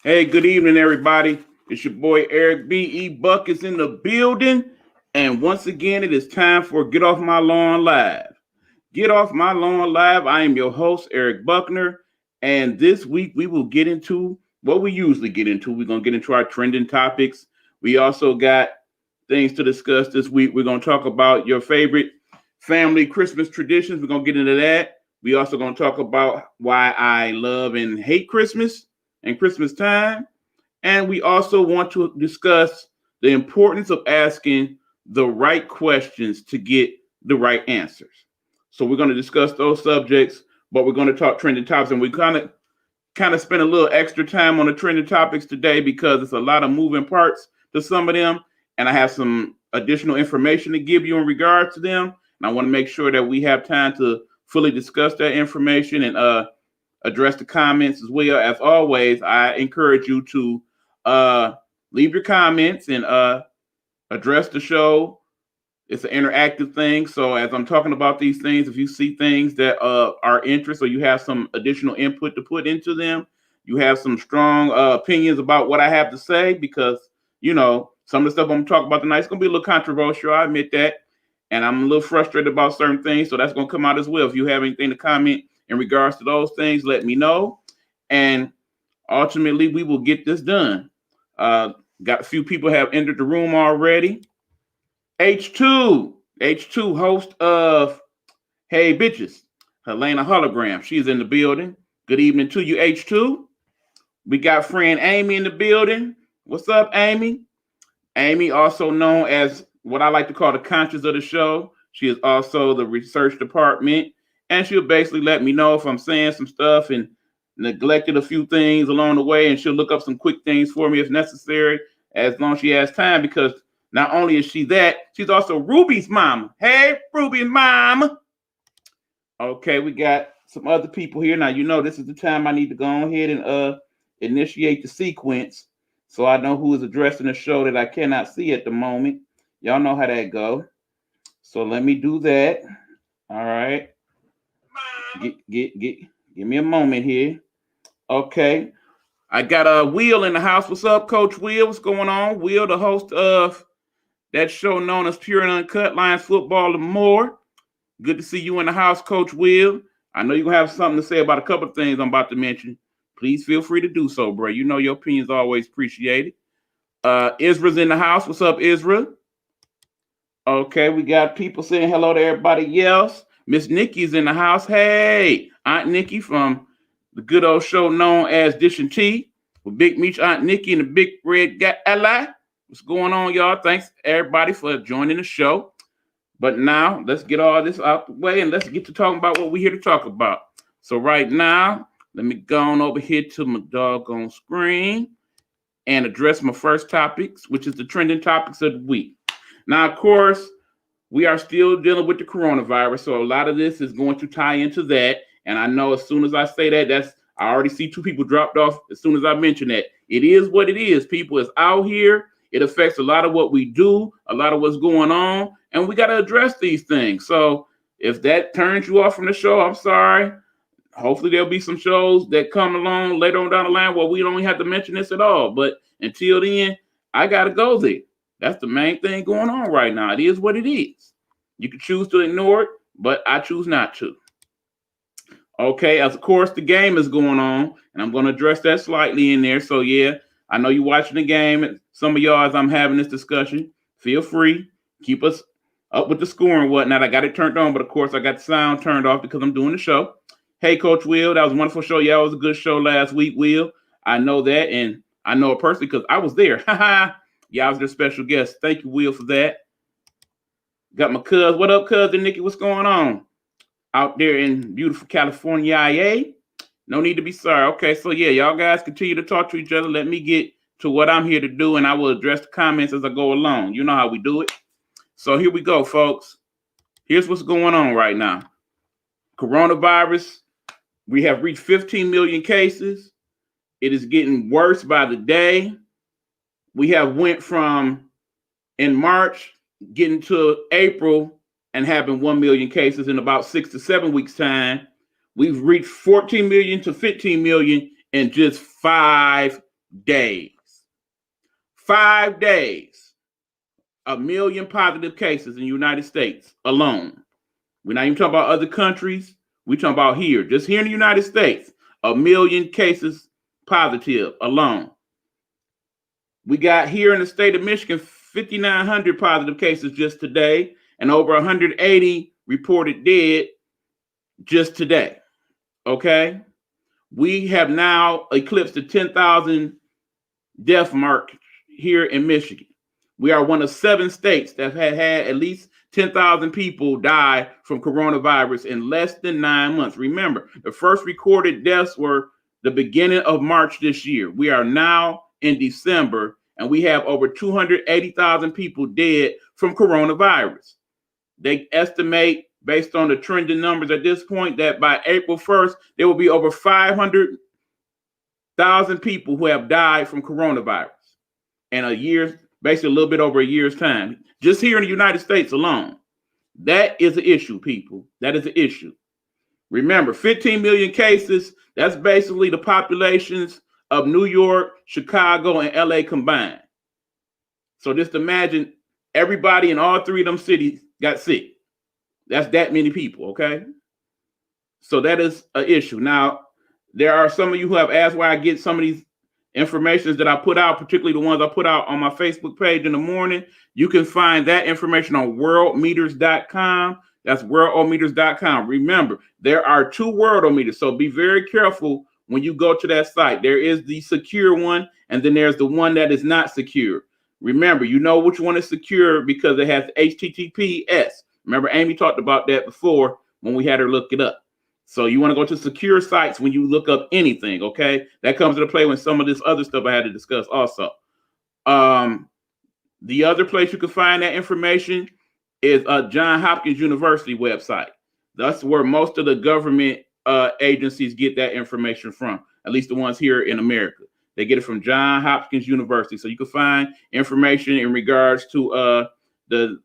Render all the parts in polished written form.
Hey, good evening, everybody. It's your boy Eric B. E. Buck is in the building. And once again, it is time for Get Off My Lawn Live. Get Off My Lawn Live. I am your host, Eric Buckner. And this week, we will get into what we usually get into. We're going to get into our trending topics. We also got things to discuss this week. We're going to talk about your favorite family Christmas traditions. We're going to get into that. We also going to talk about why I love and hate Christmas and Christmas time. And we also want to discuss the importance of asking the right questions to get the right answers. So we're going to discuss those subjects, but we're going to talk trending topics, and we kind of spend a little extra time on the trending topics today because it's a lot of moving parts to some of them, and I have some additional information to give you in regards to them. And I want to make sure that we have time to fully discuss that information and address the comments as well. As always, I encourage you to leave your comments and address the show. It's an interactive thing. So as I'm talking about these things, if you see things that are interest or you have some additional input to put into them, you have some strong opinions about what I have to say, because, some of the stuff I'm talking about tonight is going to be a little controversial. I admit that. And I'm a little frustrated about certain things. So that's going to come out as well. If you have anything to comment in regards to those things, let me know. And ultimately, we will get this done. Got a few people have entered the room already. H2, host of Hey Bitches, Helena Hologram. She's in the building. Good evening to you, H2. We got friend Amy in the building. What's up, Amy? Amy, also known as what I like to call the conscience of the show. She is also the research department, and she'll basically let me know if I'm saying some stuff and neglected a few things along the way, and she'll look up some quick things for me if necessary, as long as she has time, because not only is she that, she's also Ruby's mama. Hey, Ruby's mama. Okay, we got some other people here. Now, this is the time I need to go ahead and initiate the sequence so I know who is addressing the show that I cannot see at the moment. Y'all know how that go. So let me do that. All right. Give me a moment here. Okay. I got a Will in the house. What's up, Coach Will? What's going on? Will, the host of that show known as Pure and Uncut, Lions Football and More. Good to see you in the house, Coach Will. I know you're going to have something to say about a couple of things I'm about to mention. Please feel free to do so, bro. You know your opinion is always appreciated. Isra's in the house. What's up, Isra? Okay, we got people saying hello to everybody else. Miss Nikki's in the house. Hey, Aunt Nikki from the good old show known as Dish and Tea with Big Meech, Aunt Nikki, and the Big Red Ally. What's going on, y'all? Thanks, everybody, for joining the show. But now, let's get all this out the way and let's get to talking about what we're here to talk about. So right now, let me go on over here to my doggone screen and address my first topics, which is the trending topics of the week. Now, of course, we are still dealing with the coronavirus, so a lot of this is going to tie into that. And I know as soon as I say that, I already see two people dropped off as soon as I mention that. It is what it is. People is out here. It affects a lot of what we do, a lot of what's going on, and we got to address these things. So if that turns you off from the show, I'm sorry. Hopefully there'll be some shows that come along later on down the line where we don't even have to mention this at all. But until then, I got to go there. That's the main thing going on right now. It is what it is. You can choose to ignore it, but I choose not to. Okay, as of course the game is going on, and I'm going to address that slightly in there. So yeah, I know you're watching the game, and some of y'all, as I'm having this discussion, feel free, keep us up with the score and whatnot. I got it turned on, but of course I got the sound turned off because I'm doing the show. Hey, Coach Will, that was a wonderful show. Yeah, it was a good show last week, Will. I know that, and I know it personally because I was there. Yeah, I was their special guest. Thank you, Will, for that. Got my cuz. What up, cousin Nikki? What's going on? Out there in beautiful California, IA. No need to be sorry. Okay, so yeah, y'all guys continue to talk to each other. Let me get to what I'm here to do, and I will address the comments as I go along. You know how we do it. So here we go, folks. Here's what's going on right now. Coronavirus, we have reached 15 million cases. It is getting worse by the day. We have went from in March getting to April and having 1 million cases in about 6 to 7 weeks time. We've reached 14 million to 15 million in just 5 days. 5 days, 1 million positive cases in the United States alone. We're not even talking about other countries. We're talking about here. Just here in the United States, 1 million cases positive alone. We got here in the state of Michigan 5,900 positive cases just today, and over 180 reported dead just today. Okay? We have now eclipsed the 10,000 death mark here in Michigan. We are one of 7 states that have had at least 10,000 people die from coronavirus in less than 9 months. Remember, the first recorded deaths were the beginning of March this year. We are now in December, and we have over 280,000 people dead from coronavirus. They estimate, based on the trending numbers at this point, that by April 1st, there will be over 500,000 people who have died from coronavirus in a year, basically a little bit over a year's time, just here in the United States alone. That is an issue, people. That is an issue. Remember, 15 million cases, that's basically the populations of New York, Chicago, and LA combined. So just imagine everybody in all 3 of them cities got sick. That's that many people, okay? So that is an issue. Now, there are some of you who have asked where I get some of these informations that I put out, particularly the ones I put out on my Facebook page in the morning. You can find that information on worldometers.com. That's worldometers.com. Remember, there are 2 worldometers, so be very careful when you go to that site. There is the secure one, and then there's the one that is not secure. Remember, you know which one is secure because it has HTTPS. Remember, Amy talked about that before when we had her look it up. So you want to go to secure sites when you look up anything, okay? That comes into play when some of this other stuff I had to discuss also. The other place you can find that information is Johns Hopkins University website. That's where most of the government agencies get that information from, at least the ones here in America. They get it from Johns Hopkins University. So you can find information in regards to the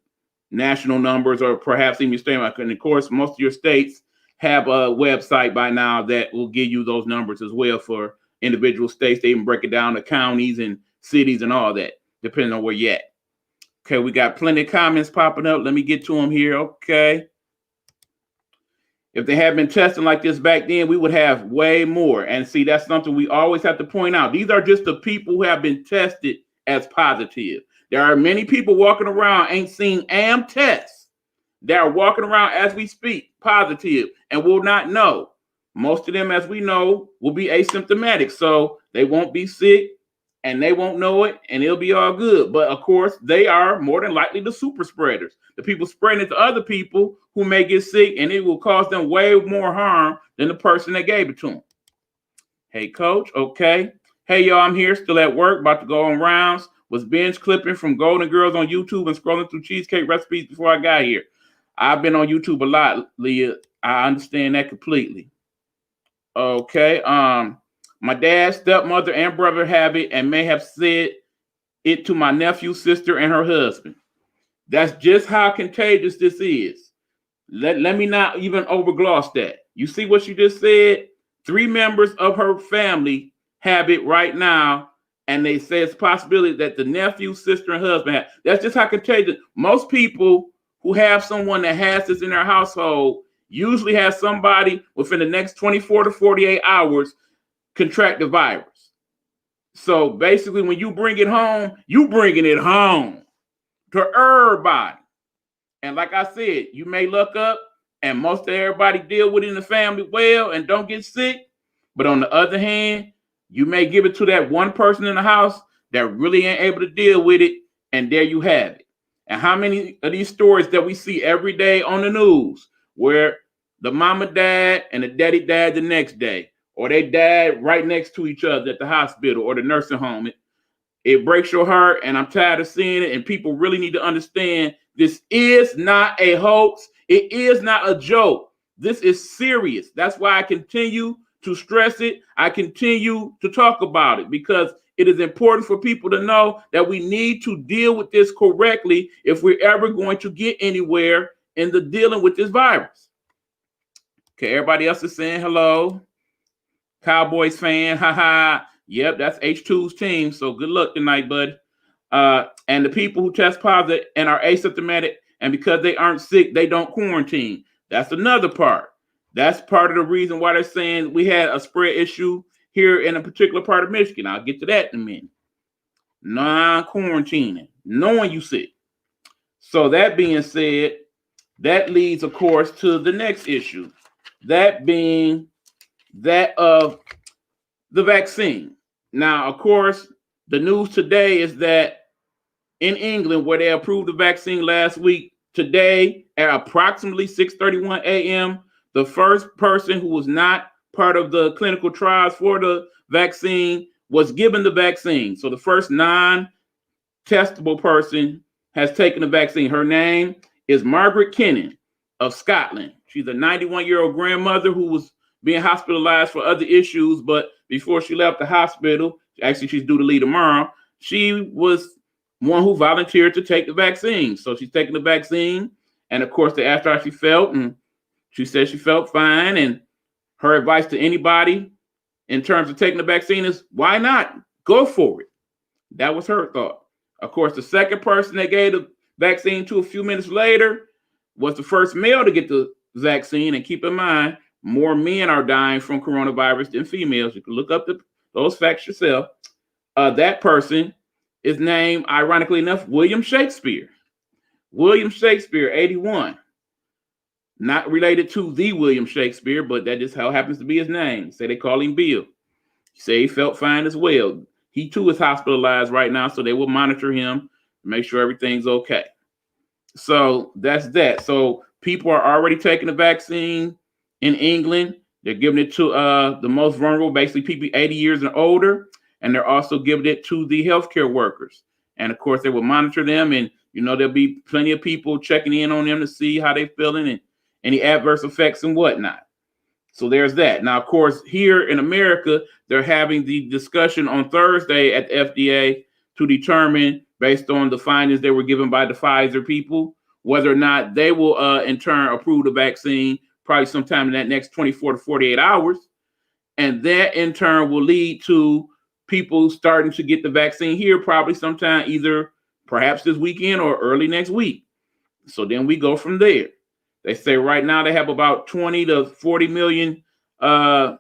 national numbers or perhaps even your state. And of course, most of your states have a website by now that will give you those numbers as well for individual states. They even break it down to counties and cities and all that, depending on where you're at. Okay, we got plenty of comments popping up. Let me get to them here. Okay. If they had been testing like this back then, we would have way more. And see, that's something we always have to point out. These are just the people who have been tested as positive. There are many people walking around ain't seen AM tests. They are walking around as we speak, positive, and will not know. Most of them, as we know, will be asymptomatic. So they won't be sick and they won't know it and it'll be all good. But of course, they are more than likely the super spreaders, the people spreading it to other people who may get sick, and it will cause them way more harm than the person that gave it to them. Hey, coach. Okay. Hey, y'all, I'm here still at work, about to go on rounds. Was binge clipping from Golden Girls on YouTube and scrolling through cheesecake recipes before I got here. I've been on YouTube a lot, Leah. I understand that completely. Okay. My dad, stepmother, and brother have it and may have said it to my nephew, sister, and her husband. That's just how contagious this is. Let me not even overgloss that. You see what you just said? 3 members of her family have it right now, and they say it's a possibility that the nephew, sister, and husband have. That's just how contagious. Most people who have someone that has this in their household usually has somebody within the next 24 to 48 hours contract the virus. So basically, when you bring it home, you bringing it home to everybody. And like I said, you may look up and most of everybody deal with it in the family well and don't get sick. But on the other hand, you may give it to that one person in the house that really ain't able to deal with it. And there you have it. And how many of these stories that we see every day on the news where the mama died and the daddy died the next day, or they died right next to each other at the hospital or the nursing home? It breaks your heart, and I'm tired of seeing it. And people really need to understand this is not a hoax. It is not a joke. This is serious. That's why I continue to stress it. I continue to talk about it because it is important for people to know that we need to deal with this correctly if we're ever going to get anywhere in the dealing with this virus. Okay, everybody else is saying hello. Cowboys fan, haha. Yep, that's H2's team. So good luck tonight, bud. And the people who test positive and are asymptomatic, and because they aren't sick, they don't quarantine. That's another part. That's part of the reason why they're saying we had a spread issue here in a particular part of Michigan. I'll get to that in a minute. Non-quarantining, knowing you sick. So that being said, that leads, of course, to the next issue. That being that of the vaccine. Now, of course, the news today is that in England, where they approved the vaccine last week, today at approximately 6:31 a.m., the first person who was not part of the clinical trials for the vaccine was given the vaccine. So the first non-testable person has taken the vaccine. Her name is Margaret Kennan of Scotland. She's a 91-year-old grandmother who was being hospitalized for other issues, but before she left the hospital, actually she's due to leave tomorrow, she was one who volunteered to take the vaccine. So she's taking the vaccine, and of course they asked her how she felt, and she said she felt fine. And her advice to anybody in terms of taking the vaccine is, why not? Go for it. That was her thought. Of course, the second person they gave the vaccine to a few minutes later was the first male to get the vaccine. And keep in mind, more men are dying from coronavirus than females. You can look up those facts yourself. That person is named, ironically enough, William Shakespeare. William Shakespeare, 81. Not related to the William Shakespeare, but that is how happens to be his name. Say they call him Bill. He said he felt fine as well. He too is hospitalized right now, so they will monitor him, make sure everything's okay. So that's that. So people are already taking the vaccine in England. They're giving it to the most vulnerable, basically people 80 years and older, and they're also giving it to the healthcare workers. And of course, they will monitor them, and there'll be plenty of people checking in on them to see how they're feeling and any adverse effects and whatnot. So there's that. Now, of course, here in America, they're having the discussion on Thursday at the FDA to determine, based on the findings they were given by the Pfizer people, whether or not they will in turn approve the vaccine probably sometime in that next 24 to 48 hours. And that in turn will lead to people starting to get the vaccine here probably sometime either perhaps this weekend or early next week. So then we go from there. They say right now they have about 20 to 40 million vials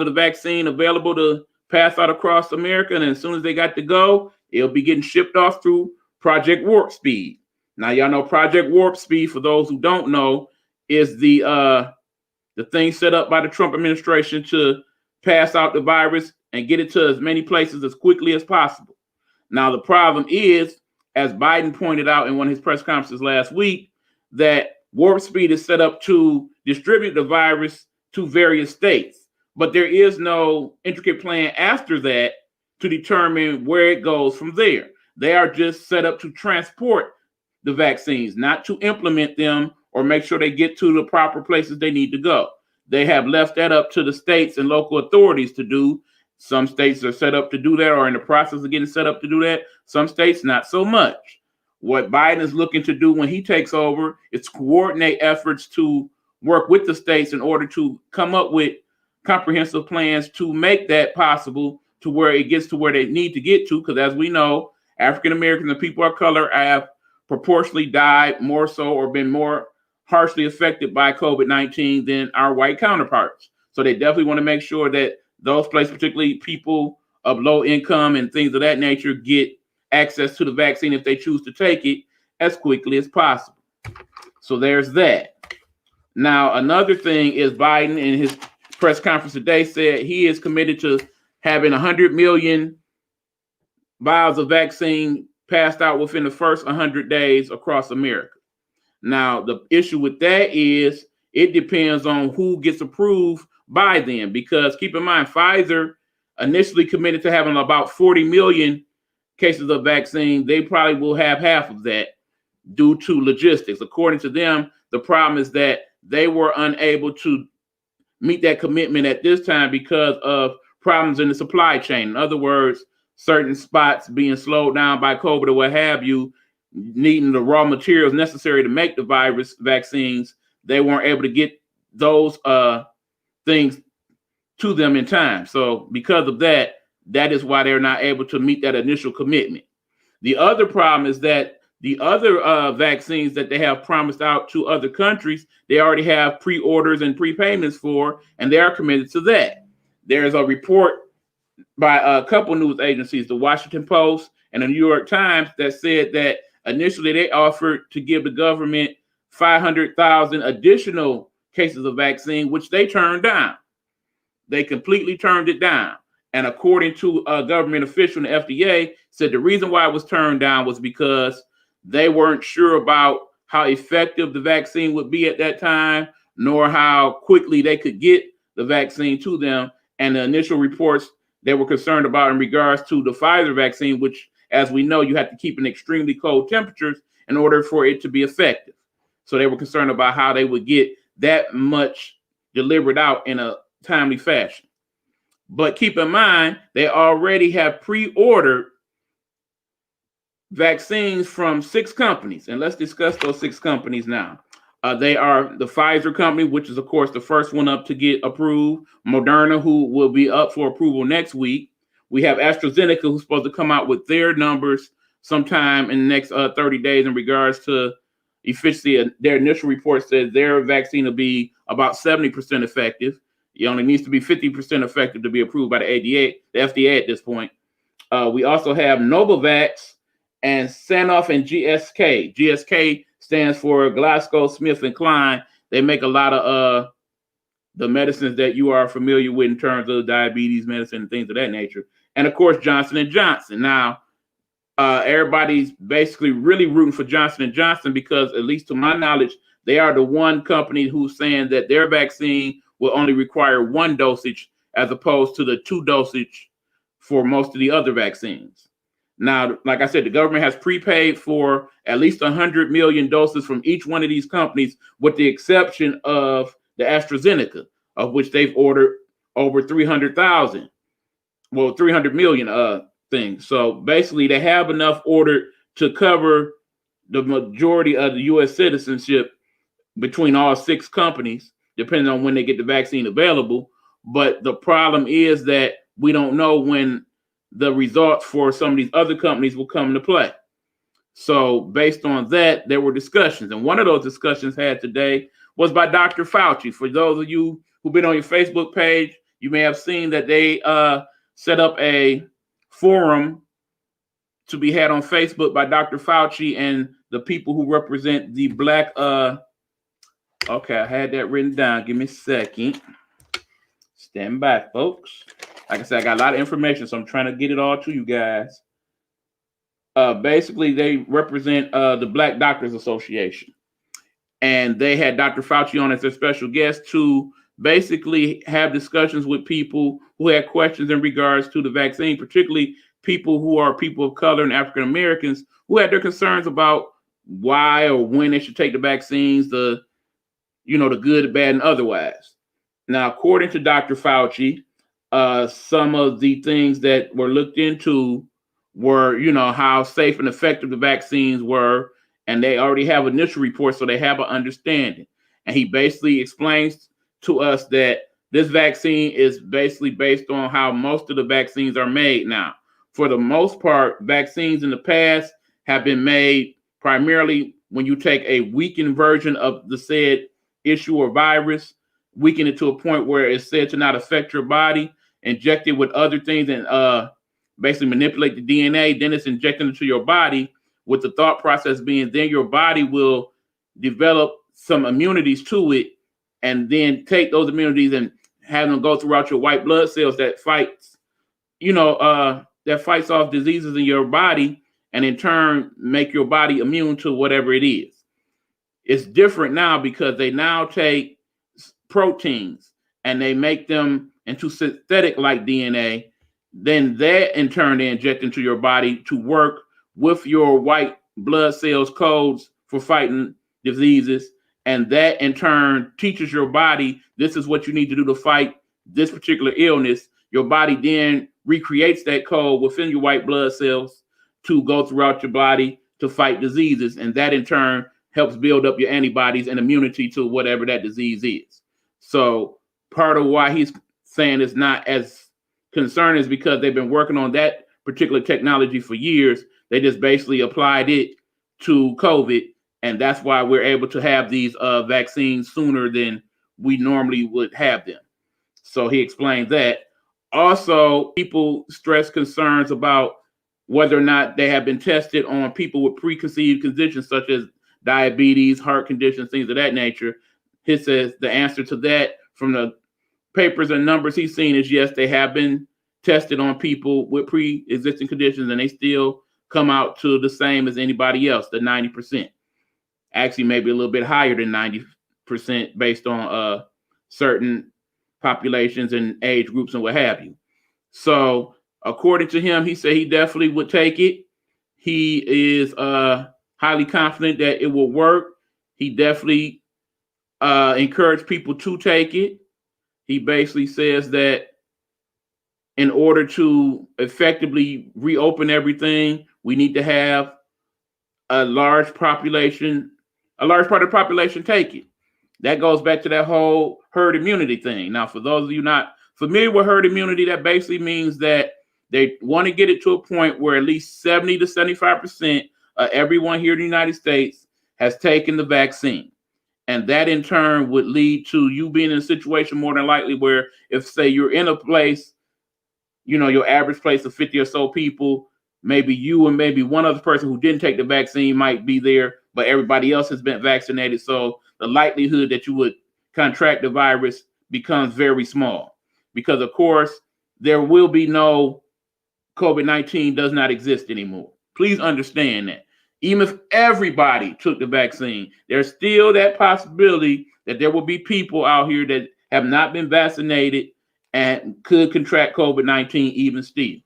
of the vaccine available to pass out across America. And as soon as they got to go, it'll be getting shipped off through Project Warp Speed. Now, y'all know Project Warp Speed, for those who don't know, is the thing set up by the Trump administration to pass out the virus and get it to as many places as quickly as possible. Now, the problem is, as Biden pointed out in one of his press conferences last week, that Warp Speed is set up to distribute the virus to various states, but there is no intricate plan after that to determine where it goes from there. They are just set up to transport the vaccines, not to implement them or make sure they get to the proper places they need to go. They have left that up to the states and local authorities to do. Some states are set up to do that or in the process of getting set up to do that. Some states, not so much. What Biden is looking to do when he takes over is coordinate efforts to work with the states in order to come up with comprehensive plans to make that possible, to where it gets to where they need to get to. Because as we know, African Americans and people of color have proportionally died more so or been more harshly affected by COVID-19 than our white counterparts. So they definitely want to make sure that those places, particularly people of low income and things of that nature, get access to the vaccine if they choose to take it as quickly as possible. So there's that. Now, another thing is Biden in his press conference today said he is committed to having 100 million vials of vaccine passed out within the first 100 days across America. Now, the issue with that is it depends on who gets approved by them, because keep in mind, Pfizer initially committed to having about 40 million cases of vaccine. They probably will have half of that due to logistics. According to them, the problem is that they were unable to meet that commitment at this time because of problems in the supply chain. In other words, certain spots being slowed down by COVID or what have you, needing the raw materials necessary to make the virus vaccines. They weren't able to get those things to them in time. So because of that, that is why they're not able to meet that initial commitment. The other problem is that the other vaccines that they have promised out to other countries, they already have pre-orders and prepayments for, and they are committed to that. There's a report by a couple news agencies, the Washington Post and the New York Times, that said that initially they offered to give the government 500,000 additional cases of vaccine, which they turned down. They completely turned it down. And according to a government official in the FDA, said the reason why it was turned down was because they weren't sure about how effective the vaccine would be at that time, nor how quickly they could get the vaccine to them. And the initial reports they were concerned about in regards to the Pfizer vaccine, which, as we know, you have to keep in extremely cold temperatures in order for it to be effective. So they were concerned about how they would get that much delivered out in a timely fashion. But keep in mind, they already have pre-ordered vaccines from 6 companies. And let's discuss those 6 companies now. They are the Pfizer company, which is, of course, the first one up to get approved. Moderna, who will be up for approval next week. We have AstraZeneca, who's supposed to come out with their numbers sometime in the next 30 days in regards to efficiency. Their initial report says their vaccine will be about 70% effective. It only needs to be 50% effective to be approved by the FDA at this point. We also have Novavax and Sanofi and GSK. GSK stands for GlaxoSmithKline. They make a lot of the medicines that you are familiar with in terms of diabetes medicine and things of that nature. And of course, Johnson & Johnson. Now, everybody's basically really rooting for Johnson & Johnson because, at least to my knowledge, they are the one company who's saying that their vaccine will only require 1 dosage as opposed to the 2 dosage for most of the other vaccines. Now, like I said, the government has prepaid for at least 100 million doses from each one of these companies, with the exception of the AstraZeneca, of which they've ordered over 300,000. Well, 300 million things. So basically, they have enough ordered to cover the majority of the U.S. citizenship between all 6 companies, depending on when they get the vaccine available. But the problem is that we don't know when the results for some of these other companies will come into play. So based on that, there were discussions. And one of those discussions had today was by Dr. Fauci. For those of you who've been on your Facebook page, you may have seen that they set up a forum to be had on Facebook by Dr. Fauci and the people who represent the Black. Okay, I had that written down. Give me a second. Stand by, folks. Like I said, I got a lot of information, so I'm trying to get it all to you guys. Basically, they represent the Black Doctors Association. And they had Dr. Fauci on as their special guest to basically have discussions with people who had questions in regards to the vaccine, particularly people who are people of color and African Americans who had their concerns about why or when they should take the vaccines, the good, the bad, and otherwise. Now, according to Dr. Fauci, some of the things that were looked into were, how safe and effective the vaccines were, and they already have initial reports, so they have an understanding. And he basically explains to us that this vaccine is basically based on how most of the vaccines are made now. For the most part, vaccines in the past have been made primarily when you take a weakened version of the said issue or virus, weaken it to a point where it's said to not affect your body, inject it with other things, and basically manipulate the DNA. Then it's injected into your body, with the thought process being then your body will develop some immunities to it, and then take those immunities and have them go throughout your white blood cells that fights off diseases in your body, and in turn make your body immune to whatever it is. It's different now because they now take proteins and they make them into synthetic like DNA. Then that in turn they inject into your body to work with your white blood cells codes for fighting diseases. And that in turn teaches your body, this is what you need to do to fight this particular illness. Your body then recreates that code within your white blood cells to go throughout your body to fight diseases. And that in turn helps build up your antibodies and immunity to whatever that disease is. So part of why he's saying it's not as concern is because they've been working on that particular technology for years. They just basically applied it to COVID, and that's why we're able to have these vaccines sooner than we normally would have them. So he explained that. Also, people stress concerns about whether or not they have been tested on people with preconceived conditions such as diabetes, heart conditions, things of that nature. He says the answer to that from the papers and numbers he's seen is yes, they have been tested on people with pre-existing conditions, and they still come out to the same as anybody else, the 90%. Actually, maybe a little bit higher than 90% based on certain populations and age groups and what have you. So according to him, he said he definitely would take it. He is highly confident that it will work. He definitely encouraged people to take it. He basically says that in order to effectively reopen everything, we need to have a large part of the population take it. That goes back to that whole herd immunity thing. Now, for those of you not familiar with herd immunity, that basically means that they want to get it to a point where at least 70 to 75% of everyone here in the United States has taken the vaccine. And that in turn would lead to you being in a situation more than likely where if, say, you're in a place, your average place of 50 or so people, maybe you and maybe one other person who didn't take the vaccine might be there, but everybody else has been vaccinated. So the likelihood that you would contract the virus becomes very small because, of course, there will be no COVID-19 does not exist anymore. Please understand that. Even if everybody took the vaccine, there's still that possibility that there will be people out here that have not been vaccinated and could contract COVID-19 even still.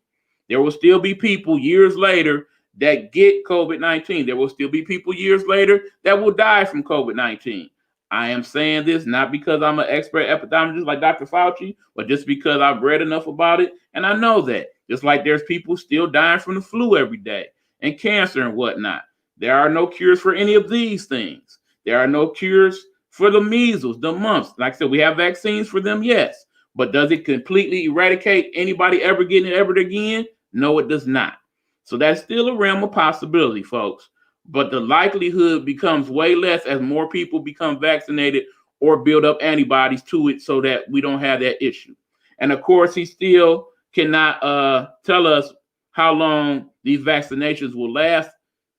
There will still be people years later that get COVID-19. There will still be people years later that will die from COVID-19. I am saying this not because I'm an expert epidemiologist like Dr. Fauci, but just because I've read enough about it. And I know that just like there's people still dying from the flu every day and cancer and whatnot. There are no cures for any of these things. There are no cures for the measles, the mumps. Like I said, we have vaccines for them, yes. But does it completely eradicate anybody ever getting it ever again? No, it does not. So that's still a realm of possibility, folks. But the likelihood becomes way less as more people become vaccinated or build up antibodies to it so that we don't have that issue. And of course, he still cannot tell us how long these vaccinations will last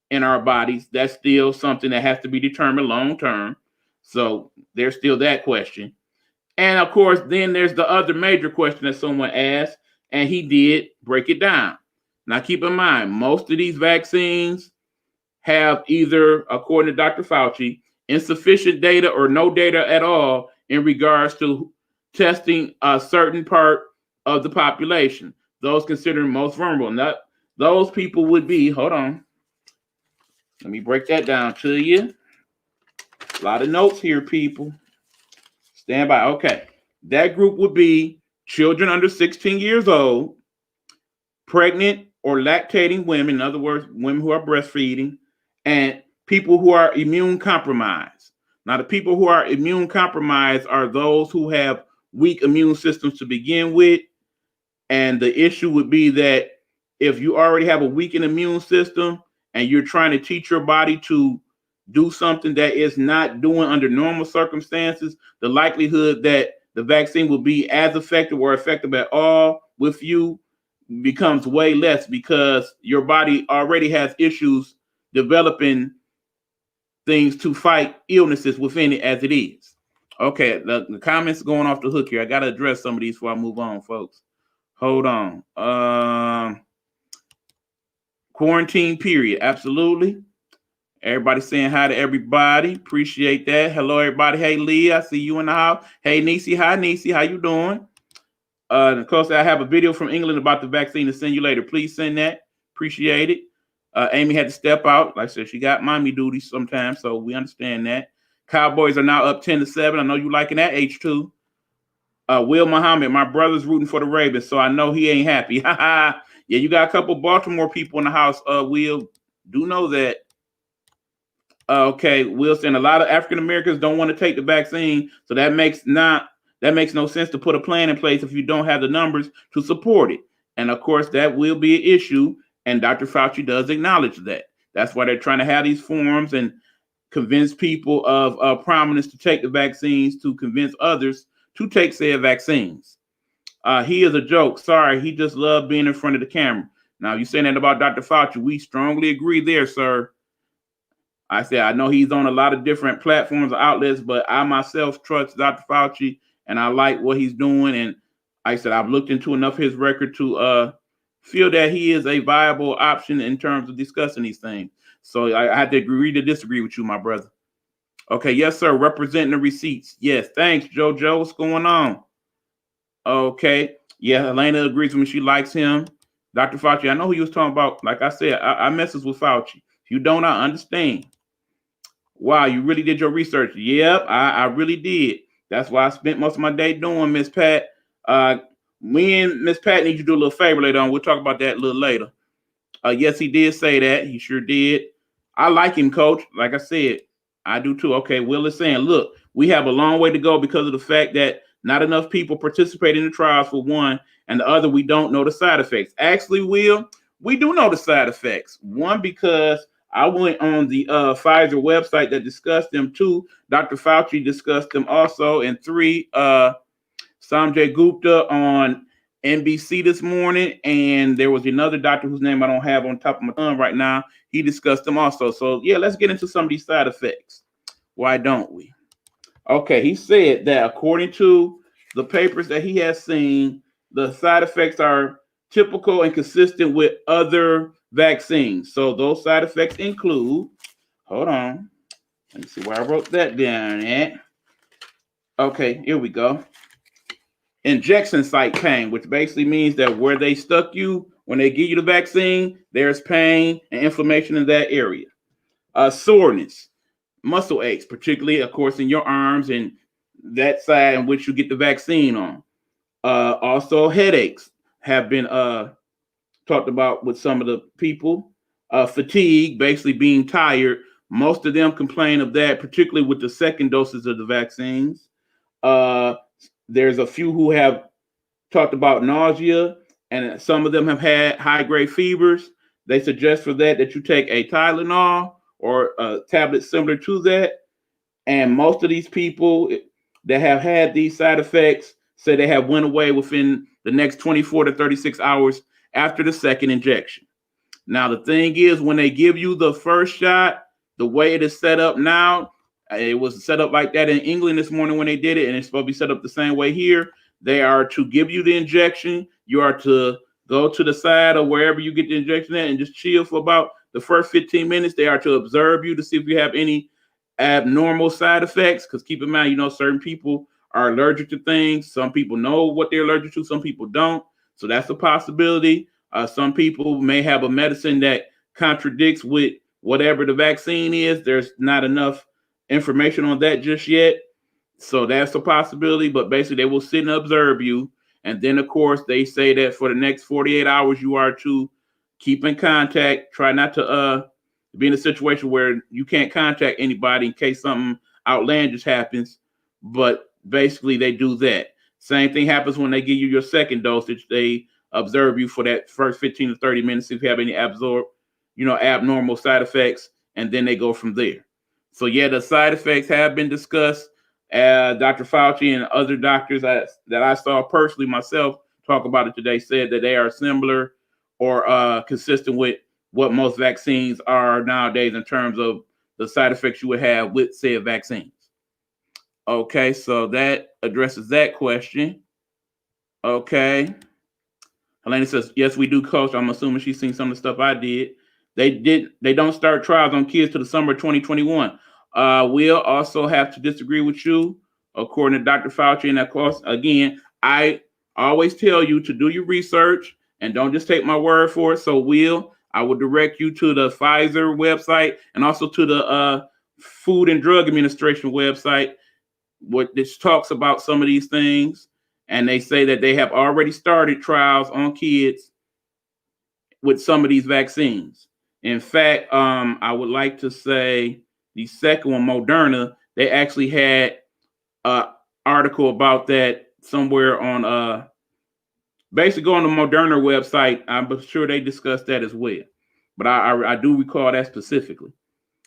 in our bodies. That's still something that has to be determined long term. So there's still that question. And of course, then there's the other major question that someone asked, and he did break it down. Now, keep in mind, most of these vaccines have either, according to Dr. Fauci, insufficient data or no data at all in regards to testing a certain part of the population, those considered most vulnerable. Now, those people would be, hold on, let me break that down to you. A lot of notes here, people. Stand by. Okay. That group would be children under 16 years old, pregnant or lactating women, in other words, women who are breastfeeding, and people who are immune compromised. Now, the people who are immune compromised are those who have weak immune systems to begin with. And the issue would be that if you already have a weakened immune system and you're trying to teach your body to do something that it's not doing under normal circumstances, the likelihood that the vaccine will be as effective or effective at all with you becomes way less because your body already has issues developing things to fight illnesses within it as it is. Okay, the comments going off the hook here. I got to address some of these before I move on, folks. Hold on. Quarantine period. Absolutely. Everybody saying hi to everybody. Appreciate that. Hello, everybody. Hey, Lee, I see you in the house. Hey, Nisi. Hi, Nisi. How you doing? Of course, I have a video from England about the vaccine to send you later. Please send that. Appreciate it. Amy had to step out. Like I said, she got mommy duties sometimes, so we understand that. Cowboys are now up 10-7. I know you liking that, H2. Will Muhammad, my brother's rooting for the Ravens, so I know he ain't happy. Yeah, you got a couple Baltimore people in the house, Will. Do know that. Okay, Will saying a lot of African Americans don't want to take the vaccine, so that makes not That makes no sense to put a plan in place if you don't have the numbers to support it. And of course, that will be an issue. And Dr. Fauci does acknowledge that. That's why they're trying to have these forums and convince people of prominence to take the vaccines, to convince others to take said vaccines. He is a joke. Sorry, he just loved being in front of the camera. Now, you saying that about Dr. Fauci, we strongly agree there, sir. I said, I know he's on a lot of different platforms or outlets, but I myself trust Dr. Fauci, and I like what he's doing. And I said, I've looked into enough of his record to feel that he is a viable option in terms of discussing these things. So I had to agree to disagree with you, my brother. Okay, yes, sir. Representing the receipts. Yes, thanks, JoJo. What's going on? Okay. Yeah, Elena agrees with me. She likes him. Dr. Fauci, I know who you was talking about. Like I said, I messes with Fauci. If you don't, I understand. Wow, you really did your research. Yep, I really did. That's why I spent most of my day doing, Miss Pat. Me and Miss Pat need you to do a little favor later on. We'll talk about that a little later. Yes, he did say that. He sure did. I like him, Coach. Like I said, I do too. Okay, Will is saying, look, we have a long way to go because of the fact that not enough people participate in the trials for one, and the other, we don't know the side effects. Actually, Will, we do know the side effects. One, because I went on the Pfizer website that discussed them. Two, Dr. Fauci discussed them also. And three, Sanjay Gupta on NBC this morning, and there was another doctor whose name I don't have on top of my tongue right now. He discussed them also. So yeah, let's get into some of these side effects. Why don't we? Okay, he said that according to the papers that he has seen, the side effects are typical and consistent with other vaccines. So those side effects include, hold on, let me see where I wrote that down at. Okay, here we go. Injection site pain, which basically means that where they stuck you, when they give you the vaccine, there's pain and inflammation in that area. Soreness, muscle aches, particularly, of course, in your arms and that side in which you get the vaccine on. Also, headaches have been talked about with some of the people. Fatigue, basically being tired. Most of them complain of that, particularly with the second doses of the vaccines. There's a few who have talked about nausea, and some of them have had high-grade fevers. They suggest for that you take a Tylenol or a tablet similar to that. And most of these people that have had these side effects say they have went away within the next 24 to 36 hours after the second injection. Now, the thing is, when they give you the first shot, the way it is set up now, it was set up like that in England this morning when they did it, and it's supposed to be set up the same way here. They are to give you the injection. You are to go to the side or wherever you get the injection at and just chill for about the first 15 minutes. They are to observe you to see if you have any abnormal side effects, because keep in mind, certain people are allergic to things. Some people know what they're allergic to, some people don't. So that's a possibility. Some people may have a medicine that contradicts with whatever the vaccine is. There's not enough information on that just yet. So that's a possibility, but basically they will sit and observe you. And then, of course, they say that for the next 48 hours, you are to keep in contact. Try not to be in a situation where you can't contact anybody in case something outlandish happens. But basically, they do that. Same thing happens when they give you your second dosage. They observe you for that first 15 to 30 minutes, see if you have any abnormal side effects, and then they go from there. So yeah, the side effects have been discussed. Dr. Fauci and other doctors that I saw personally myself talk about it today said that they are similar or consistent with what most vaccines are nowadays in terms of the side effects you would have with said vaccines. Okay, so that addresses that question. Okay. Helena says, yes, we do, Coach. I'm assuming she's seen some of the stuff I did. They don't start trials on kids till the summer of 2021. We'll also have to disagree with you, according to Dr. Fauci. And of course, again, I always tell you to do your research and don't just take my word for it. So I will direct you to the Pfizer website and also to the Food and Drug Administration website, which talks about some of these things. And they say that they have already started trials on kids with some of these vaccines. In fact, I would like to say the second one, Moderna, they actually had article about that somewhere on basically go on the Moderna website. I'm sure they discussed that as well. But I do recall that specifically.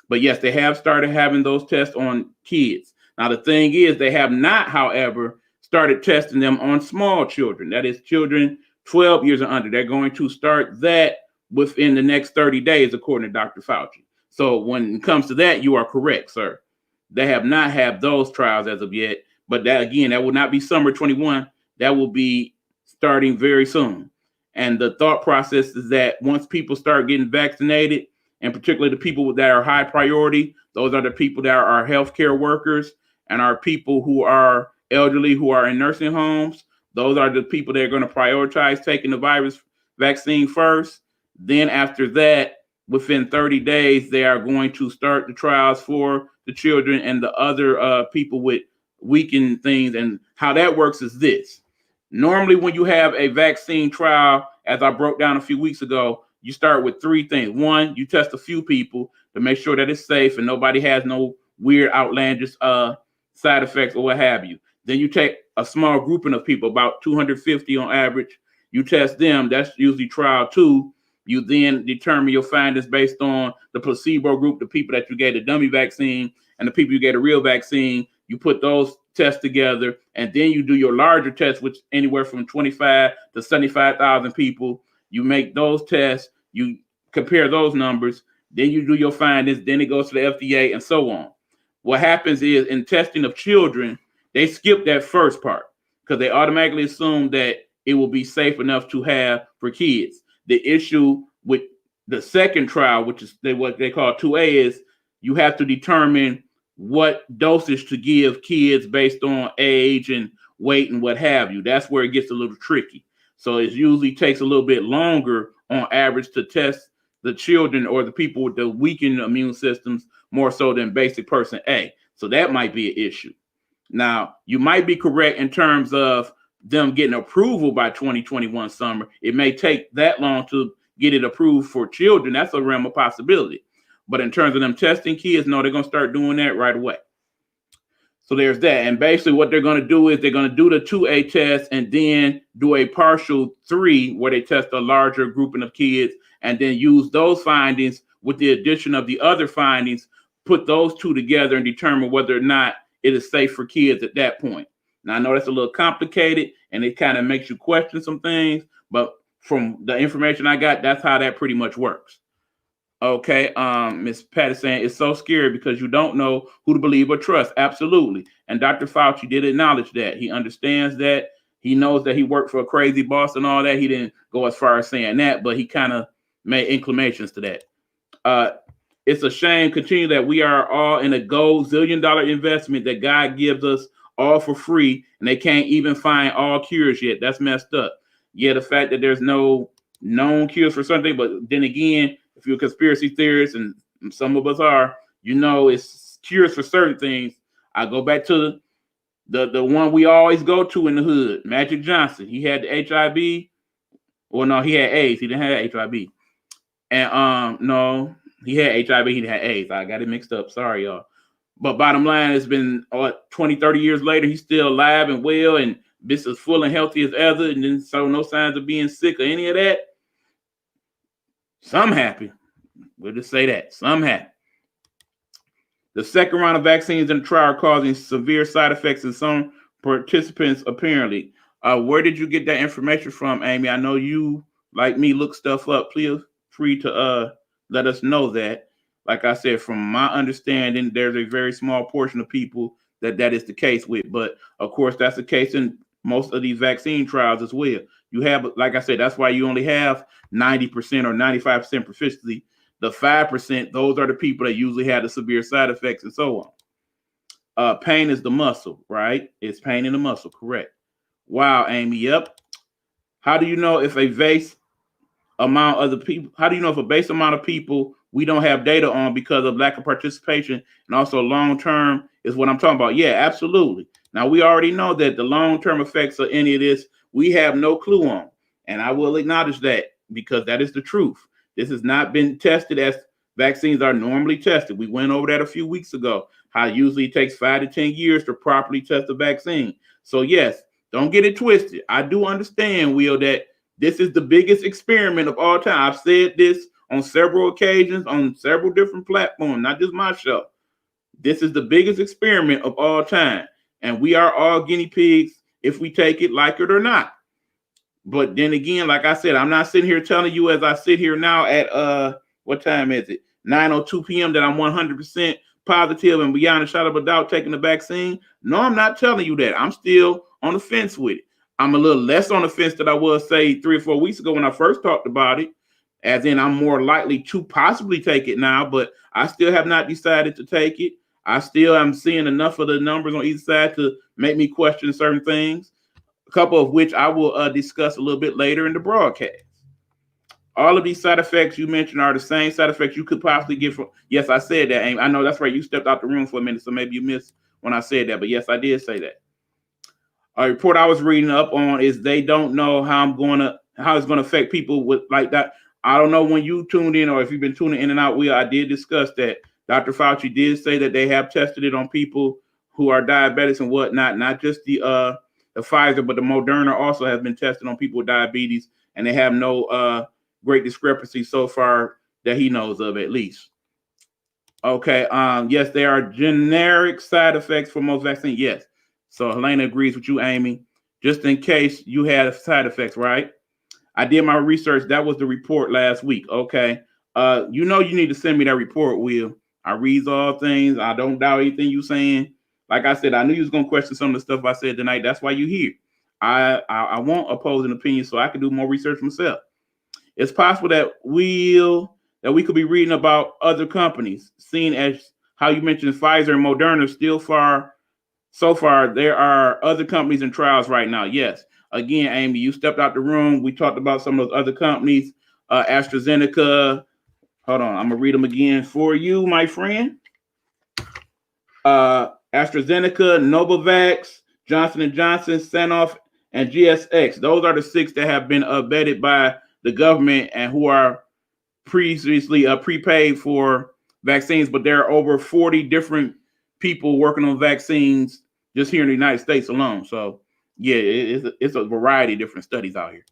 But yes, they have started having those tests on kids. Now, the thing is, they have not, however, started testing them on small children. That is, children 12 years and under. They're going to start that within the next 30 days, according to Dr. Fauci. So when it comes to that, you are correct, sir. They have not had those trials as of yet. But that, again, that will not be summer 21. That will be starting very soon. And the thought process is that once people start getting vaccinated, and particularly the people that are high priority, those are the people that are healthcare workers and are people who are elderly, who are in nursing homes. Those are the people that are going to prioritize taking the virus vaccine first. Then after that, within 30 days, they are going to start the trials for the children and the other people with weakened things. And how that works is this. Normally, when you have a vaccine trial, as I broke down a few weeks ago, you start with three things. One, you test a few people to make sure that it's safe and nobody has no weird, outlandish side effects or what have you. Then you take a small grouping of people, about 250 on average. You test them. That's usually trial 2. You then determine your findings based on the placebo group, the people that you gave the dummy vaccine, and the people you gave a real vaccine. You put those tests together, and then you do your larger test, which anywhere from 25 to 75,000 people. You make those tests, you compare those numbers, then you do your findings, then it goes to the FDA and so on. What happens is in testing of children, they skip that first part because they automatically assume that it will be safe enough to have for kids. The issue with the second trial, which is what they call 2A, is you have to determine what dosage to give kids based on age and weight and what have you. That's where it gets a little tricky. So it usually takes a little bit longer on average to test the children or the people with the weakened immune systems more so than basic person A. So that might be an issue. Now, you might be correct in terms of them getting approval by 2021 summer. It may take that long to get it approved for children. That's a realm of possibility. But in terms of them testing kids, no, they're going to start doing that right away. So there's that. And basically what they're going to do is they're going to do the 2A test and then do a partial 3 where they test a larger grouping of kids and then use those findings with the addition of the other findings, put those two together and determine whether or not it is safe for kids at that point. Now, I know that's a little complicated and it kind of makes you question some things, but from the information I got, that's how that pretty much works. Okay, Miss Patty saying it's so scary because you don't know who to believe or trust. Absolutely. And Dr. Fauci did acknowledge that. He understands that. He knows that he worked for a crazy boss and all that. He didn't go as far as saying that, but he kind of made inclinations to that. It's a shame, continue that we are all in a gold zillion-dollar investment that God gives us all for free, and they can't even find all cures yet. That's messed up. Yeah, the fact that there's no known cures for something, but then again, if you're a conspiracy theorist, and some of us are, you know, it's cures for certain things. I go back to the one we always go to in the hood, Magic Johnson. He had the HIV. Well, no, he had AIDS. He didn't have HIV. And no, he had HIV. He had AIDS. I got it mixed up. Sorry, y'all. But bottom line, it's been 20, 30 years later. He's still alive and well, and this is full and healthy as ever, and then so no signs of being sick or any of that. Some happy. We'll just say that. Some happy. The second round of vaccines in the trial are causing severe side effects in some participants, apparently. Where did you get that information from, Amy? I know you, like me, look stuff up. Please free to let us know that. Like I said, from my understanding, there's a very small portion of people that is the case with. But, of course, that's the case in most of these vaccine trials as well. You have, like I said, that's why you only have 90% or 95% proficiency. The 5%, those are the people that usually have the severe side effects and so on. Pain is the muscle, right? It's pain in the muscle, correct. Wow, Amy, yep. How do you know if a base amount of the people, how do you know if a base amount of people we don't have data on because of lack of participation and also long-term is what I'm talking about? Yeah, absolutely. Now, we already know that the long-term effects of any of this, we have no clue on. And I will acknowledge that because that is the truth. This has not been tested as vaccines are normally tested. We went over that a few weeks ago, how it usually takes 5 to 10 years to properly test a vaccine. So yes, don't get it twisted. I do understand, Will, that this is the biggest experiment of all time. I've said this on several occasions, on several different platforms, not just my show. This is the biggest experiment of all time. And we are all guinea pigs if we take it, like it or not. But then again, like I said, I'm not sitting here telling you as I sit here now at what time is it? 9:02 p.m. that I'm 100% positive and beyond a shadow of a doubt taking the vaccine. No, I'm not telling you that. I'm still on the fence with it. I'm a little less on the fence than I was, say, 3 or 4 weeks ago when I first talked about it, as in I'm more likely to possibly take it now, but I still have not decided to take it. I still am seeing enough of the numbers on either side to make me question certain things, a couple of which I will discuss a little bit later in the broadcast. All of these side effects you mentioned are the same side effects you could possibly get from. Yes, I said that, Amy. I know that's right. You stepped out the room for a minute, so maybe you missed when I said that. But yes, I did say that. A report I was reading up on is they don't know how it's going to affect people with like that. I don't know when you tuned in or if you've been tuning in and out. I did discuss that. Dr. Fauci did say that they have tested it on people who are diabetics and whatnot, not just the Pfizer, but the Moderna also has been tested on people with diabetes, and they have no great discrepancy so far that he knows of, at least. Okay. Yes, there are generic side effects for most vaccines. Yes. So Helena agrees with you, Amy. Just in case you had side effects, right? I did my research. That was the report last week. Okay. You need to send me that report, Will. I read all things. I don't doubt anything you're saying. Like I said, I knew you was gonna question some of the stuff I said tonight. That's why you're here. I won't oppose an opinion so I can do more research myself. It's possible that we could be reading about other companies, seeing as how you mentioned Pfizer and Moderna so far, there are other companies in trials right now. Yes. Again, Amy, you stepped out the room. We talked about some of those other companies, AstraZeneca. Hold on. I'm going to read them again for you, my friend. AstraZeneca, Novavax, Johnson & Johnson, Sanofi, and GSX. Those are the 6 that have been vetted by the government and who are previously prepaid for vaccines. But there are over 40 different people working on vaccines just here in the United States alone. So, yeah, it's a variety of different studies out here.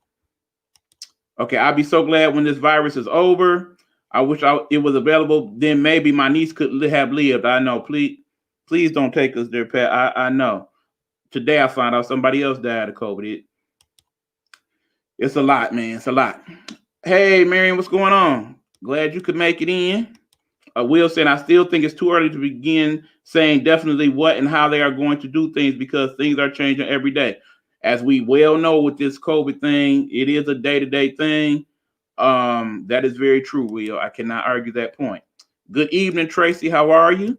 Okay, I'll be so glad when this virus is over. I wish it was available. Then maybe my niece could have lived. I know. Please don't take us there, Pat. I know. Today I found out somebody else died of COVID. It's a lot, man. It's a lot. Hey, Marion, what's going on? Glad you could make it in. Will said, I still think it's too early to begin saying definitely what and how they are going to do things because things are changing every day. As we well know with this COVID thing, it is a day-to-day thing. That is very true, Will. I cannot argue that point. Good evening, Tracy. How are you?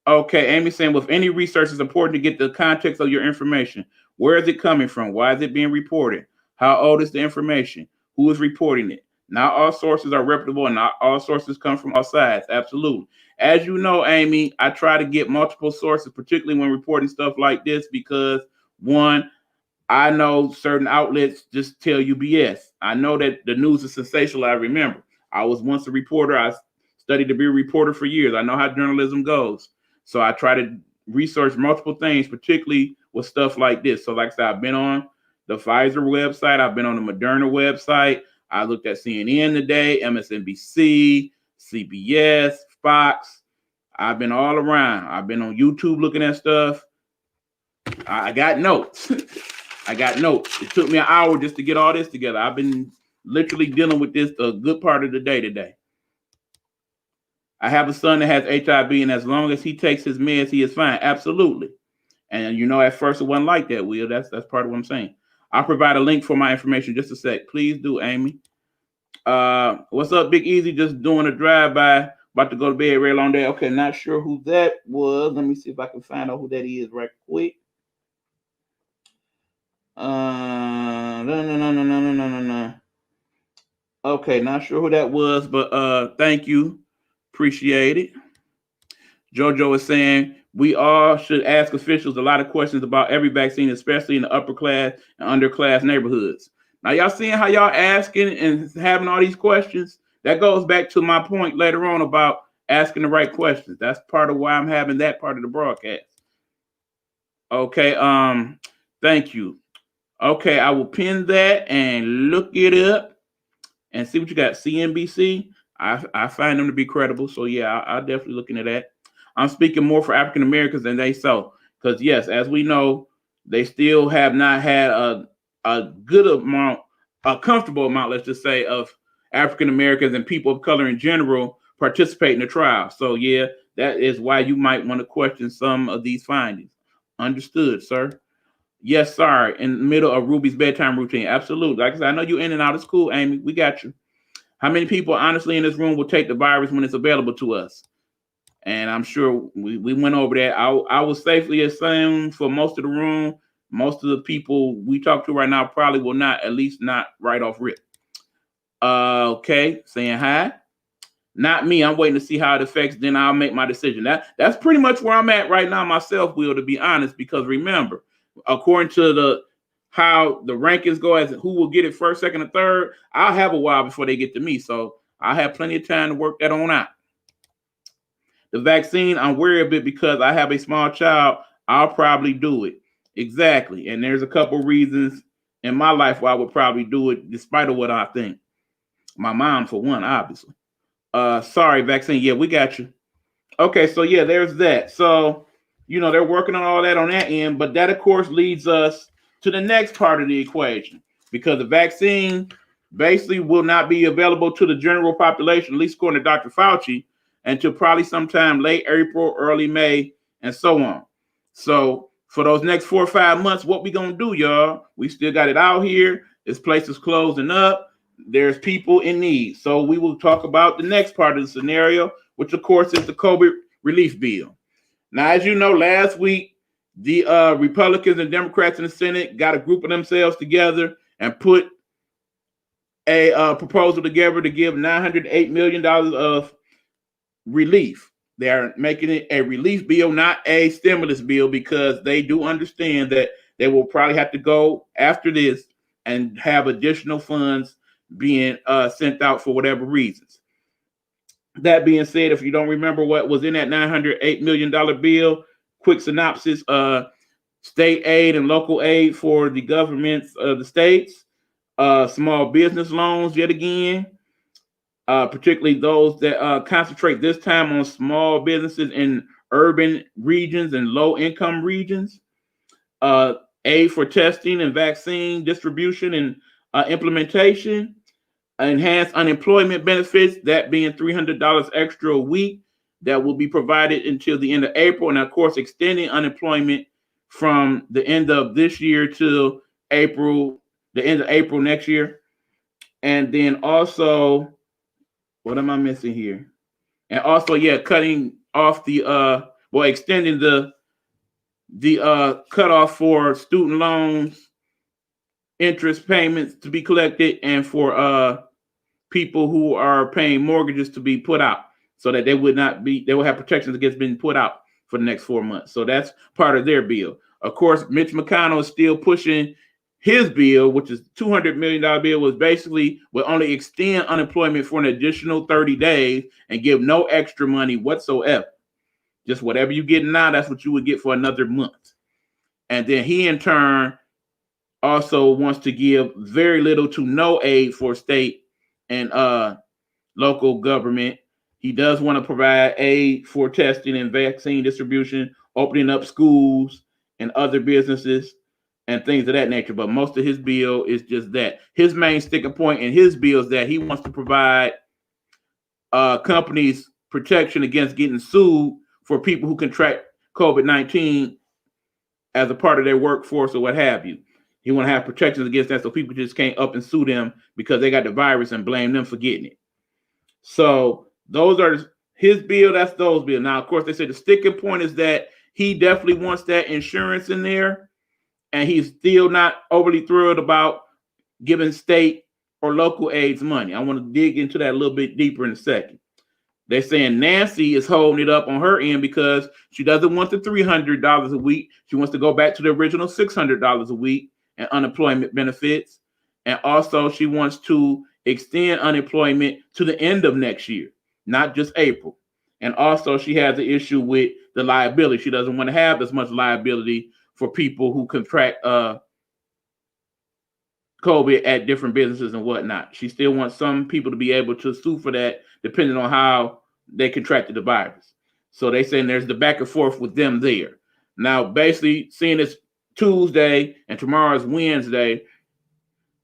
Okay, Amy saying, with any research, it's important to get the context of your information. Where is it coming from? Why is it being reported? How old is the information? Who is reporting it? Not all sources are reputable and not all sources come from all sides. Absolutely. As you know, Amy, I try to get multiple sources, particularly when reporting stuff like this, because one, I know certain outlets just tell you BS. I know that the news is sensational. I remember I was once a reporter. I studied to be a reporter for years. I know how journalism goes. So I try to research multiple things, particularly with stuff like this. So like I said, I've been on the Pfizer website. I've been on the Moderna website. I looked at CNN today, MSNBC, CBS, Fox. I've been all around. I've been on YouTube looking at stuff. I got notes. I got notes. It took me an hour just to get all this together. I've been literally dealing with this a good part of the day today. I have a son that has HIV, and as long as he takes his meds, he is fine. Absolutely. And at first it wasn't like that, Will. That's part of what I'm saying. I'll provide a link for my information. Just a sec. Please do, Amy. What's up, Big Easy? Just doing a drive-by. About to go to bed. Very long day. Okay, not sure who that was. Let me see if I can find out who that is right quick. No. Okay, not sure who that was, but thank you. Appreciate it. Jojo is saying we all should ask officials a lot of questions about every vaccine, especially in the upper class and underclass neighborhoods. Now, y'all seeing how y'all asking and having all these questions? that goes back to my point later on about asking the right questions. That's part of why I'm having that part of the broadcast. Okay, thank you. Okay, I will pin that and look it up and see what you got. CNBC, I find them to be credible. So yeah, I'll definitely look into that. I'm speaking more for African Americans than they so. Because yes, as we know, they still have not had a good amount, a comfortable amount, let's just say, of African Americans and people of color in general participate in the trial. So yeah, that is why you might want to question some of these findings. Understood, sir. Yes, sir. In the middle of Ruby's bedtime routine. Absolutely. Like I said, I know you're in and out of school, Amy. We got you. How many people, honestly, in this room will take the virus when it's available to us? And I'm sure we went over that. I would safely assume for most of the room, most of the people we talk to right now probably will not, at least not right off rip. Okay, saying hi. Not me. I'm waiting to see how it affects. Then I'll make my decision. That's pretty much where I'm at right now myself, Will, to be honest. Because remember, according to how the rankings go as who will get it first, second, and third, I'll have a while before they get to me. So I have plenty of time to work that on out. The vaccine, I'm wary of it because I have a small child. I'll probably do it. Exactly. And there's a couple reasons in my life why I would probably do it, despite of what I think. My mom, for one, obviously. Sorry, vaccine. Yeah, we got you. Okay, so yeah, there's that. So, they're working on all that on that end, but that, of course, leads us to the next part of the equation, because the vaccine basically will not be available to the general population, at least according to Dr. Fauci, until probably sometime late April, early May, and so on. So for those next 4 or 5 months, what we gonna do, y'all? We still got it out here. This place is closing up. There's people in need. So we will talk about the next part of the scenario, which of course is the COVID relief bill. Now, as you know, last week, the Republicans and Democrats in the Senate got a group of themselves together and put a proposal together to give $908 million of relief. They are making it a relief bill, not a stimulus bill, because they do understand that they will probably have to go after this and have additional funds being sent out for whatever reasons. That being said, if you don't remember what was in that $908 million bill, quick synopsis: state aid and local aid for the governments of the states, small business loans, yet again, particularly those that concentrate this time on small businesses in urban regions and low-income regions, aid for testing and vaccine distribution and implementation, enhanced unemployment benefits, that being $300 extra a week that will be provided until the end of April, and of course extending unemployment from the end of this year to April, the end of April next year. And then also, what am I missing here? And also, yeah, cutting off the extending the cutoff for student loans, interest payments to be collected, and for people who are paying mortgages to be put out, so that they will have protections against being put out for the next 4 months. So that's part of their bill. Of course, Mitch McConnell is still pushing his bill, which is $200 million bill, was basically will only extend unemployment for an additional 30 days and give no extra money whatsoever. Just whatever you get now, that's what you would get for another month. And then he in turn also wants to give very little to no aid for state and local government. He does want to provide aid for testing and vaccine distribution, opening up schools and other businesses and things of that nature. But most of his bill is just that. His main sticking point in his bill is that he wants to provide companies protection against getting sued for people who contract COVID-19 as a part of their workforce or what have you. He want to have protections against that, so people just can't up and sue them because they got the virus and blame them for getting it. So those are his bill. That's those bill. Now, of course, they say the sticking point is that he definitely wants that insurance in there, and he's still not overly thrilled about giving state or local aids money. I want to dig into that a little bit deeper in a second. They're saying Nancy is holding it up on her end because she doesn't want the $300 a week. She wants to go back to the original $600 a week and unemployment benefits. And also she wants to extend unemployment to the end of next year, not just April. And also, she has an issue with the liability. She doesn't want to have as much liability for people who contract COVID at different businesses and whatnot. She still wants some people to be able to sue for that, depending on how they contracted the virus. So they saying there's the back and forth with them there. Now, basically, seeing it's Tuesday and tomorrow's Wednesday,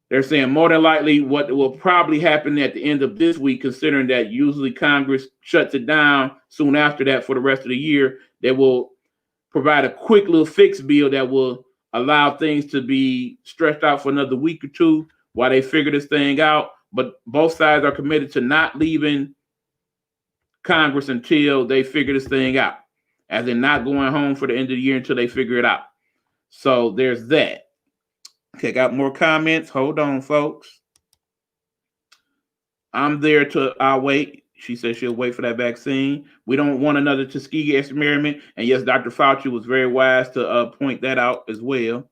they're saying more than likely what will probably happen at the end of this week, considering that usually Congress shuts it down soon after that for the rest of the year, they will provide a quick little fix bill that will allow things to be stretched out for another week or two while they figure this thing out. But both sides are committed to not leaving Congress until they figure this thing out, as in not going home for the end of the year until they figure it out. So there's that. Okay, got more comments. Hold on, folks. I'm there I'll wait. She says she'll wait for that vaccine. We don't want another Tuskegee experiment. And yes, Dr. Fauci was very wise to point that out as well.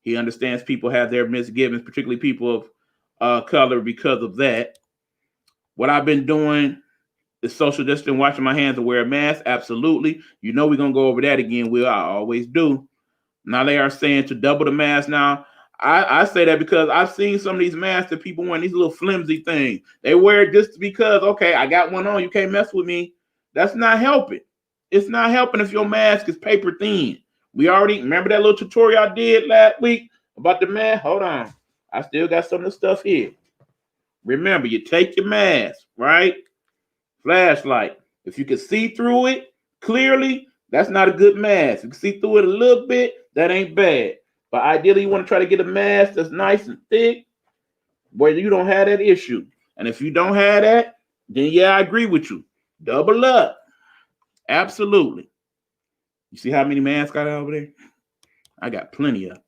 He understands people have their misgivings, particularly people of color, because of that. What I've been doing is social distancing, washing my hands, and wear a mask. Absolutely. You know we're going to go over that again, Will. I always do. Now they are saying to double the mask now. I say that because I've seen some of these masks that people wearing, these little flimsy things. They wear it just because, okay, I got one on. You can't mess with me. That's not helping. It's not helping if your mask is paper thin. We already, remember that little tutorial I did last week about the mask? Hold on. I still got some of the stuff here. Remember, you take your mask, right? Flashlight. If you can see through it clearly, that's not a good mask. If you can see through it a little bit, that ain't bad. But ideally, you want to try to get a mask that's nice and thick where you don't have that issue. And if you don't have that, then yeah, I agree with you. Double up. Absolutely. You see how many masks I got over there? I got plenty of.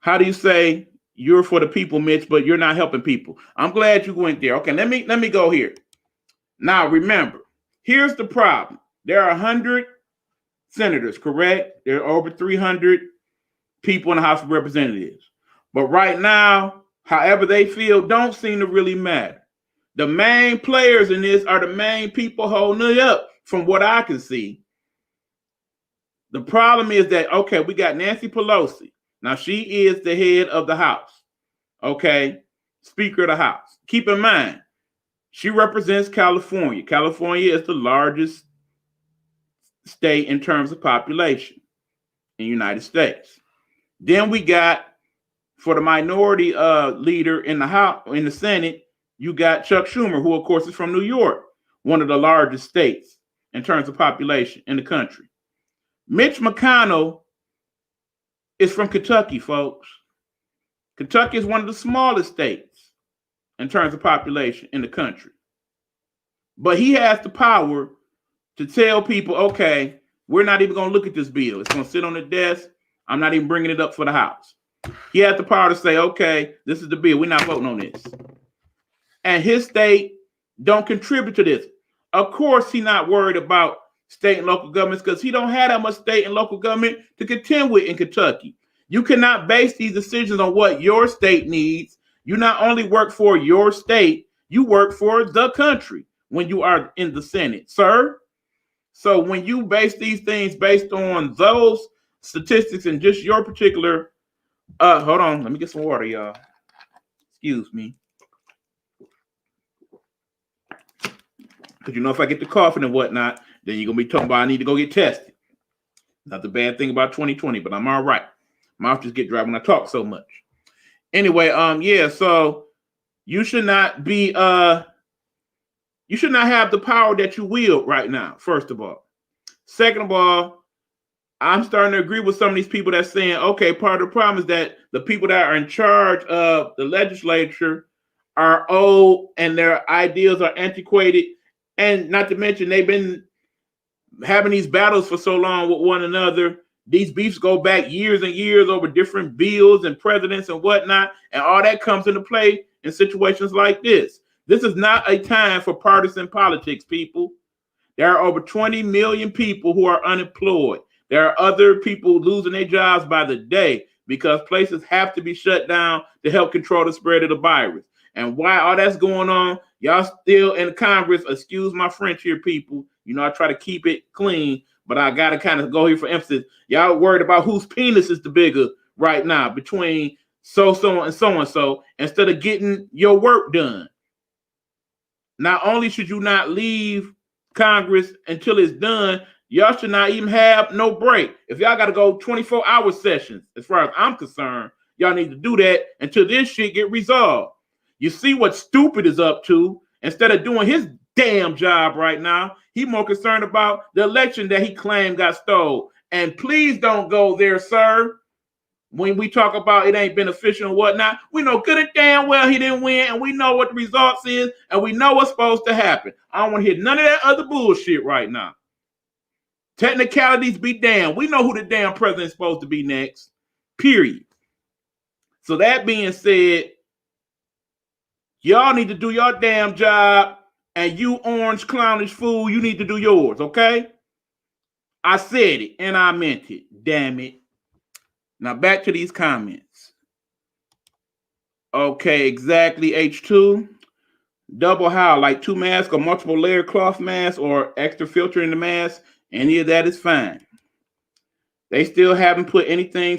How do you say you're for the people, Mitch, but you're not helping people? I'm glad you went there. Okay, let me go here. Now, remember, here's the problem. There are 100 senators, correct? There are over 300 people in the House of Representatives. But right now, however they feel, don't seem to really matter. The main players in this are the main people holding it up, from what I can see. The problem is that, okay, we got Nancy Pelosi. Now, she is the head of the House, okay? Speaker of the House. Keep in mind, she represents California. California is the largest state in terms of population in the United States. Then we got, for the minority leader in the House, in the Senate, you got Chuck Schumer, who of course is from New York, one of the largest states in terms of population in the country. Mitch McConnell is from Kentucky, folks. Kentucky is one of the smallest states in terms of population in the country. But he has the power to tell people, okay, we're not even going to look at this bill. It's going to sit on the desk. I'm not even bringing it up for the House. He has the power to say, okay, this is the bill. We're not voting on this. And his state don't contribute to this. Of course, he's not worried about state and local governments because he don't have that much state and local government to contend with in Kentucky. You cannot base these decisions on what your state needs. You not only work for your state, you work for the country when you are in the Senate, sir. So when you base these things based on those statistics and just your particular, hold on, let me get some water, y'all. Excuse me. Because you know, if I get the coughing and whatnot, then you're going to be talking about I need to go get tested. Not the bad thing about 2020, but I'm all right. Mouth just get dry when I talk so much. Anyway, yeah, so you should not be, you should not have the power that you wield right now, first of all. Second of all, I'm starting to agree with some of these people that's saying, okay, part of the problem is that the people that are in charge of the legislature are old and their ideas are antiquated. And not to mention, they've been having these battles for so long with one another. These beefs go back years and years over different bills and presidents and whatnot. And all that comes into play in situations like this. This is not a time for partisan politics, people. There are over 20 million people who are unemployed. There are other people losing their jobs by the day because places have to be shut down to help control the spread of the virus. And while all that's going on, y'all still in Congress, excuse my French here, people. You know, I try to keep it clean, but I got to kind of go here for emphasis. Y'all worried about whose penis is the bigger right now between so and so instead of getting your work done. Not only should you not leave Congress until it's done, y'all should not even have no break. If y'all got to go 24-hour sessions, as far as I'm concerned, y'all need to do that until this shit get resolved. You see what Stupid is up to. Instead of doing his damn job right now, he more concerned about the election that he claimed got stole. And please don't go there, sir. When we talk about it ain't beneficial and whatnot, we know good and damn well he didn't win, and we know what the results is, and we know what's supposed to happen. I don't want to hear none of that other bullshit right now. Technicalities be damned. We know who the damn president's supposed to be next. Period. So that being said, y'all need to do your damn job, and you orange clownish fool, you need to do yours, okay? I said it, and I meant it. Damn it. Now back to these comments. Okay, exactly. H2. Double how? Like 2 masks or multiple layer cloth masks or extra filter in the mask? Any of that is fine. They still haven't put anything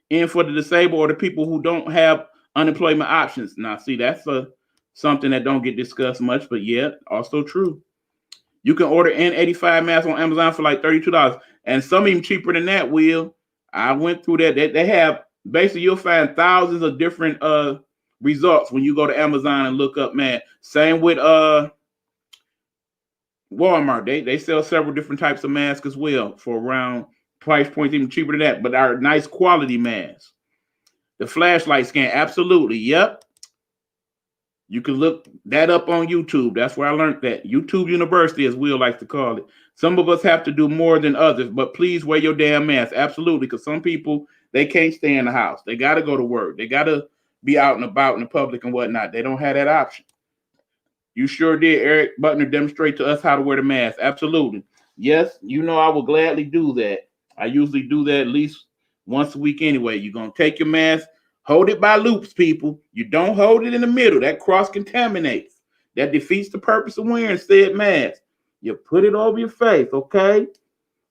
in for the disabled or the people who don't have unemployment options. Now, see, that's something that don't get discussed much, but yeah, also true. You can order N95 masks on Amazon for like $32, and some even cheaper than that, Will. I went through that. They have, basically, you'll find thousands of different results when you go to Amazon and look up masks. Same with Walmart. They sell several different types of masks as well for around price points even cheaper than that, but are nice quality masks. The flashlight scan, absolutely. Yep. You can look that up on YouTube. That's where I learned that. YouTube University, as Will likes to call it. Some of us have to do more than others, but please wear your damn mask. Absolutely, because some people, they can't stay in the house. They got to go to work. They got to be out and about in the public and whatnot. They don't have that option. You sure did, Eric Butner, demonstrate to us how to wear the mask. Absolutely. Yes, you know I will gladly do that. I usually do that at least once a week anyway. You're going to take your mask, hold it by loops, people. You don't hold it in the middle. That cross-contaminates. That defeats the purpose of wearing said mask. You put it over your face, okay?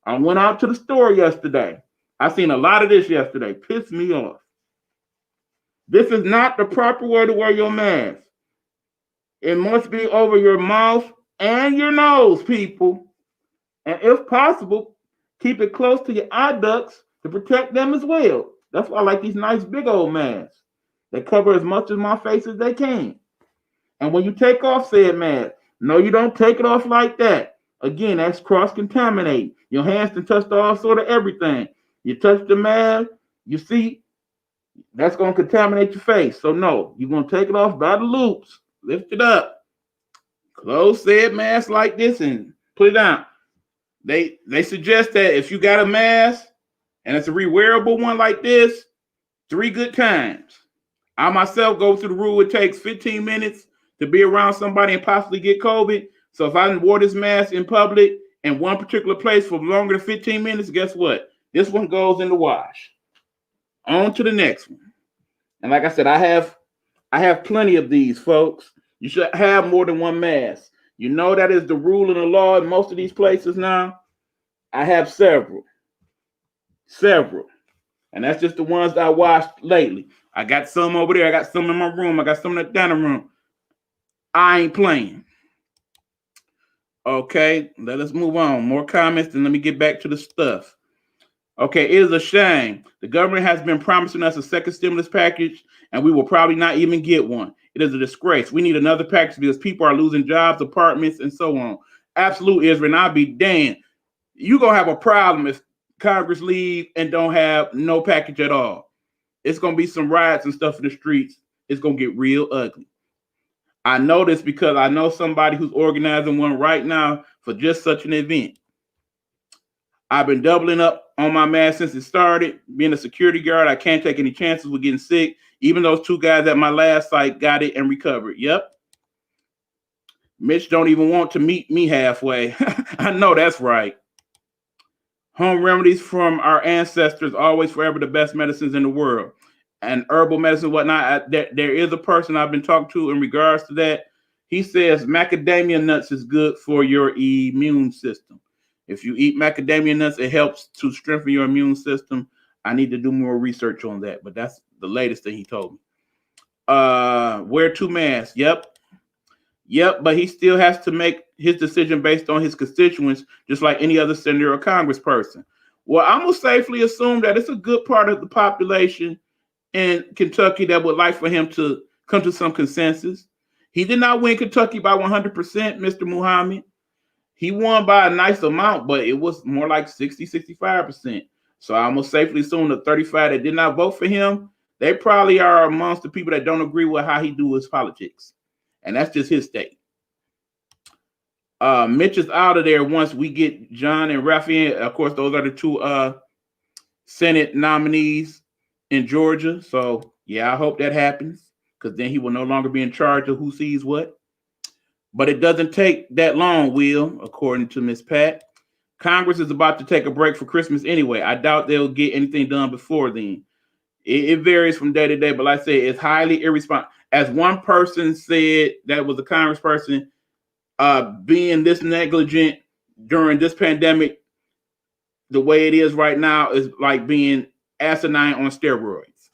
I went out to the store yesterday. I seen a lot of this yesterday. Pissed me off. This is not the proper way to wear your mask. It must be over your mouth and your nose, people. And if possible, keep it close to your eye ducts to protect them as well. That's why I like these nice big old masks. They cover as much of my face as they can. And when you take off said mask, no, you don't take it off like that. Again, that's cross-contaminating. Your hands can touch all sort of everything. You touch the mask, you see, that's going to contaminate your face. So no, you're going to take it off by the loops. Lift it up. Close said mask like this and put it down. They suggest that if you got a mask and it's a rewearable one like this, 3 good times. I myself go through the rule. It takes 15 minutes to be around somebody and possibly get COVID. So if I wore this mask in public in one particular place for longer than 15 minutes, guess what? This one goes in the wash. On to the next one. And like I said, I have plenty of these, folks. You should have more than one mask. You know that is the rule and the law in most of these places now. I have several. And that's just the ones that I washed lately. I got some over there. I got some in my room. I got some in the dining room. I ain't playing. Okay, let us move on. More comments, and let me get back to the stuff. Okay, it is a shame. The government has been promising us a second stimulus package, and we will probably not even get one. It is a disgrace. We need another package because people are losing jobs, apartments, and so on. Absolute, Israel, and I'll be damned. You're going to have a problem if Congress leave and don't have no package at all. It's going to be some riots and stuff in the streets. It's going to get real ugly. I know this because I know somebody who's organizing one right now for just such an event. I've been doubling up on my mask since it started. Being a security guard, I can't take any chances with getting sick. Even those 2 guys at my last site got it and recovered. Yep. Mitch don't even want to meet me halfway. I know that's right. Home remedies from our ancestors, always forever the best medicines in the world. and herbal medicine, whatnot. There is a person I've been talking to in regards to that. He says macadamia nuts is good for your immune system. If you eat macadamia nuts, it helps to strengthen your immune system. I need to do more research on that, but that's the latest thing he told me. Wear 2 masks. Yep, but he still has to make his decision based on his constituents, just like any other senator or congressperson. Well, I'm gonna safely assume that it's a good part of the population in Kentucky that would like for him to come to some consensus. He did not win Kentucky by 100%, Mr. Muhammad. He won by a nice amount, but it was more like 60, 65%. So I'm gonna safely assume the 35 that did not vote for him, they probably are amongst the people that don't agree with how he do his politics. And that's just his state. Mitch is out of there once we get John and Raphael. Of course, those are the 2 Senate nominees in Georgia. So, yeah, I hope that happens because then he will no longer be in charge of who sees what. But it doesn't take that long, Will, according to Miss Pat. Congress is about to take a break for Christmas anyway. I doubt they'll get anything done before then. It varies from day to day, but like I said, it's highly irresponsible. As one person said, that was a congressperson, being this negligent during this pandemic, the way it is right now, is like being asinine on steroids.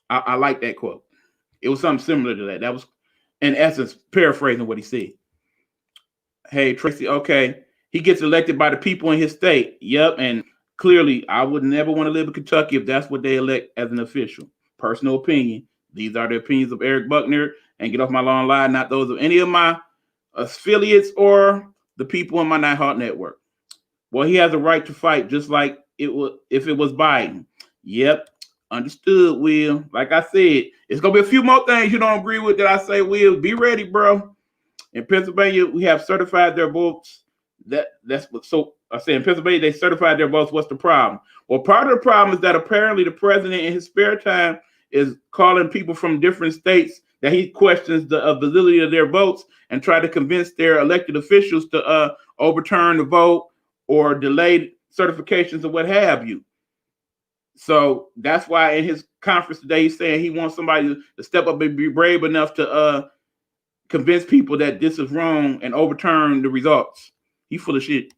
I like that quote. It was something similar to that. That was, in essence, paraphrasing what he said. Hey, Tracy, okay. He gets elected by the people in his state. Yep, and clearly, I would never want to live in Kentucky if that's what they elect as an official. Personal opinion. These are the opinions of Eric Buckner, and get off my long line, not those of any of my affiliates or the people in my Nighthawk network. Well, he has a right to fight, just like it was if it was Biden. Yep, understood, Will. Like I said, it's gonna be a few more things you don't agree with that I say, Will. Be ready, bro. In Pennsylvania, we have certified their votes. That's what. So I say in Pennsylvania, they certified their votes. What's the problem? Well, part of the problem is that apparently the president in his spare time is calling people from different states that he questions the validity of their votes and try to convince their elected officials to overturn the vote or delay certifications or what have you. So that's why in his conference today, he's saying he wants somebody to step up and be brave enough to convince people that this is wrong and overturn the results. He's full of shit.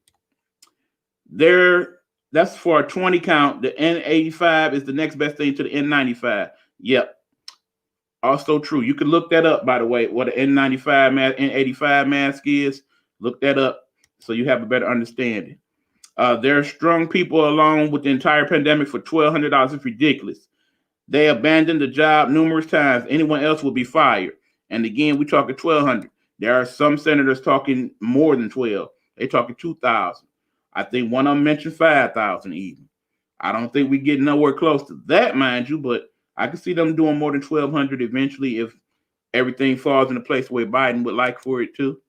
That's for a 20 count. The N85 is the next best thing to the N95. Yep. Also true. You can look that up, by the way, what an N95 mask, N85 mask is. Look that up so you have a better understanding. They're strung people along with the entire pandemic for $1,200. It's ridiculous. They abandoned the job numerous times. Anyone else would be fired. And again, we're talking 1,200. There are some senators talking more than 12. They're talking 2,000. I think one of them mentioned 5,000 even. I don't think we get nowhere close to that, mind you, but I can see them doing more than 1,200 eventually if everything falls into place the way Biden would like for it to.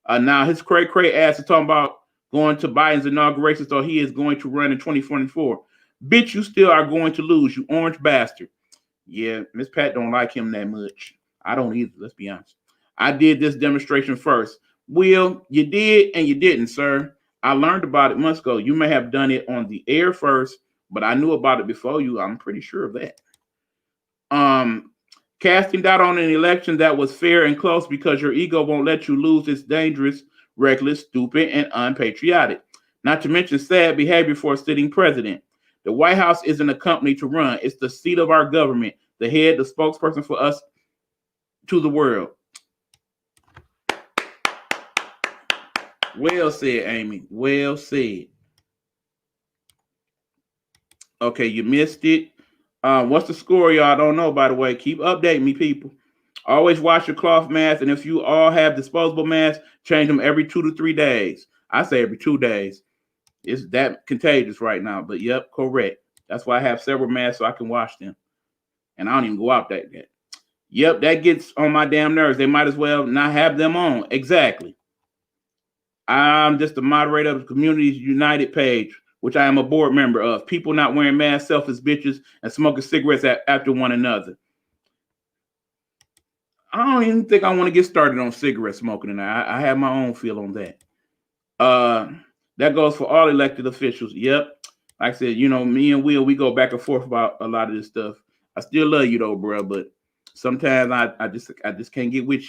Now, his cray ass is talking about going to Biden's inauguration, so he is going to run in 2024. Bitch, you still are going to lose, you orange bastard. Yeah, Miss Pat don't like him that much. I don't either, let's be honest. I did this demonstration first. Will, you did and you didn't, sir. I learned about it months ago. You may have done it on the air first, but I knew about it before you. I'm pretty sure of that. Casting doubt on an election that was fair and close because your ego won't let you lose is dangerous, reckless, stupid, and unpatriotic. Not to mention sad behavior for a sitting president. The White House isn't a company to run. It's the seat of our government, the head, the spokesperson for us to the world. Well said, Amy. Well said. Okay, you missed it. What's the score, y'all? I don't know, by the way. Keep updating me, people. Always wash your cloth masks, and if you all have disposable masks, change them every 2 to 3 days. I say every 2 days. It's that contagious right now, but yep, correct. That's why I have several masks so I can wash them. And I don't even go out that day. Yep, that gets on my damn nerves. They might as well not have them on. Exactly. I'm just the moderator of the Communities United page, which I am a board member of. People not wearing masks, selfish bitches, and smoking cigarettes after one another. I don't even think I want to get started on cigarette smoking tonight. I have my own feel on that. That goes for all elected officials. Yep. Like I said, you know, me and Will, we go back and forth about a lot of this stuff. I still love you though, bro, but sometimes I just can't get with you.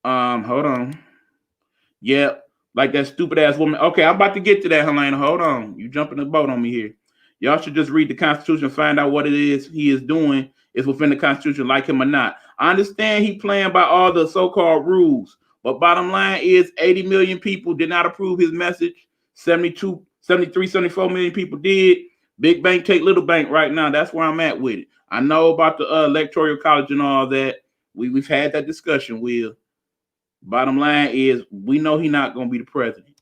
Hold on. Yeah, like that stupid ass woman. Okay, I'm about to get to that, Helena. Hold on. You jumping the boat on me here. Y'all should just read the Constitution and find out what it is he is doing is within the Constitution, like him or not. I understand he playing by all the so-called rules, but bottom line is 80 million people did not approve his message. 72, 73, 74 million people did. Big bank take little bank right now. That's where I'm at with it. I know about the electoral college and all that. We've had that discussion, Will. Bottom line is we know he's not going to be the president.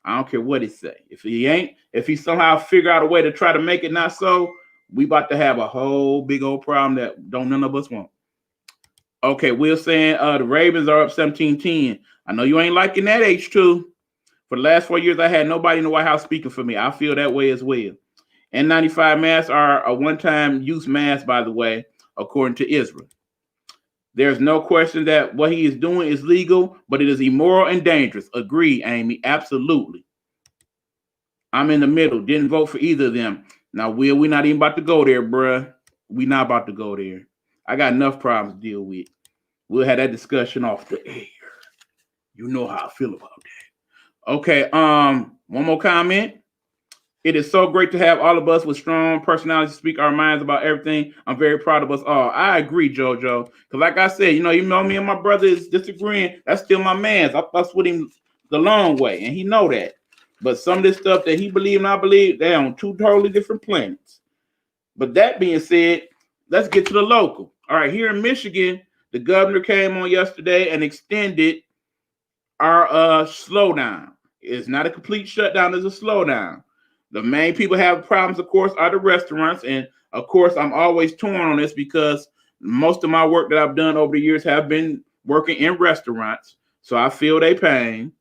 I don't care what he say. If he somehow figure out a way to try to make it not so, we about to have a whole big old problem that don't none of us want. Okay, Will saying the Ravens are up 17-10. I know you ain't liking that, H2. For the last 4 years, I had nobody in the White House speaking for me. I feel that way as well. N95 masks are a one-time use mask, by the way, according to Israel. There's no question that what he is doing is legal, but it is immoral and dangerous. Agree, Amy. Absolutely. I'm in the middle. Didn't vote for either of them. Now, Will, we're not even about to go there, bruh. We're not about to go there. I got enough problems to deal with. We'll have that discussion off the air. You know how I feel about that. Okay, one more comment. It is so great to have all of us with strong personalities speak our minds about everything. I'm very proud of us all. I agree, JoJo. Because like I said, you know me and my brother is disagreeing. That's still my man. I fuss with him the long way, and he know that. But some of this stuff that he believe and I believe, they're on two totally different planets. But that being said, let's get to the local. All right, here in Michigan, the governor came on yesterday and extended our slowdown. It's not a complete shutdown, it's a slowdown. The main people have problems, of course, are the restaurants. And of course, I'm always torn on this because most of my work that I've done over the years have been working in restaurants. So I feel they pain.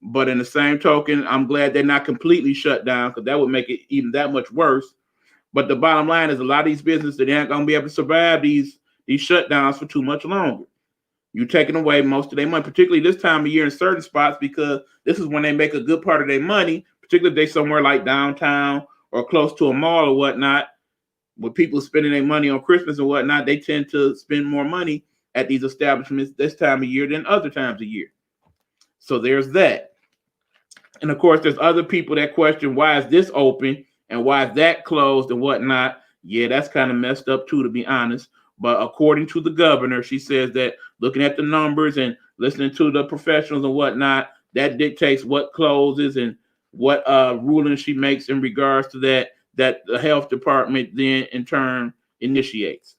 But in the same token, I'm glad they're not completely shut down because that would make it even that much worse. But the bottom line is a lot of these businesses, they aren't going to be able to survive these shutdowns for too much longer. You're taking away most of their money, particularly this time of year in certain spots, because this is when they make a good part of their money, particularly if they're somewhere like downtown or close to a mall or whatnot. With people spending their money on Christmas and whatnot, they tend to spend more money at these establishments this time of year than other times of year. So there's that. And of course, there's other people that question why is this open and why is that closed and whatnot. Yeah, that's kind of messed up too, to be honest. But according to the governor, she says that looking at the numbers and listening to the professionals and whatnot, that dictates what closes and what ruling she makes in regards to that the health department then in turn initiates.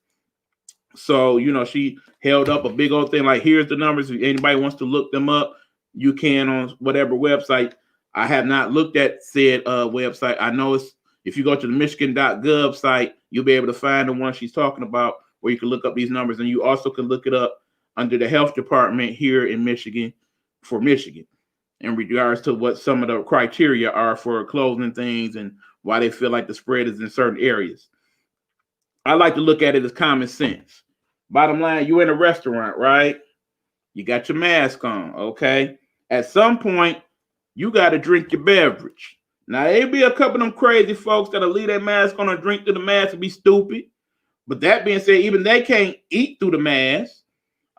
So, she held up a big old thing like, here's the numbers. If anybody wants to look them up, you can on whatever website. I have not looked at said website. I know if you go to the Michigan.gov site, you'll be able to find the one she's talking about where you can look up these numbers. And you also can look it up under the health department here in Michigan for Michigan in regards to what some of the criteria are for closing things and why they feel like the spread is in certain areas. I like to look at it as common sense. Bottom line, you're in a restaurant, right? You got your mask on, okay? At some point, you got to drink your beverage. Now, there'll be a couple of them crazy folks that'll leave their mask on and drink through the mask and be stupid. But that being said, even they can't eat through the mask.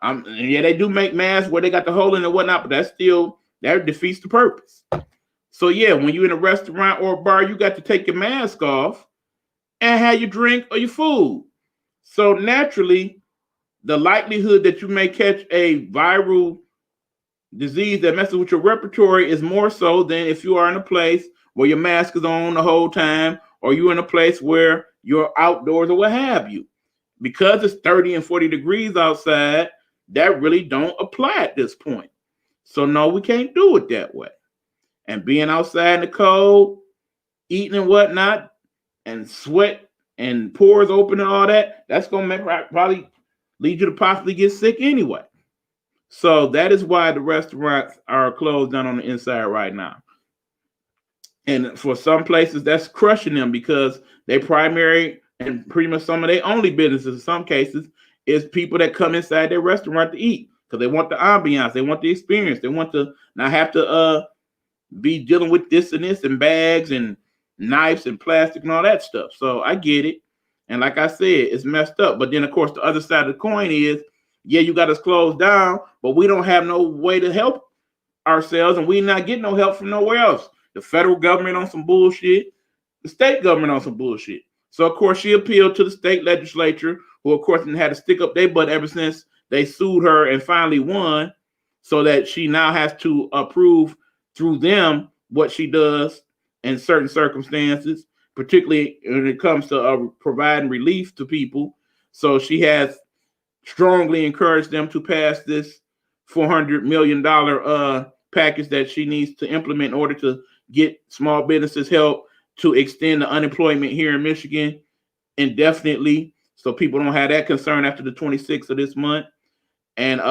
Yeah, they do make masks where they got the hole in it and whatnot, but that defeats the purpose. So yeah, when you're in a restaurant or a bar, you got to take your mask off and have your drink or your food. So naturally, the likelihood that you may catch a viral disease that messes with your respiratory is more so than if you are in a place where your mask is on the whole time, or you're in a place where you're outdoors or what have you. Because it's 30 and 40 degrees outside, that really don't apply at this point. So no, we can't do it that way. And being outside in the cold, eating and whatnot, and sweat and pores open and all that, that's going to probably lead you to possibly get sick anyway. So that is why the restaurants are closed down on the inside right now. And for some places, that's crushing them because their primary and pretty much some of their only businesses in some cases is people that come inside their restaurant to eat because they want the ambiance, they want the experience, they want to not have to be dealing with this and bags and knives and plastic and all that stuff. So I get it. And like I said, it's messed up. But then, of course, the other side of the coin is, yeah, you got us closed down, but we don't have no way to help ourselves, and we not getting no help from nowhere else. The federal government on some bullshit, the state government on some bullshit. So, of course, she appealed to the state legislature, who, of course, had to stick up their butt ever since they sued her and finally won, so that she now has to approve through them what she does in certain circumstances, particularly when it comes to providing relief to people. So she has strongly encouraged them to pass this $400 million package that she needs to implement in order to get small businesses help to extend the unemployment here in Michigan indefinitely, so people don't have that concern after the 26th of this month, and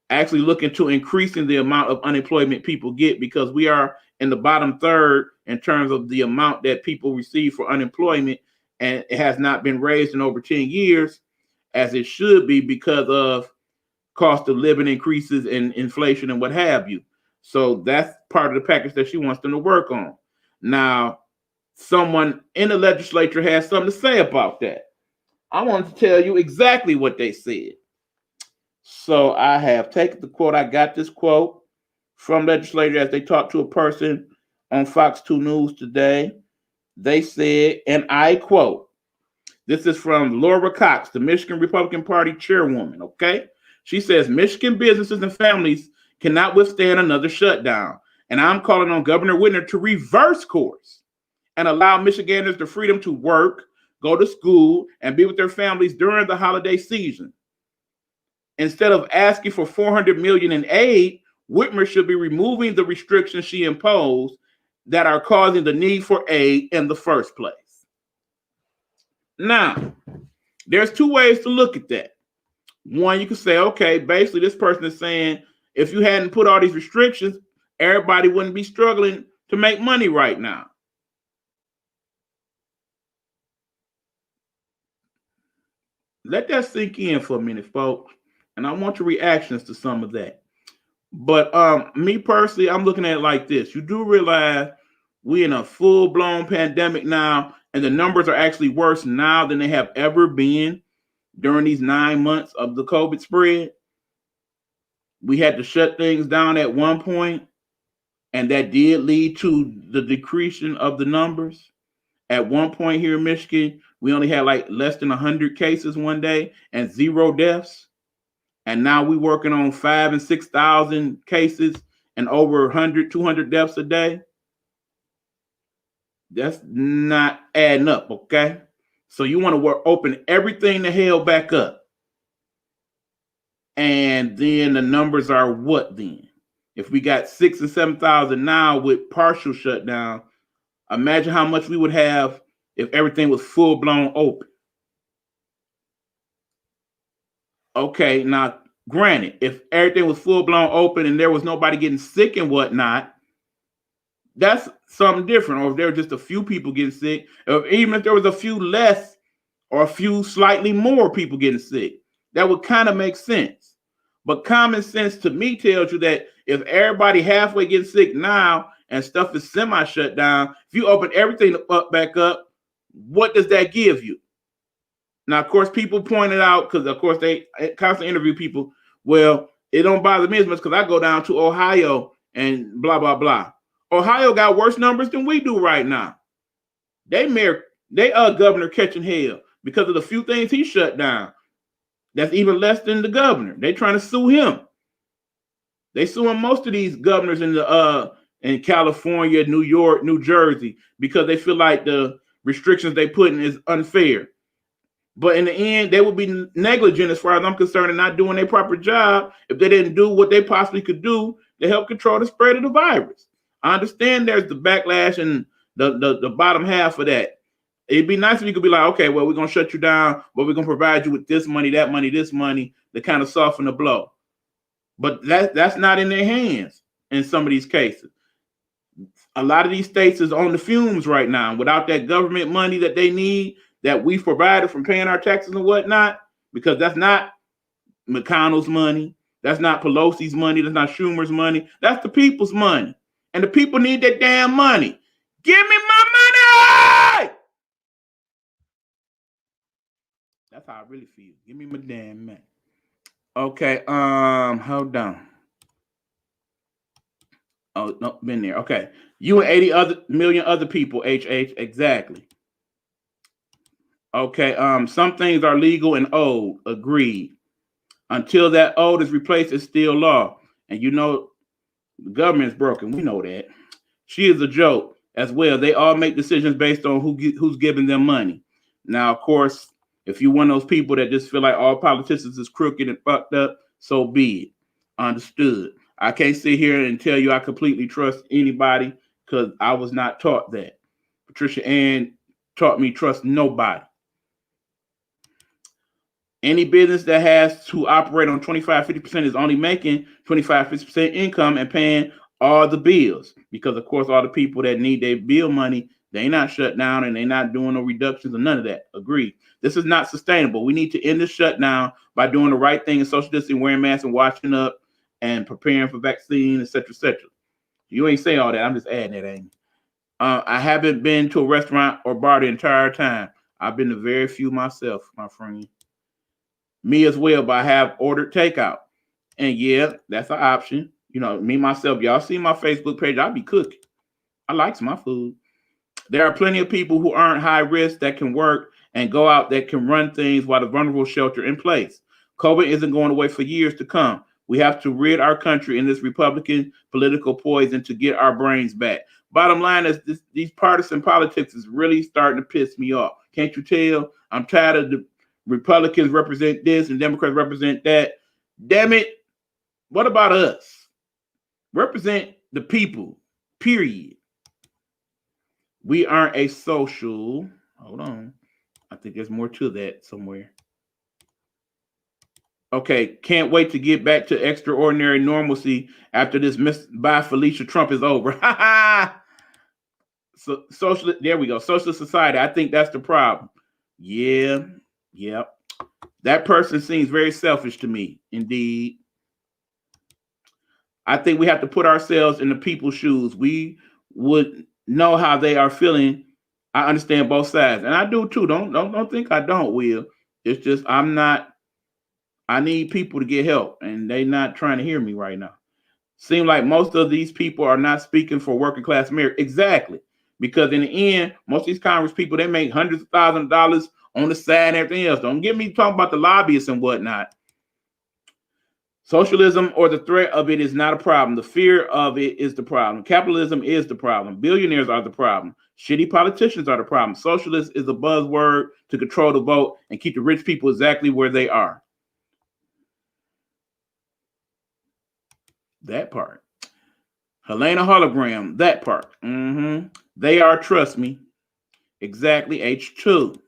actually looking to increasing the amount of unemployment people get, because we are in the bottom third in terms of the amount that people receive for unemployment, and it has not been raised in over 10 years as it should be because of cost of living increases and inflation and what have you. So that's part of the package that she wants them to work on. Now, someone in the legislature has something to say about that. I want to tell you exactly what they said. So I have taken the quote. I got this quote from legislature as they talked to a person on Fox 2 News today. They said, and I quote, this is from Laura Cox, the Michigan Republican Party chairwoman, okay? She says, Michigan businesses and families cannot withstand another shutdown. And I'm calling on Governor Whitmer to reverse course and allow Michiganders the freedom to work, go to school, and be with their families during the holiday season. Instead of asking for $400 million in aid, Whitmer should be removing the restrictions she imposed that are causing the need for aid in the first place. Now, there's two ways to look at that. One, you could say, okay, basically this person is saying if you hadn't put all these restrictions, everybody wouldn't be struggling to make money right now. Let that sink in for a minute, folks. And I want your reactions to some of that. But me personally, I'm looking at it like this. You do realize we're in a full-blown pandemic now, and the numbers are actually worse now than they have ever been during these 9 months of the COVID spread. We had to shut things down at one point, and that did lead to the decreasing of the numbers. At one point here in Michigan, we only had like less than 100 cases one day and 0 deaths. And now we're working on 5,000 and 6,000 cases and over 100, 200 deaths a day. That's not adding up, okay? So you want to open everything the hell back up. And then the numbers are what then? If we got 6,000 and 7,000 now with partial shutdown, imagine how much we would have if everything was full-blown open. Okay, now granted, if everything was full-blown open and there was nobody getting sick and whatnot, that's something different. Or if there were just a few people getting sick, or even if there was a few less or a few slightly more people getting sick, that would kind of make sense. But common sense to me tells you that if everybody halfway gets sick now and stuff is semi-shut down, if you open everything back up, what does that give you? Now, of course, people pointed out, because of course they constantly interview people, well, it don't bother me as much because I go down to Ohio and blah, blah, blah. Ohio got worse numbers than we do right now. They governor catching hell because of the few things he shut down. That's even less than the governor. They trying to sue him. They suing most of these governors in California, New York, New Jersey, because they feel like the restrictions they put in is unfair. But in the end, they would be negligent as far as I'm concerned and not doing their proper job if they didn't do what they possibly could do to help control the spread of the virus. I understand there's the backlash and the bottom half of that. It'd be nice if you could be like, okay, well, we're going to shut you down, but we're going to provide you with this money, that money, this money to kind of soften the blow. But that's not in their hands in some of these cases. A lot of these states is on the fumes right now. Without that government money that they need, that we've provided from paying our taxes and whatnot, because that's not McConnell's money. That's not Pelosi's money. That's not Schumer's money. That's the people's money. And the people need that damn money. Give me my money! That's how I really feel. Give me my damn man. Okay, hold on. Oh no, been there. Okay. You and 80 other million other people, HH, exactly. Okay, some things are legal and old, agreed. Until that old is replaced, it's still law. And you know the government's broken. We know that. She is a joke as well. They all make decisions based on who's giving them money. Now, of course, if you're one of those people that just feel like all politicians is crooked and fucked up, so be it. Understood. I can't sit here and tell you I completely trust anybody because I was not taught that. Patricia Ann taught me trust nobody. Any business that has to operate on 25-50% is only making 25-50% income and paying all the bills. Because of course, all the people that need their bill money, they not shut down and they not doing no reductions or none of that. Agreed. This is not sustainable. We need to end the shutdown by doing the right thing and social distancing, wearing masks and washing up and preparing for vaccine, etc., etc. You ain't saying all that. I'm just adding that, ain't I haven't been to a restaurant or bar the entire time. I've been to very few myself, my friend. Me as well, but I have ordered takeout. And yeah, that's an option. You know, me myself, y'all see my Facebook page, I be cooking. I likes my food. There are plenty of people who aren't high risk that can work and go out that can run things while the vulnerable shelter in place. COVID isn't going away for years to come. We have to rid our country in this Republican political poison to get our brains back. Bottom line is these partisan politics is really starting to piss me off. Can't you tell? I'm tired of the Republicans represent this and Democrats represent that. Damn it. What about us? Represent the people, period. We aren't a social. Hold on. I think there's more to that somewhere. Okay, can't wait to get back to extraordinary normalcy after this Miss by Felicia Trump is over. So socialist, there we go. Socialist society. I think that's the problem. Yeah, yep. That person seems very selfish to me, indeed. I think we have to put ourselves in the people's shoes. We would know how they are feeling. I understand both sides, and I do too. Don't think I don't, Will. It's just I'm not. I need people to get help, and they not trying to hear me right now. Seem like most of these people are not speaking for working class America. Exactly, because in the end, most of these Congress people they make hundreds of thousands of dollars on the side and everything else. Don't get me talking about the lobbyists and whatnot. Socialism or the threat of it is not a problem. The fear of it is the problem. Capitalism is the problem. Billionaires are the problem. Shitty politicians are the problem. Socialist is a buzzword to control the vote and keep the rich people exactly where they are. That part. Helena Hologram, that part. They are, trust me. Exactly, H2.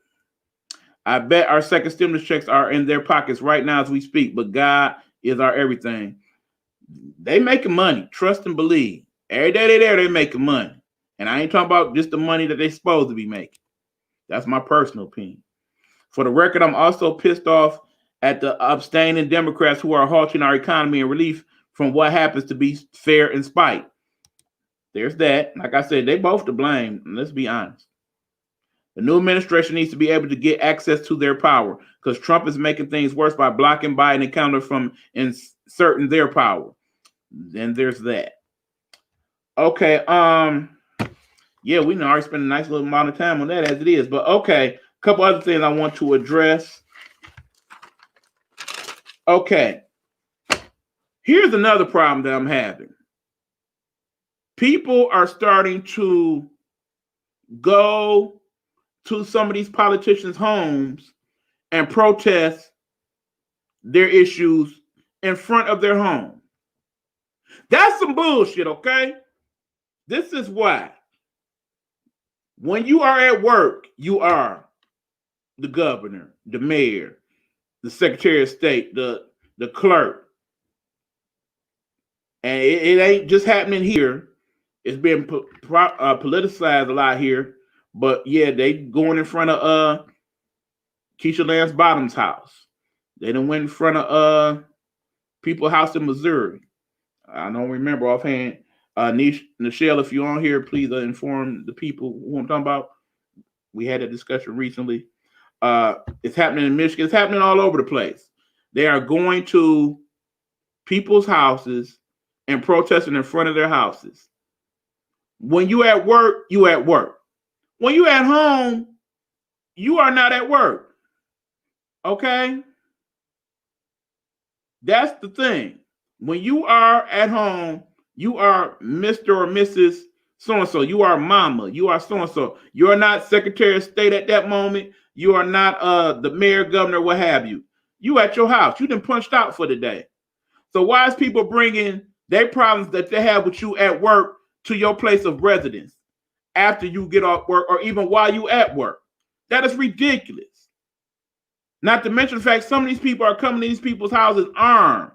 I bet our second stimulus checks are in their pockets right now as we speak, but God is our everything. They making money. Trust and believe. Every day they making money. And I ain't talking about just the money that they supposed to be making. That's my personal opinion. For the record, I'm also pissed off at the abstaining Democrats who are halting our economy and relief from what happens to be fair and spite. There's that. Like I said, they both to blame. Let's be honest. The new administration needs to be able to get access to their power because Trump is making things worse by blocking Biden and counter from inserting their power. Then there's that. Okay. Yeah, we already spent a nice little amount of time on that as it is. But okay, a couple other things I want to address. Okay. Here's another problem that I'm having. People are starting to go to some of these politicians' homes and protest their issues in front of their home. That's some bullshit, okay? This is why. When you are at work, you are the governor, the mayor, the secretary of state, the clerk. And it ain't just happening here. It's been politicized a lot here. But yeah, they going in front of Keisha Lance Bottoms' house. They done went in front of people's house in Missouri. I don't remember offhand. Nichelle, if you're on here, please inform the people who I'm talking about. We had a discussion recently. It's happening in Michigan. It's happening all over the place. They are going to people's houses and protesting in front of their houses. When you at work, you at work. When you at home, you are not at work. Okay? That's the thing. When you are at home, you are Mr. or Mrs. So-and-so. You are mama. You are so-and-so. You are not Secretary of State at that moment. You are not the mayor, governor, what have you. You at your house. You done punched out for the day. So why is people bringing their problems that they have with you at work to your place of residence after you get off work or even while you at work? That is ridiculous. Not to mention the fact some of these people are coming to these people's houses armed,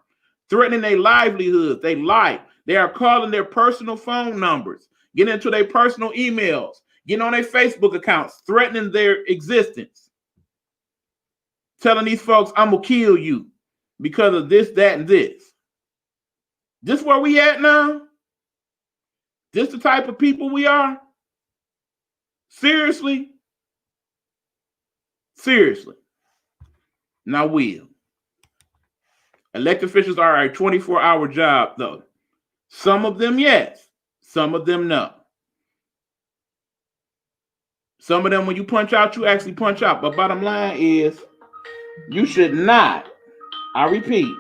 threatening their livelihoods, their life. They are calling their personal phone numbers, getting into their personal emails, getting on their Facebook accounts, threatening their existence, telling these folks, I'm going to kill you because of this, that, and this. This where we at now? This the type of people we are? Seriously? Seriously. Now, elected officials are a 24-hour job, though. Some of them, yes. Some of them, no. Some of them, when you punch out, you actually punch out. But bottom line is, you should not, I repeat,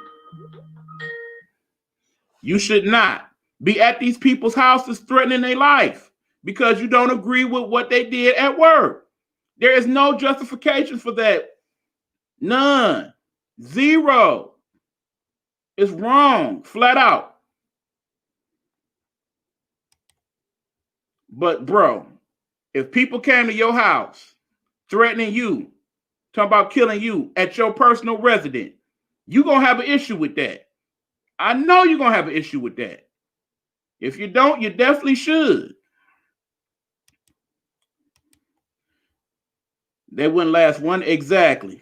you should not be at these people's houses threatening their life because you don't agree with what they did at work. There is no justification for that. None. Zero. It's wrong, flat out. But bro, if people came to your house threatening you, talking about killing you at your personal residence, you're going to have an issue with that. I know you're going to have an issue with that. If you don't, you definitely should. They wouldn't last one exactly.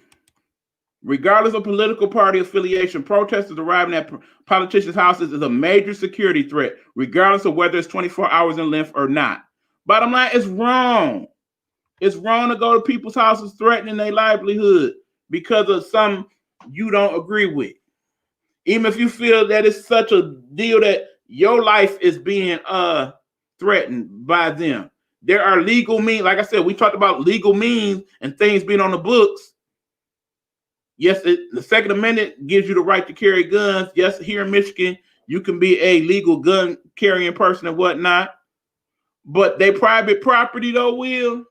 Regardless of political party affiliation, protesters arriving at politicians' houses is a major security threat, regardless of whether it's 24 hours in length or not. Bottom line, it's wrong. It's wrong to go to people's houses threatening their livelihood because of something you don't agree with. Even if you feel that it's such a deal that your life is being threatened by them. There are legal means. Like I said, we talked about legal means and things being on the books. Yes, the Second Amendment gives you the right to carry guns. Yes, here in Michigan, you can be a legal gun carrying person and whatnot. But they private property, though, Will,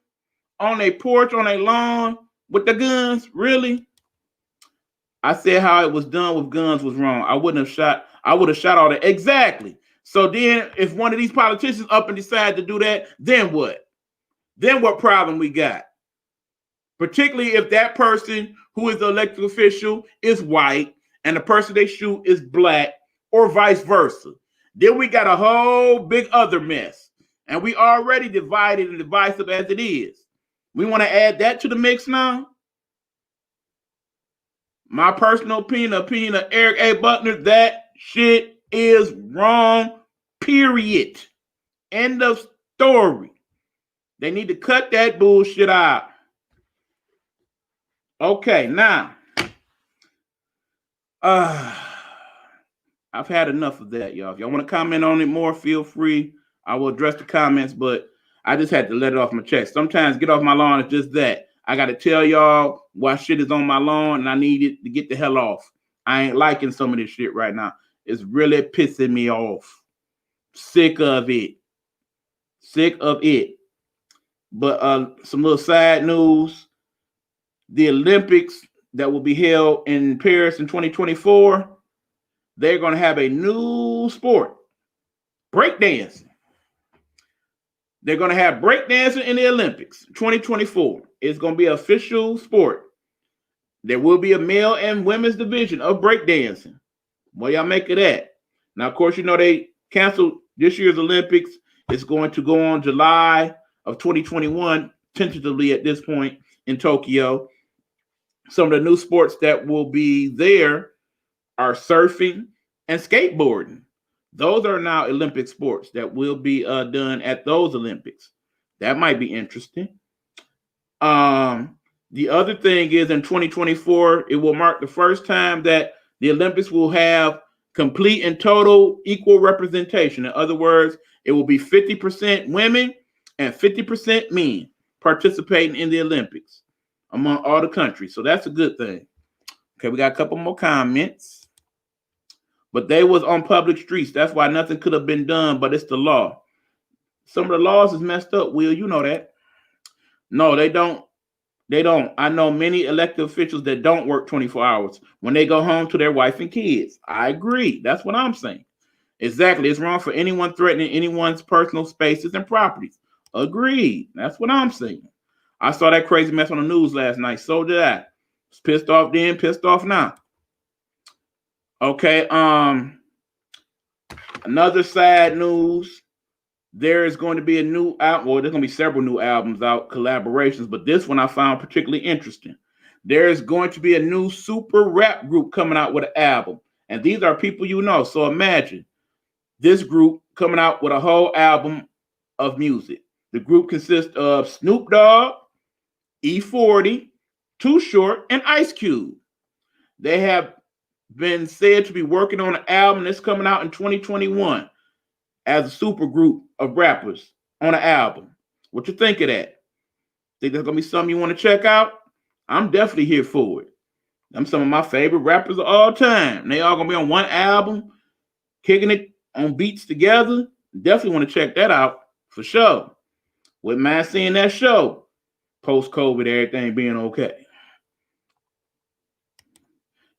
on a porch, on a lawn with the guns, really? I said how it was done with guns was wrong. I would have shot all that. Exactly. So then if one of these politicians up and decide to do that, then what? Then what problem we got? Particularly if that person who is the elected official is white and the person they shoot is black or vice versa. Then we got a whole big other mess. And we already divided and divisive as it is. We want to add that to the mix now? My personal opinion of Eric A. Buckner, that shit is wrong, period. End of story. They need to cut that bullshit out. Okay, now, I've had enough of that, y'all. If y'all want to comment on it more, feel free. I will address the comments, but I just had to let it off my chest. Sometimes get off my lawn is just that. I got to tell y'all why shit is on my lawn, and I need it to get the hell off. I ain't liking some of this shit right now. It's really pissing me off. Sick of it. Sick of it. But some little side news. The Olympics that will be held in Paris in 2024, they're going to have a new sport, breakdancing. They're going to have breakdancing in the Olympics 2024. It's going to be an official sport. There will be a male and women's division of breakdancing. What y'all make of that? Now, of course, you know they canceled this year's Olympics. It's going to go on July of 2021, tentatively at this point in Tokyo. Some of the new sports that will be there are surfing and skateboarding. Those are now Olympic sports that will be done at those Olympics. That might be interesting. The other thing is in 2024, it will mark the first time that the Olympics will have complete and total equal representation. In other words, it will be 50% women and 50% men participating in the Olympics among all the countries. So that's a good thing. Okay, we got a couple more comments. But they was on public streets. That's why nothing could have been done, but it's the law. Some of the laws is messed up, Will. You know that. No, they don't. They don't. I know many elected officials that don't work 24 hours when they go home to their wife and kids. I agree. That's what I'm saying. Exactly. It's wrong for anyone threatening anyone's personal spaces and properties. Agreed. That's what I'm saying. I saw that crazy mess on the news last night. So did I. Was pissed off then, pissed off now. Okay. Another sad news. There is going to be a new album. Well, there's going to be several new albums out, collaborations, but this one I found particularly interesting. There is going to be a new super rap group coming out with an album. And these are people you know. So imagine this group coming out with a whole album of music. The group consists of Snoop Dogg, E40, Too Short, and Ice Cube. They have been said to be working on an album that's coming out in 2021 as a super group of rappers on an album. What you think of that? Think that's gonna be something you want to check out? I'm definitely here for it. I'm some of my favorite rappers of all time. They all gonna be on one album, kicking it on beats together. Definitely want to check that out for sure. Wouldn't mind seeing that show post-COVID, everything being okay.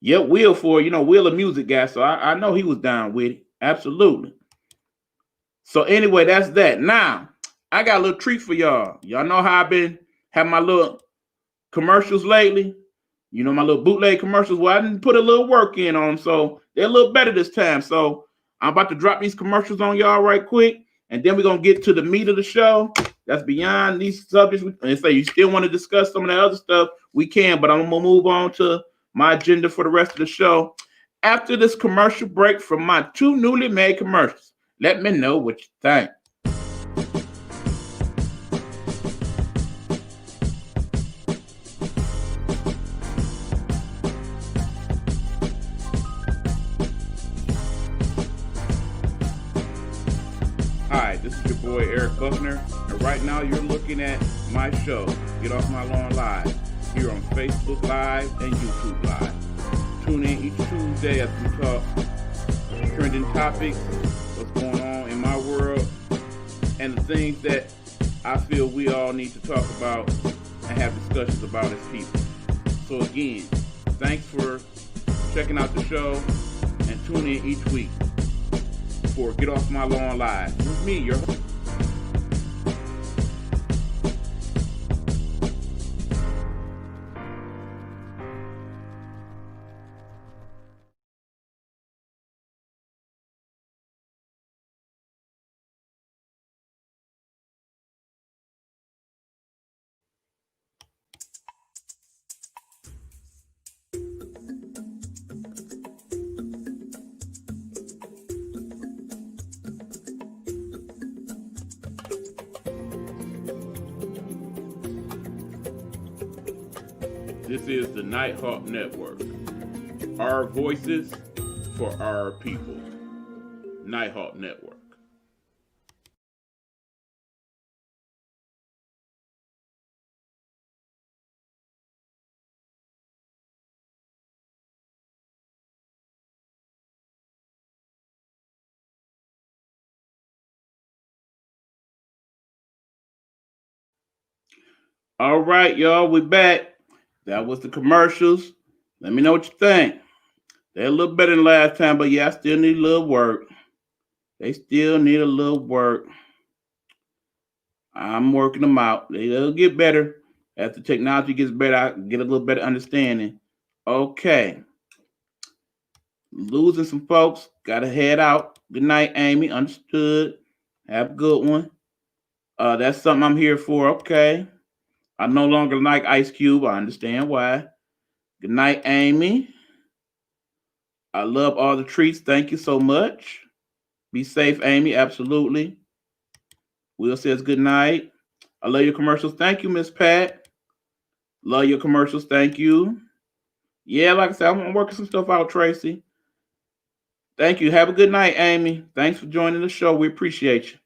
Yep, Will for, Will a music guy, so I know he was down with it. Absolutely. So anyway, that's that. Now, I got a little treat for y'all. Y'all know how I've been having my little commercials lately? You know, my little bootleg commercials. Well, I didn't put a little work in on them, so they're a little better this time. So I'm about to drop these commercials on y'all right quick, and then we're going to get to the meat of the show. That's beyond these subjects. And say you still want to discuss some of that other stuff, we can, but I'm going to move on to my agenda for the rest of the show after this commercial break from my two newly made commercials. Let me know what you think. Hi, this is your boy Eric Buckner, and right now you're looking at my show, Get Off My Lawn Live, here on Facebook Live and YouTube Live. Tune in each Tuesday as we talk trending topics, what's going on in my world, and the things that I feel we all need to talk about and have discussions about as people. So again, thanks for checking out the show and tune in each week for Get Off My Lawn Live with me, your host. This is the Nighthawk Network. Our voices for our people. Nighthawk Network. All right, y'all, we back. That was the commercials. Let me know what you think. They're a little better than last time, but yeah, I still need a little work. They still need a little work. I'm working them out. They'll get better. As the technology gets better, I get a little better understanding. Okay. Losing some folks. Gotta head out. Good night, Amy. Understood. Have a good one. That's something I'm here for. Okay. I no longer like Ice Cube. I understand why. Good night, Amy. I love all the treats. Thank you so much. Be safe, Amy. Absolutely. Will says good night. I love your commercials. Thank you, Miss Pat. Love your commercials. Thank you. Yeah, like I said, I'm working some stuff out, Tracy. Thank you. Have a good night, Amy. Thanks for joining the show. We appreciate you.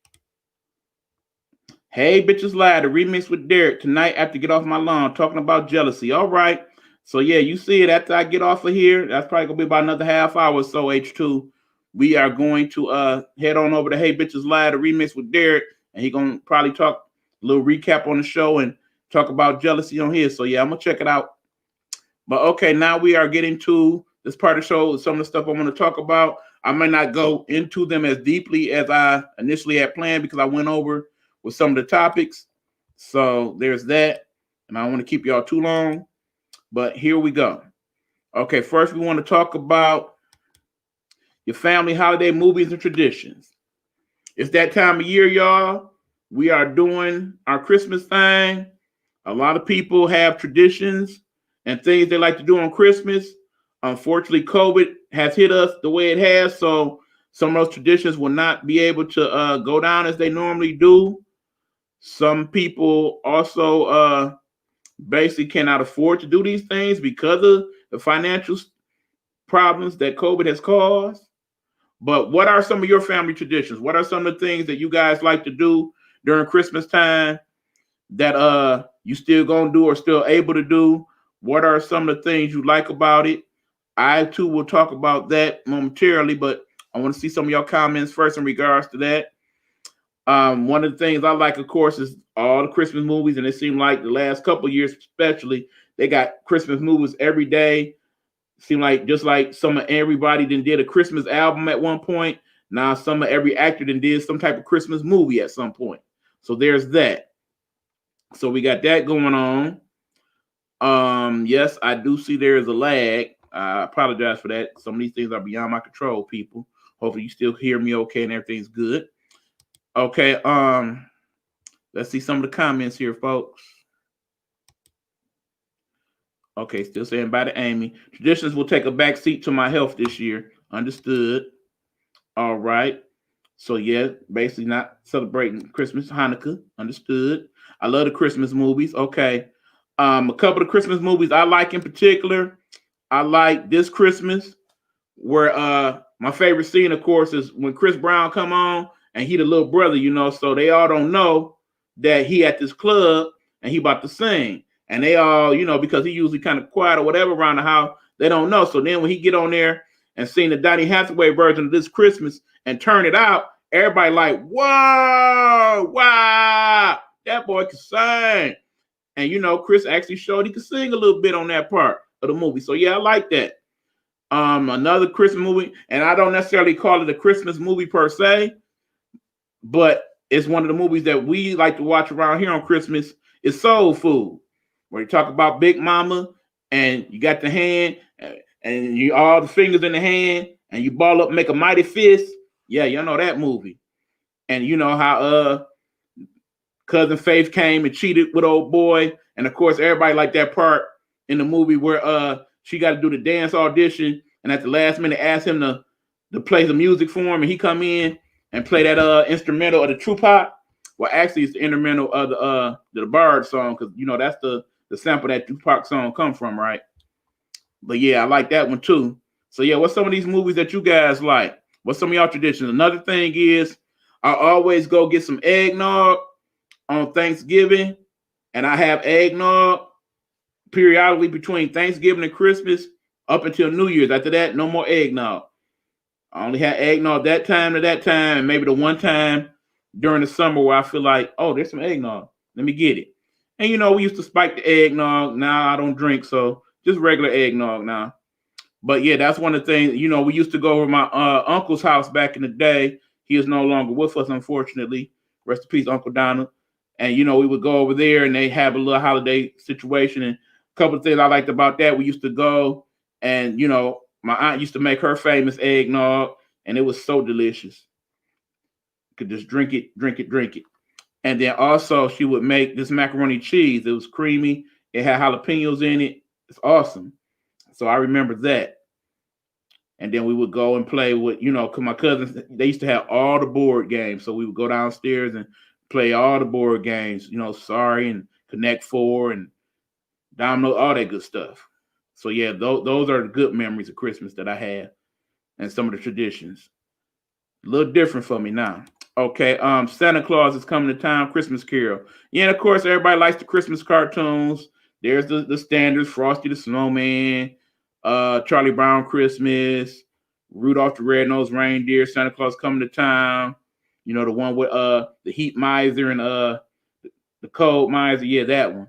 Hey, bitches lie. The remix with Derek tonight after get off my lawn talking about jealousy. All right. So yeah, you see it after I get off of here. That's probably gonna be about another half hour or so. H2. We are going to head on over to Hey Bitches Lie, the remix with Derek, and he gonna probably talk a little recap on the show and talk about jealousy on his. So yeah, I'm gonna check it out. But okay, now we are getting to this part of the show. Some of the stuff I want to talk about. I may not go into them as deeply as I initially had planned because I went over with some of the topics. So there's that. And I don't want to keep y'all too long. But here we go. Okay, first we want to talk about your family holiday movies and traditions. It's that time of year, y'all. We are doing our Christmas thing. A lot of people have traditions and things they like to do on Christmas. Unfortunately, COVID has hit us the way it has, so some of those traditions will not be able to go down as they normally do. Some people also basically cannot afford to do these things because of the financial problems that COVID has caused. But what are some of your family traditions? What are some of the things that you guys like to do during Christmas time that you still gonna do or still able to do? What are some of the things you like about it? I too will talk about that momentarily, but I want to see some of your comments first in regards to that. One of the things I like, of course, is all the Christmas movies, and it seemed like the last couple of years, especially, they got Christmas movies every day. Seemed like just like some of everybody then did a Christmas album at one point. Now some of every actor then did some type of Christmas movie at some point. So there's that. So we got that going on. Yes, I do see there is a lag. I apologize for that. Some of these things are beyond my control, people. Hopefully you still hear me okay and everything's good. Okay, let's see some of the comments here, folks. Okay, still saying bye to Amy. Traditions will take a back seat to my health this year. Understood. All right. So yeah, basically not celebrating Christmas, Hanukkah. Understood. I love the Christmas movies. Okay. A couple of Christmas movies I like in particular. I like This Christmas, where my favorite scene, of course, is when Chris Brown come on and he the little brother, you know, so they all don't know that he at this club and he about to sing. And they all, you know, because he usually kind of quiet or whatever around the house, they don't know. So then when he get on there and sing the Donny Hathaway version of This Christmas and turn it out, everybody like, whoa, wow, that boy can sing. And, you know, Chris actually showed he could sing a little bit on that part of the movie. So, yeah, I like that. Another Christmas movie, and I don't necessarily call it a Christmas movie per se, but it's one of the movies that we like to watch around here on Christmas. Is Soul Food, where you talk about Big Mama and you got the hand and you all the fingers in the hand and you ball up and make a mighty fist. Yeah, you know that movie. And you know how Cousin Faith came and cheated with old boy, and of course everybody liked that part in the movie where she got to do the dance audition, and at the last minute asked him to play the music for him, and he come in and play that instrumental of the True Pop. Well, actually, it's the instrumental of the Bard song, because you know that's the sample that Tupac song come from, right? But yeah, I like that one too. So yeah, what's some of these movies that you guys like? What's some of y'all traditions? Another thing is I always go get some eggnog on Thanksgiving, and I have eggnog periodically between Thanksgiving and Christmas up until New Year's. After that, no more eggnog. I only had eggnog that time to that time, and maybe the one time during the summer where I feel like, oh, there's some eggnog. Let me get it. And you know, we used to spike the eggnog. Now I don't drink, so just regular eggnog now. But yeah, that's one of the things. You know, we used to go over my uncle's house back in the day. He is no longer with us, unfortunately. Rest in peace, Uncle Donald. And you know, we would go over there, and they have a little holiday situation. And a couple of things I liked about that, we used to go, and you know, my aunt used to make her famous eggnog, and it was so delicious. Could just drink it, drink it, drink it. And then also she would make this macaroni cheese. It was creamy. It had jalapenos in it. It's awesome. So I remember that. And then we would go and play with, you know, because my cousins, they used to have all the board games. So we would go downstairs and play all the board games, you know, Sorry and Connect Four and download all that good stuff. So yeah, those are the good memories of Christmas that I had, and some of the traditions. A little different for me now. Okay, Santa Claus is coming to town, Christmas Carol. Yeah, and of course everybody likes the Christmas cartoons. There's the standards, Frosty the Snowman, Charlie Brown Christmas, Rudolph the Red-Nosed Reindeer, Santa Claus coming to town. You know, the one with the Heat Miser and the Cold Miser. Yeah, that one.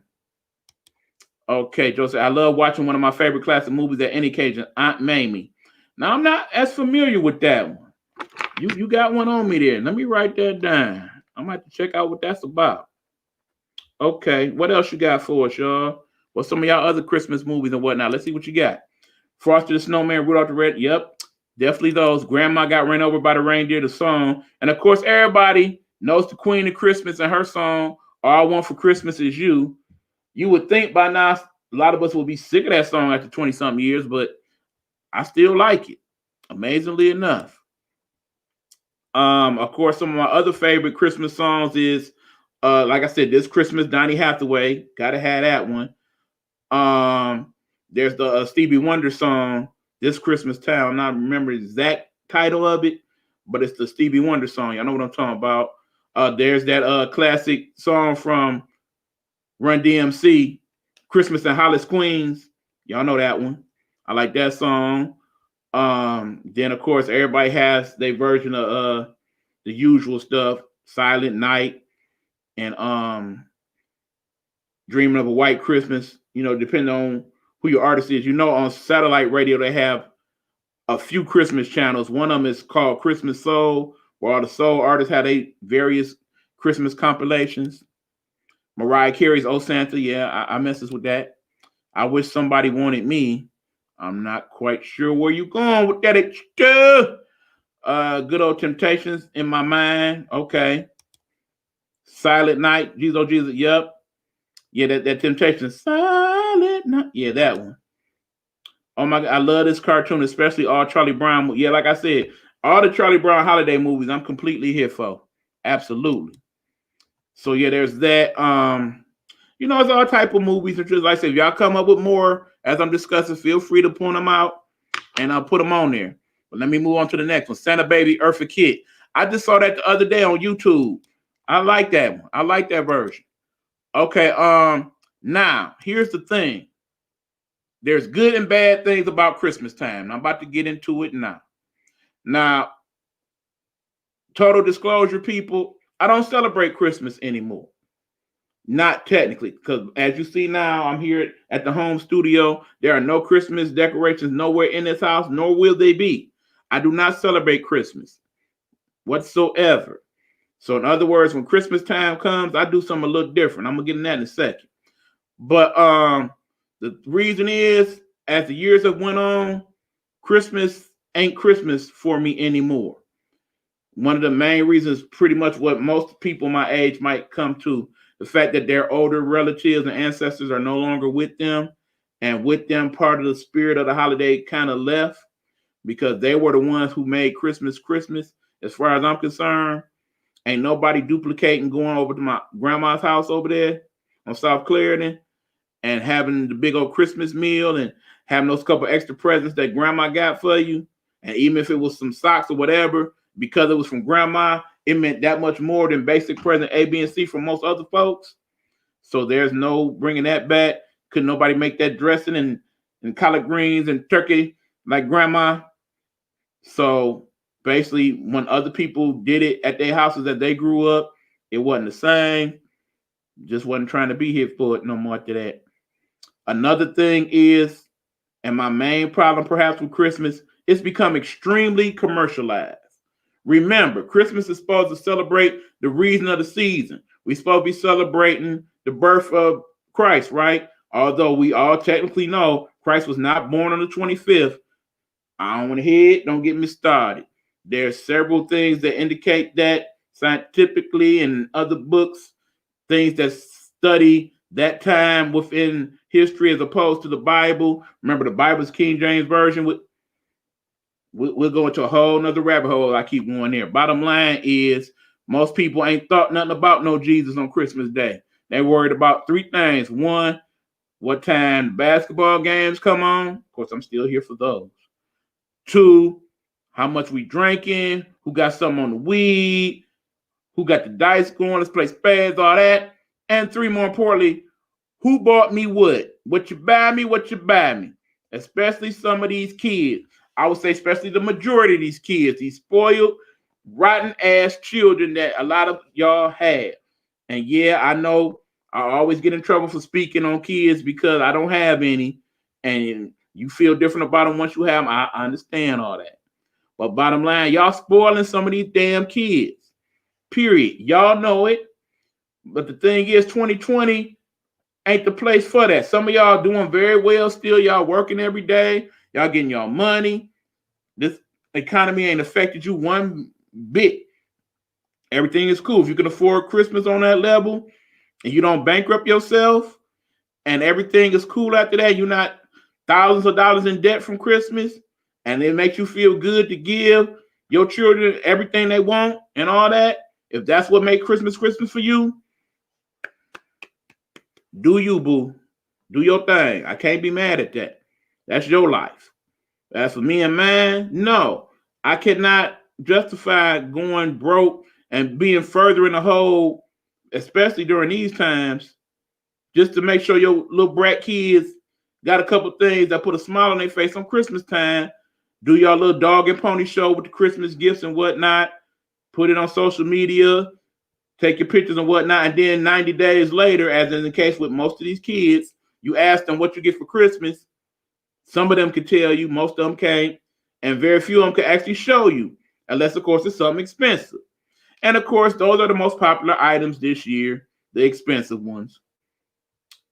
Okay, Joseph, I love watching one of my favorite classic movies at any occasion, Aunt Mamie. Now I'm not as familiar with that one. You got one on me there. Let me write that down. I'm gonna have to check out what that's about. Okay, what else you got for us, y'all? What's some of y'all other Christmas movies and whatnot? Let's see what you got. Frosty the Snowman, Rudolph the Red. Yep, definitely those. Grandma Got Ran Over by the Reindeer, the song. And of course, everybody knows the Queen of Christmas and her song, All I Want for Christmas Is You. You would think by now a lot of us would be sick of that song after 20-something years, but I still like it, amazingly enough. Of course, some of my other favorite Christmas songs is, like I said, This Christmas, Donny Hathaway. Gotta have that one. There's the Stevie Wonder song, This Christmas Town. Not remember the exact title of it, but it's the Stevie Wonder song. Y'all know what I'm talking about. There's that classic song from Run DMC, Christmas in Hollis, Queens. Y'all know that one. I like that song. Then of course everybody has their version of the usual stuff, Silent Night and Dreaming of a White Christmas. You know, depending on who your artist is. You know, on satellite radio they have a few Christmas channels. One of them is called Christmas Soul, where all the soul artists have their various Christmas compilations. Mariah Carey's Oh Santa, yeah, I messes with that. I Wish Somebody Wanted Me. I'm not quite sure where you're going with that. Good Old Temptations, In My Mind. Okay. Silent Night, Jesus, oh Jesus. Yep. Yeah, that Temptation. Silent Night. Yeah, that one. Oh my God, I love this cartoon, especially all Charlie Brown. Yeah, like I said, all the Charlie Brown holiday movies, I'm completely here for. Absolutely. So yeah, there's that. You know, it's all type of movies. And just like I said, if y'all come up with more as I'm discussing, feel free to point them out and I'll put them on there. But let me move on to the next one. Santa Baby, Eartha Kitt. I just saw that the other day on YouTube. I like that one. I like that version. Okay, now here's the thing. There's good and bad things about Christmas time. I'm about to get into it now. Now, total disclosure, people, I don't celebrate Christmas anymore. Not technically, because as you see now, I'm here at the home studio. There are no Christmas decorations nowhere in this house, nor will they be. I do not celebrate Christmas whatsoever. So in other words, when Christmas time comes, I do something a little different. I'm gonna get in that in a second. But the reason is, as the years have went on, Christmas ain't Christmas for me anymore. One of the main reasons, pretty much what most people my age might come to, the fact that their older relatives and ancestors are no longer with them, and with them, part of the spirit of the holiday kind of left because they were the ones who made Christmas Christmas. As far as I'm concerned, ain't nobody duplicating going over to my grandma's house over there on South Clarendon and having the big old Christmas meal and having those couple extra presents that grandma got for you. And even if it was some socks or whatever, because it was from grandma, it meant that much more than basic present A, B, and C from most other folks. So there's no bringing that back. Couldn't nobody make that dressing and collard greens and turkey like grandma. So basically, when other people did it at their houses that they grew up, it wasn't the same. Just wasn't trying to be here for it no more after that. Another thing is, and my main problem perhaps with Christmas, it's become extremely commercialized. Remember, Christmas is supposed to celebrate the reason of the season. We're supposed to be celebrating the birth of Christ, right? Although we all technically know Christ was not born on the 25th. I don't want to hear it. Don't get me started. There's several things that indicate that scientifically and other books, things that study that time within history as opposed to the Bible. Remember, the Bible's King James Version. We'll go into a whole nother rabbit hole. I keep going there. Bottom line is, most people ain't thought nothing about no Jesus on Christmas Day. They worried about three things. One, what time basketball games come on. Of course, I'm still here for those. 2, how much we drinking, who got something on the weed, who got the dice going, let's play spades, all that. And 3, more importantly, who bought me what you buy me, especially some of these kids. I would say especially the majority of these kids, these spoiled, rotten ass children that a lot of y'all have. And yeah, I know I always get in trouble for speaking on kids because I don't have any, and you feel different about them once you have them. I understand all that. But bottom line, y'all spoiling some of these damn kids. Period. Y'all know it. But the thing is, 2020 ain't the place for that. Some of y'all doing very well still. Y'all working every day. Y'all getting y'all money. This economy ain't affected you one bit. Everything is cool. If you can afford Christmas on that level and you don't bankrupt yourself and everything is cool after that, you're not thousands of dollars in debt from Christmas, and it makes you feel good to give your children everything they want and all that. If that's what makes Christmas for you, do you, boo. Do your thing. I can't be mad at that. That's your life. As for me and mine, no. I cannot justify going broke and being further in the hole, especially during these times, just to make sure your little brat kids got a couple things that put a smile on their face on Christmas time. Do your little dog and pony show with the Christmas gifts and whatnot. Put it on social media. Take your pictures and whatnot. And then 90 days later, as in the case with most of these kids, you ask them what you get for Christmas. Some of them can tell you, most of them can't. And very few of them can actually show you, unless, of course, it's something expensive. And, of course, those are the most popular items this year, the expensive ones.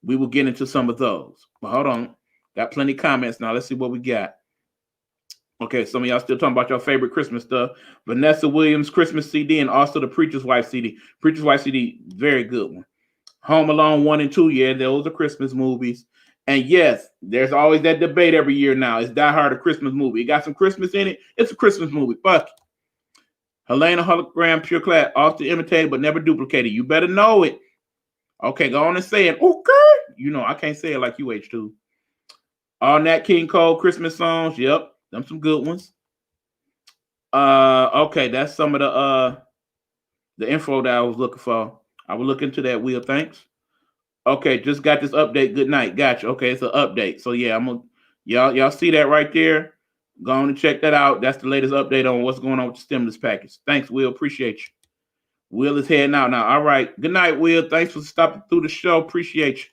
We will get into some of those. But hold on. Got plenty of comments now. Let's see what we got. Okay, some of y'all still talking about your favorite Christmas stuff. Vanessa Williams Christmas CD and also the Preacher's Wife CD. Preacher's Wife CD, very good one. Home Alone 1 and 2, yeah, those are Christmas movies. And yes, there's always that debate every year now. Is Die Hard a Christmas movie? It got some Christmas in it. It's a Christmas movie. Fuck it. Helena Hologram Pure Class, often imitated but never duplicated. You better know it. Okay, go on and say it. Okay. You know, I can't say it like you, H2. All Nat King Cole Christmas songs. Yep. Them some good ones. Okay, that's some of the info that I was looking for. I will look into that, Will. Thanks. Okay, just got this update. Good night. Gotcha. Okay, it's an update. So yeah, I'm gonna y'all see that right there. Go on and check that out. That's the latest update on what's going on with the stimulus package. Thanks, Will. Appreciate you. Will is heading out now. All right. Good night, Will. Thanks for stopping through the show. Appreciate you.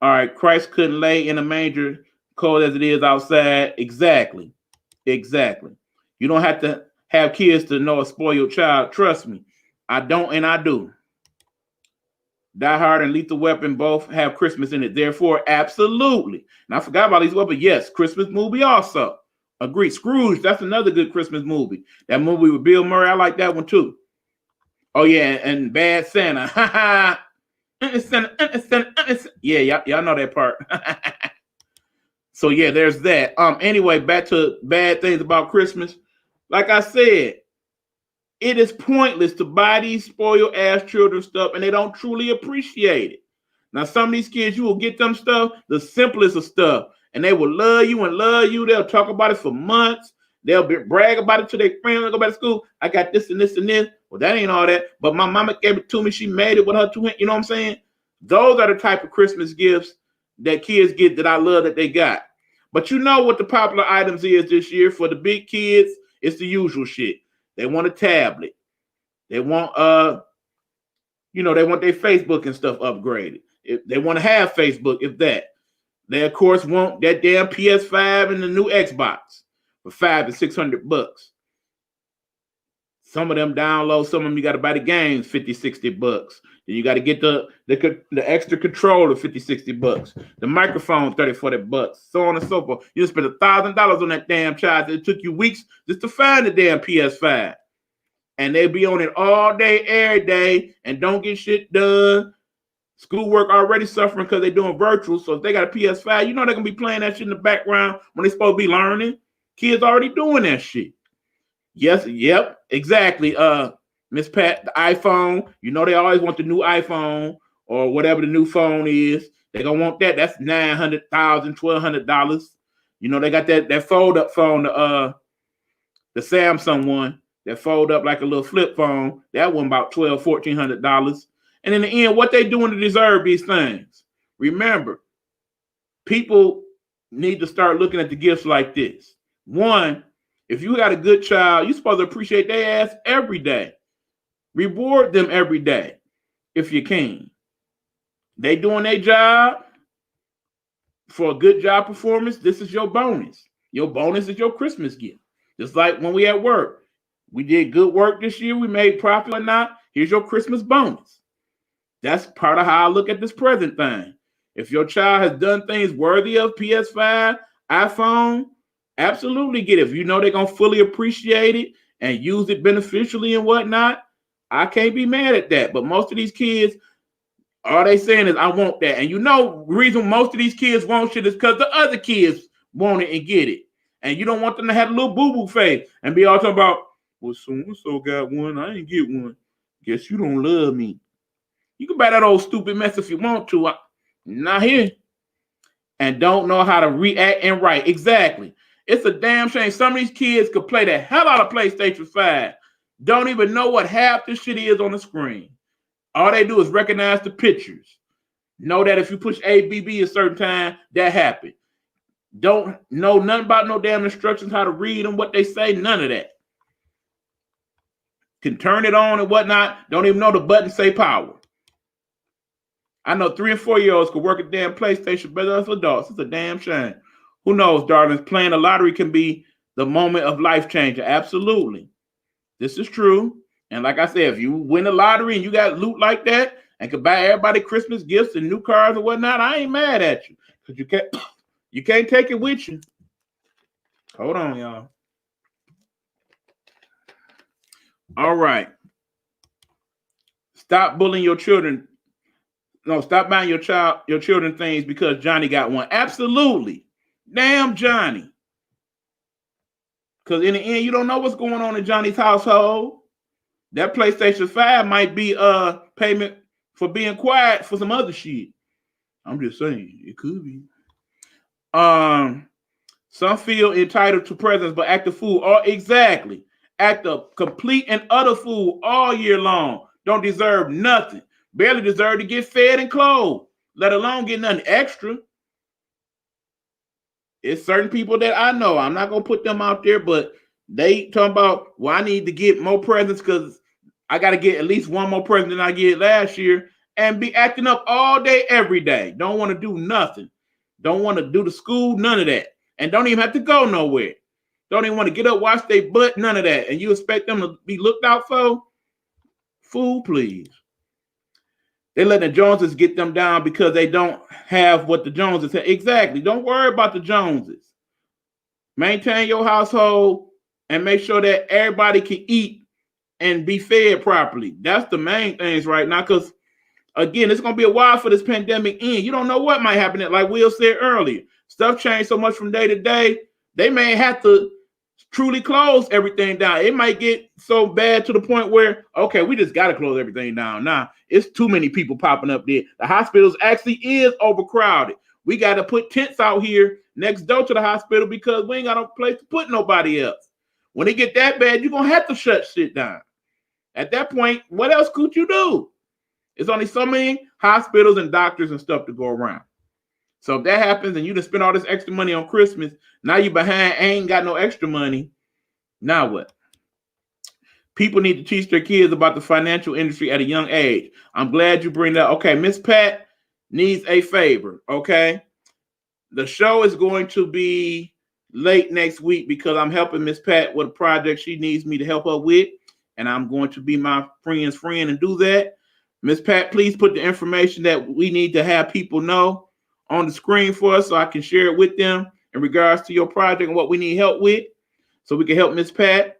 All right. Christ couldn't lay in a manger, cold as it is outside. Exactly. You don't have to have kids to know a spoiled child. Trust me. I don't and I do. Die Hard and Lethal Weapon both have Christmas in it. Therefore, absolutely. And I forgot about Lethal Weapon. Yes, Christmas movie also. Agreed. Scrooge, that's another good Christmas movie. That movie with Bill Murray, I like that one too. Oh, yeah, and Bad Santa. Yeah, y'all know that part. So, yeah, there's that. Anyway, back to bad things about Christmas. Like I said, it is pointless to buy these spoiled ass children stuff and they don't truly appreciate it. Now, some of these kids, you will get them stuff, the simplest of stuff, and they will love you and love you. They'll talk about it for months. They'll brag about it to their friends when they go back to school. I got this and this and this. Well, that ain't all that. But my mama gave it to me. She made it with her two hands. You know what I'm saying? Those are the type of Christmas gifts that kids get that I love that they got. But you know what the popular items is this year for the big kids? It's the usual shit. They want a tablet. They want they want their Facebook and stuff upgraded. If they want to have Facebook, if that. They of course want that damn PS5 and the new Xbox for $500 to $600. Some of them download, some of them you got to buy the games $50, $60. Then you got to get the extra controller $50, $60. The microphone $30, $40. So on and so forth. You spend $1,000 on that damn charger. It took you weeks just to find the damn PS5. And they be on it all day, every day, and don't get shit done. Schoolwork already suffering because they're doing virtual. So if they got a PS5, you know they're going to be playing that shit in the background when they're supposed to be learning. Kids already doing that shit. Yes, yep, exactly. Miss Pat, the iPhone, you know they always want the new iPhone or whatever the new phone is. They're gonna want that. That's $900,000, $1,200. You know, they got that fold-up phone, the Samsung one that fold up like a little flip phone. That one about $1,200, $1,400. And in the end, what they doing to deserve these things? Remember, people need to start looking at the gifts like this. One, if you got a good child, you're supposed to appreciate their ass every day. Reward them every day if you can. They doing their job for a good job performance. This is your bonus. Your bonus is your Christmas gift. Just like when we at work, we did good work this year. We made profit or not. Here's your Christmas bonus. That's part of how I look at this present thing. If your child has done things worthy of PS5, iPhone, absolutely get it. If you know they're going to fully appreciate it and use it beneficially and whatnot, I can't be mad at that. But most of these kids, all they saying is, I want that. And you know, the reason most of these kids want shit is because the other kids want it and get it. And you don't want them to have a little boo-boo face and be all talking about, well, so-and-so got one, I ain't get one. Guess you don't love me. You can buy that old stupid mess if you want to. Not here. And don't know how to react and write. Exactly. It's a damn shame. Some of these kids could play the hell out of PlayStation 5. Don't even know what half this shit is on the screen. All they do is recognize the pictures. Know that if you push A, B, B a certain time, that happened. Don't know nothing about no damn instructions, how to read them, what they say, none of that. Can turn it on and whatnot. Don't even know the button say power. I know 3 and 4 year olds could work a damn PlayStation better than us adults. It's a damn shame. Who knows, darlings? Playing the lottery can be the moment of life changer. Absolutely. This is true. And like I said, if you win the lottery and you got loot like that and could buy everybody Christmas gifts and new cars and whatnot, I ain't mad at you. Because you can't take it with you. Hold on, y'all. All right. Stop bullying your children. No, stop buying your children things because Johnny got one. Absolutely. Damn Johnny. Because in the end, you don't know what's going on in Johnny's household. That PlayStation 5 might be payment for being quiet for some other shit. I'm just saying, it could be. Some feel entitled to presents, but act a fool. Oh, exactly. Act a complete and utter fool all year long. Don't deserve nothing. Barely deserve to get fed and clothed, let alone get nothing extra. It's certain people that I know. I'm not going to put them out there, but they talking about, well, I need to get more presents because I got to get at least one more present than I get last year and be acting up all day, every day. Don't want to do nothing. Don't want to do the school, none of that. And don't even have to go nowhere. Don't even want to get up, wash their butt, none of that. And you expect them to be looked out for? Fool, please. They let the Joneses get them down because they don't have what the Joneses have. Exactly. Don't worry about the Joneses. Maintain your household and make sure that everybody can eat and be fed properly. That's the main things right now. Because, again, it's going to be a while for this pandemic end. You don't know what might happen. Like Will said earlier, stuff changed so much from day to day. They may have to truly close everything down. It might get so bad to the point where, okay, we just got to close everything down. Now, it's too many people popping up there. The hospitals actually is overcrowded. We got to put tents out here next door to the hospital because we ain't got no place to put nobody else. When it get that bad, you're going to have to shut shit down. At that point, what else could you do? It's only so many hospitals and doctors and stuff to go around. So if that happens and you just spend all this extra money on Christmas, now you behind, ain't got no extra money. Now what? People need to teach their kids about the financial industry at a young age. I'm glad you bring that. Okay, Miss Pat needs a favor, okay? The show is going to be late next week because I'm helping Miss Pat with a project she needs me to help her with, and I'm going to be my friend's friend and do that. Miss Pat, please put the information that we need to have people know on the screen for us so I can share it with them in regards to your project and what we need help with so we can help Miss Pat.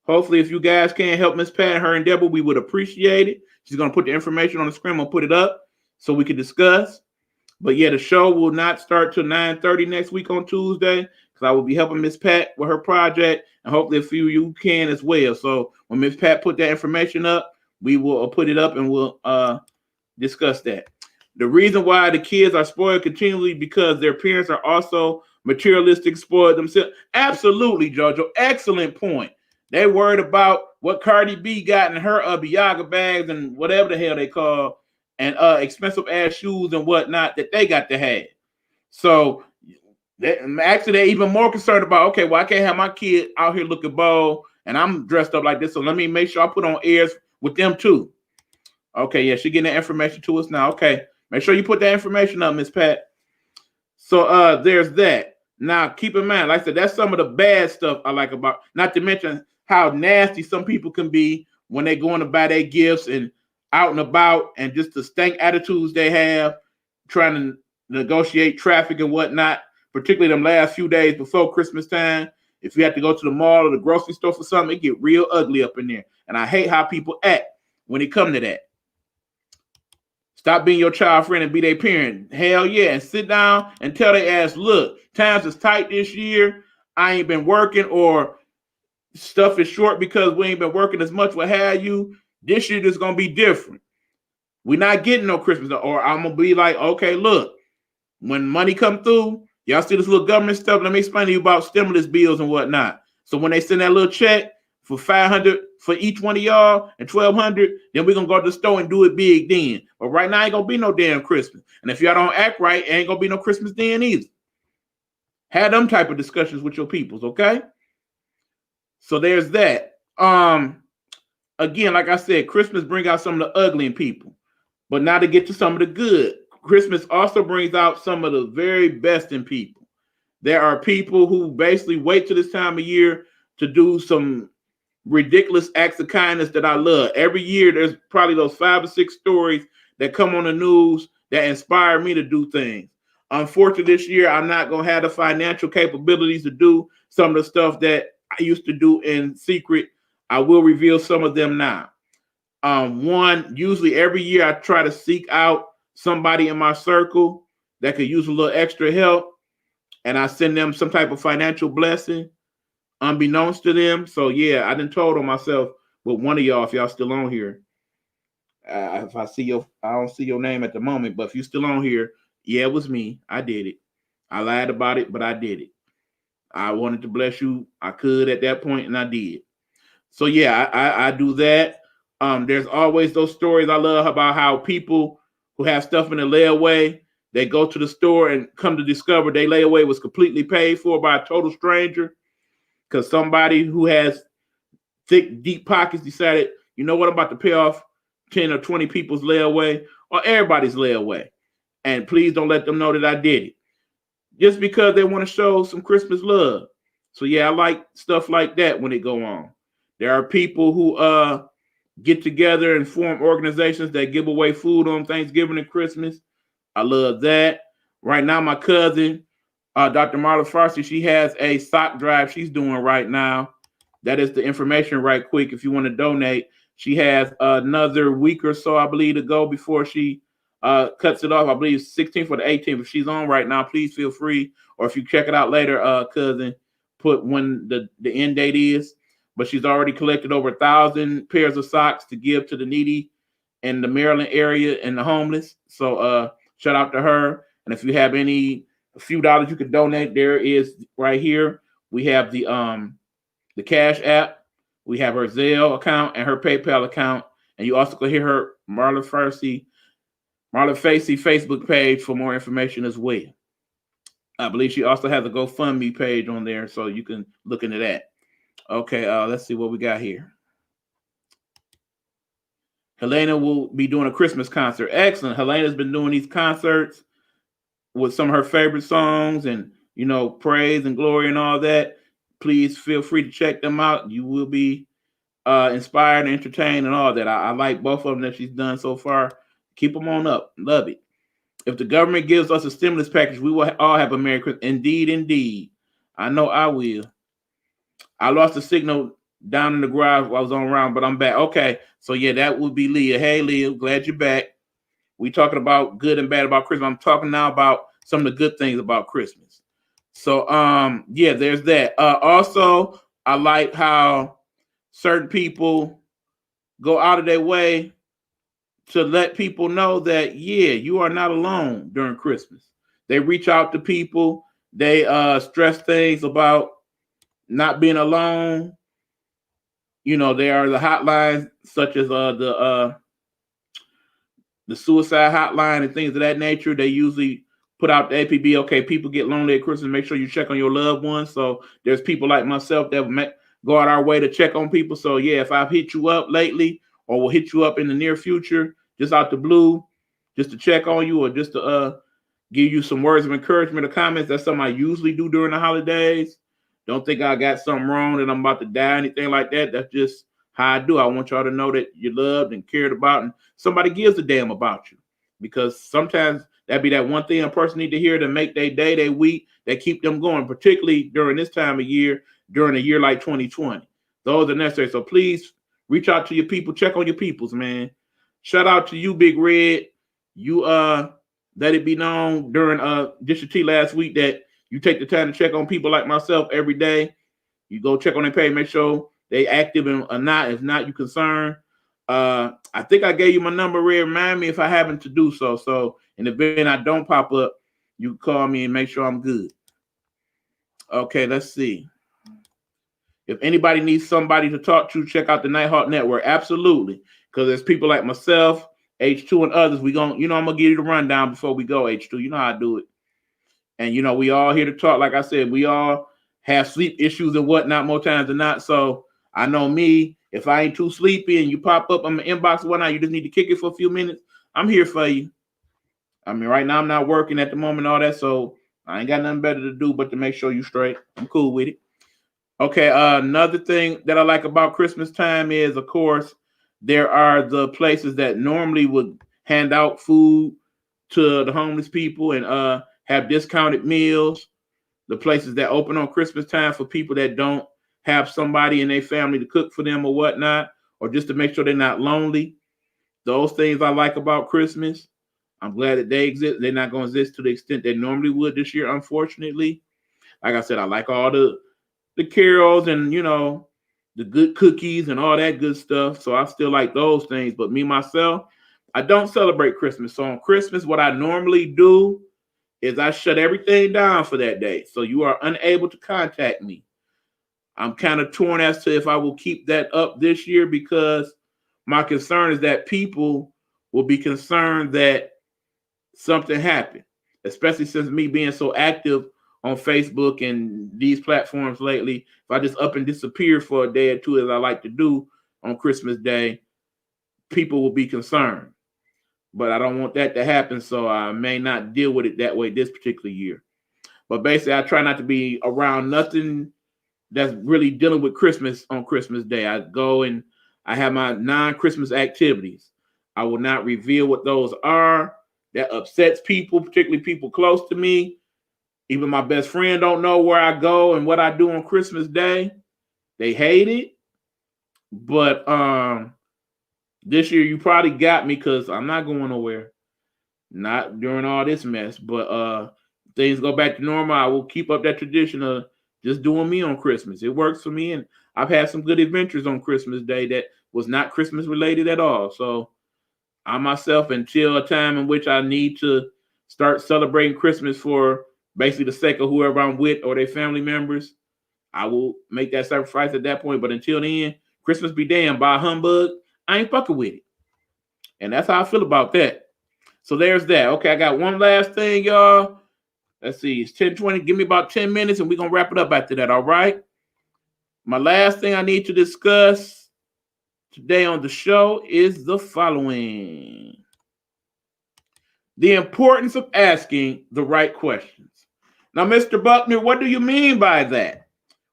Hopefully, if you guys can help Miss Pat and her endeavor, we would appreciate it. She's going to put the information on the screen. I'll put it up so we can discuss. But yeah, the show will not start till 9:30 next week on Tuesday because I will be helping Miss Pat with her project, and hopefully a few of you can as well. So when Miss Pat put that information up, we will put it up and we'll discuss that. The reason why the kids are spoiled continually because their parents are also materialistic, spoiled themselves. Absolutely, Jojo. Excellent point. They worried about what Cardi B got in her Biaga bags and whatever the hell they call, and expensive ass shoes and whatnot that they got to have. So actually, they're even more concerned about, okay, well, I can't have my kid out here looking bold and I'm dressed up like this. So let me make sure I put on airs with them too. Okay, yeah, she getting that information to us now. Okay, make sure you put that information up, Miss Pat. So there's that. Now, keep in mind, like I said, that's some of the bad stuff I like about, not to mention how nasty some people can be when they going to buy their gifts and out and about, and just the stank attitudes they have, trying to negotiate traffic and whatnot, particularly them last few days before Christmas time. If you have to go to the mall or the grocery store for something, it get real ugly up in there. And I hate how people act when it come to that. Stop being your child friend and be their parent. Hell yeah. And sit down and tell their ass, look, times is tight this year. I ain't been working, or stuff is short because we ain't been working as much. What have you? This year is going to be different. We're not getting no Christmas. Or I'm going to be like, okay, look, when money come through, y'all see this little government stuff. Let me explain to you about stimulus bills and whatnot. So when they send that little check for $500 for each one of y'all and $1,200, then we're gonna go to the store and do it big then. But right now ain't gonna be no damn Christmas. And if y'all don't act right, ain't gonna be no Christmas then either. Have them type of discussions with your peoples, okay? So there's that. Again, like I said, Christmas brings out some of the ugly in people. But now to get to some of the good, Christmas also brings out some of the very best in people. There are people who basically wait till this time of year to do some ridiculous acts of kindness that I love. Every year, there's probably those 5 or 6 stories that come on the news that inspire me to do things. Unfortunately, this year, I'm not going to have the financial capabilities to do some of the stuff that I used to do in secret. I will reveal some of them now. One, usually every year, I try to seek out somebody in my circle that could use a little extra help, and I send them some type of financial blessing unbeknownst to them. So yeah, I done told on myself with one of y'all, if y'all still on here. If I see your, I don't see your name at the moment, but if you're still on here, yeah, it was me. I did it. I lied about it, but I did it. I wanted to bless you. I could at that point, and I did. So yeah, I do that. There's always those stories I love about how people who have stuff in the layaway, they go to the store and come to discover their layaway was completely paid for by a total stranger. Because somebody who has thick, deep pockets decided, you know what, I'm about to pay off 10 or 20 people's layaway or everybody's layaway. And please don't let them know that I did it. Just because they want to show some Christmas love. So yeah, I like stuff like that when it go on. There are people who get together and form organizations that give away food on Thanksgiving and Christmas. I love that. Right now, my cousin, Dr. Marla Farsi, she has a sock drive she's doing right now. That is the information right quick if you want to donate. She has another week or so, I believe, to go before she cuts it off. I believe 16th or the 18th. If she's on right now, please feel free. Or if you check it out later, cousin, put when the end date is. But she's already collected over 1,000 pairs of socks to give to the needy in the Maryland area and the homeless. So shout out to her. And if you have a few dollars you can donate, there is right here. We have the Cash App. We have her Zelle account and her PayPal account. And you also can hear her Marla Facey Facebook page for more information as well. I believe she also has a GoFundMe page on there, so you can look into that. Okay, let's see what we got here. Helena will be doing a Christmas concert. Excellent. Helena's been doing these concerts with some of her favorite songs and, you know, praise and glory and all that. Please feel free to check them out. You will be inspired and entertained and all that. I like both of them that she's done so far. Keep them on up. Love it. If the government gives us a stimulus package, we will all have a Merry Christmas. Indeed, indeed. I know I will. I lost the signal down in the garage while I was on around, but I'm back. Okay. So yeah, that would be Leah. Hey, Leah, glad you're back. We talking about good and bad about Christmas. I'm talking now about some of the good things about Christmas. So yeah, there's that. Also, I like how certain people go out of their way to let people know that, yeah, you are not alone during Christmas. They reach out to people. They stress things about not being alone. You know, there are the hotlines such as the suicide hotline and things of that nature. They usually put out the APB. Okay, people get lonely at Christmas. Make sure you check on your loved ones. So there's people like myself that go out our way to check on people. So yeah, if I've hit you up lately or will hit you up in the near future, just out the blue, just to check on you or just to give you some words of encouragement or comments, that's something I usually do during the holidays. Don't think I got something wrong that I'm about to die, anything like that. That's just how I do. I want y'all to know that you're loved and cared about, and somebody gives a damn about you. Because sometimes that'd be that one thing a person need to hear to make their day, their week, that keep them going, particularly during this time of year, during a year like 2020. Those are necessary. So please reach out to your people, check on your peoples, man. Shout out to you, Big Red. You let it be known during District T last week that you take the time to check on people like myself every day. You go check on their page, make sure they active and or not. If not, you concerned. I think I gave you my number, Red. Remind me if I happen to do so. So in the event I don't pop up, you call me and make sure I'm good. Okay, let's see. If anybody needs somebody to talk to, check out the Nighthawk Network. Absolutely. Because there's people like myself, H2 and others. I'm gonna give you the rundown before we go, H2. You know how I do it. And we all here to talk. Like I said, we all have sleep issues and whatnot more times than not. So I know me, if I ain't too sleepy and you pop up on my inbox or whatnot, you just need to kick it for a few minutes. I'm here for you. I mean, right now I'm not working at the moment, all that, so I ain't got nothing better to do but to make sure you straight. I'm cool with it. Okay, another thing that I like about Christmas time is, of course, there are the places that normally would hand out food to the homeless people and have discounted meals. The places that open on Christmas time for people that don't have somebody in their family to cook for them or whatnot, or just to make sure they're not lonely. Those things I like about Christmas. I'm glad that they exist. They're not going to exist to the extent they normally would this year, unfortunately. Like I said, I like all the carols and the good cookies and all that good stuff. So I still like those things. But me myself, I don't celebrate Christmas. So on Christmas, what I normally do is I shut everything down for that day. So you are unable to contact me. I'm kind of torn as to if I will keep that up this year, because my concern is that people will be concerned that something happened, especially since me being so active on Facebook and these platforms lately. If I just up and disappear for a day or two, as I like to do on Christmas Day, people will be concerned. But I don't want that to happen, so I may not deal with it that way this particular year. But basically, I try not to be around nothing that's really dealing with Christmas on Christmas Day. I go and I have my non-Christmas activities. I will not reveal what those are. That upsets people, particularly people close to me. Even my best friend don't know where I go and what I do on Christmas Day. They hate it. But this year you probably got me, because I'm not going nowhere. Not during all this mess. But things go back to normal, I will keep up that tradition of just doing me on Christmas. It works for me, and I've had some good adventures on Christmas Day that was not Christmas related at all. So I myself, until a time in which I need to start celebrating Christmas for basically the sake of whoever I'm with or their family members, I will make that sacrifice at that point. But until then, Christmas be damned, by humbug, I ain't fucking with it. And that's how I feel about that. So there's that. Okay, I got one last thing, y'all. Let's see, it's 10:20. Give me about 10 minutes and we're going to wrap it up after that, all right? My last thing I need to discuss today on the show is the following: the importance of asking the right questions. Now, Mr. Buckner, what do you mean by that?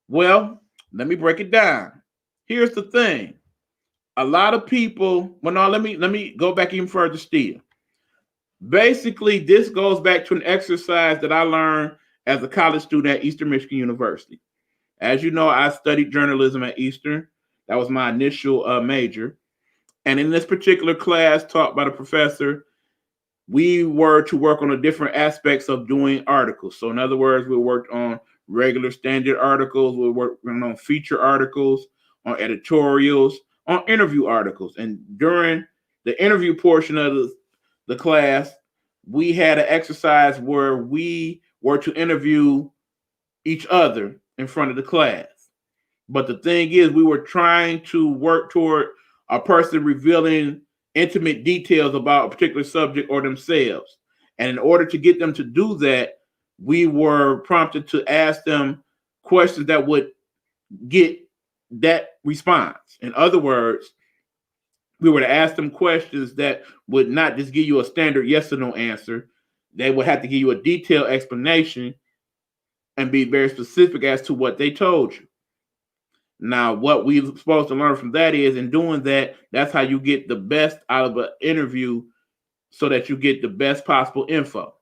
Well, let me break it down. Here's the thing. A lot of people, well, no, let me go back even further still. Basically, this goes back to an exercise that I learned as a college student at Eastern Michigan University. As you know, I studied journalism at Eastern. That was my initial major. And in this particular class taught by the professor, we were to work on the different aspects of doing articles. So in other words, we worked on regular standard articles, we worked on feature articles, on editorials, on interview articles. And during the interview portion of the class, we had an exercise where we were to interview each other in front of the class. But the thing is, we were trying to work toward a person revealing intimate details about a particular subject or themselves. And in order to get them to do that, we were prompted to ask them questions that would get that response. In other words, we were to ask them questions that would not just give you a standard yes or no answer. They would have to give you a detailed explanation and be very specific as to what they told you. Now, what we're supposed to learn from that is, in doing that, that's how you get the best out of an interview so that you get the best possible info.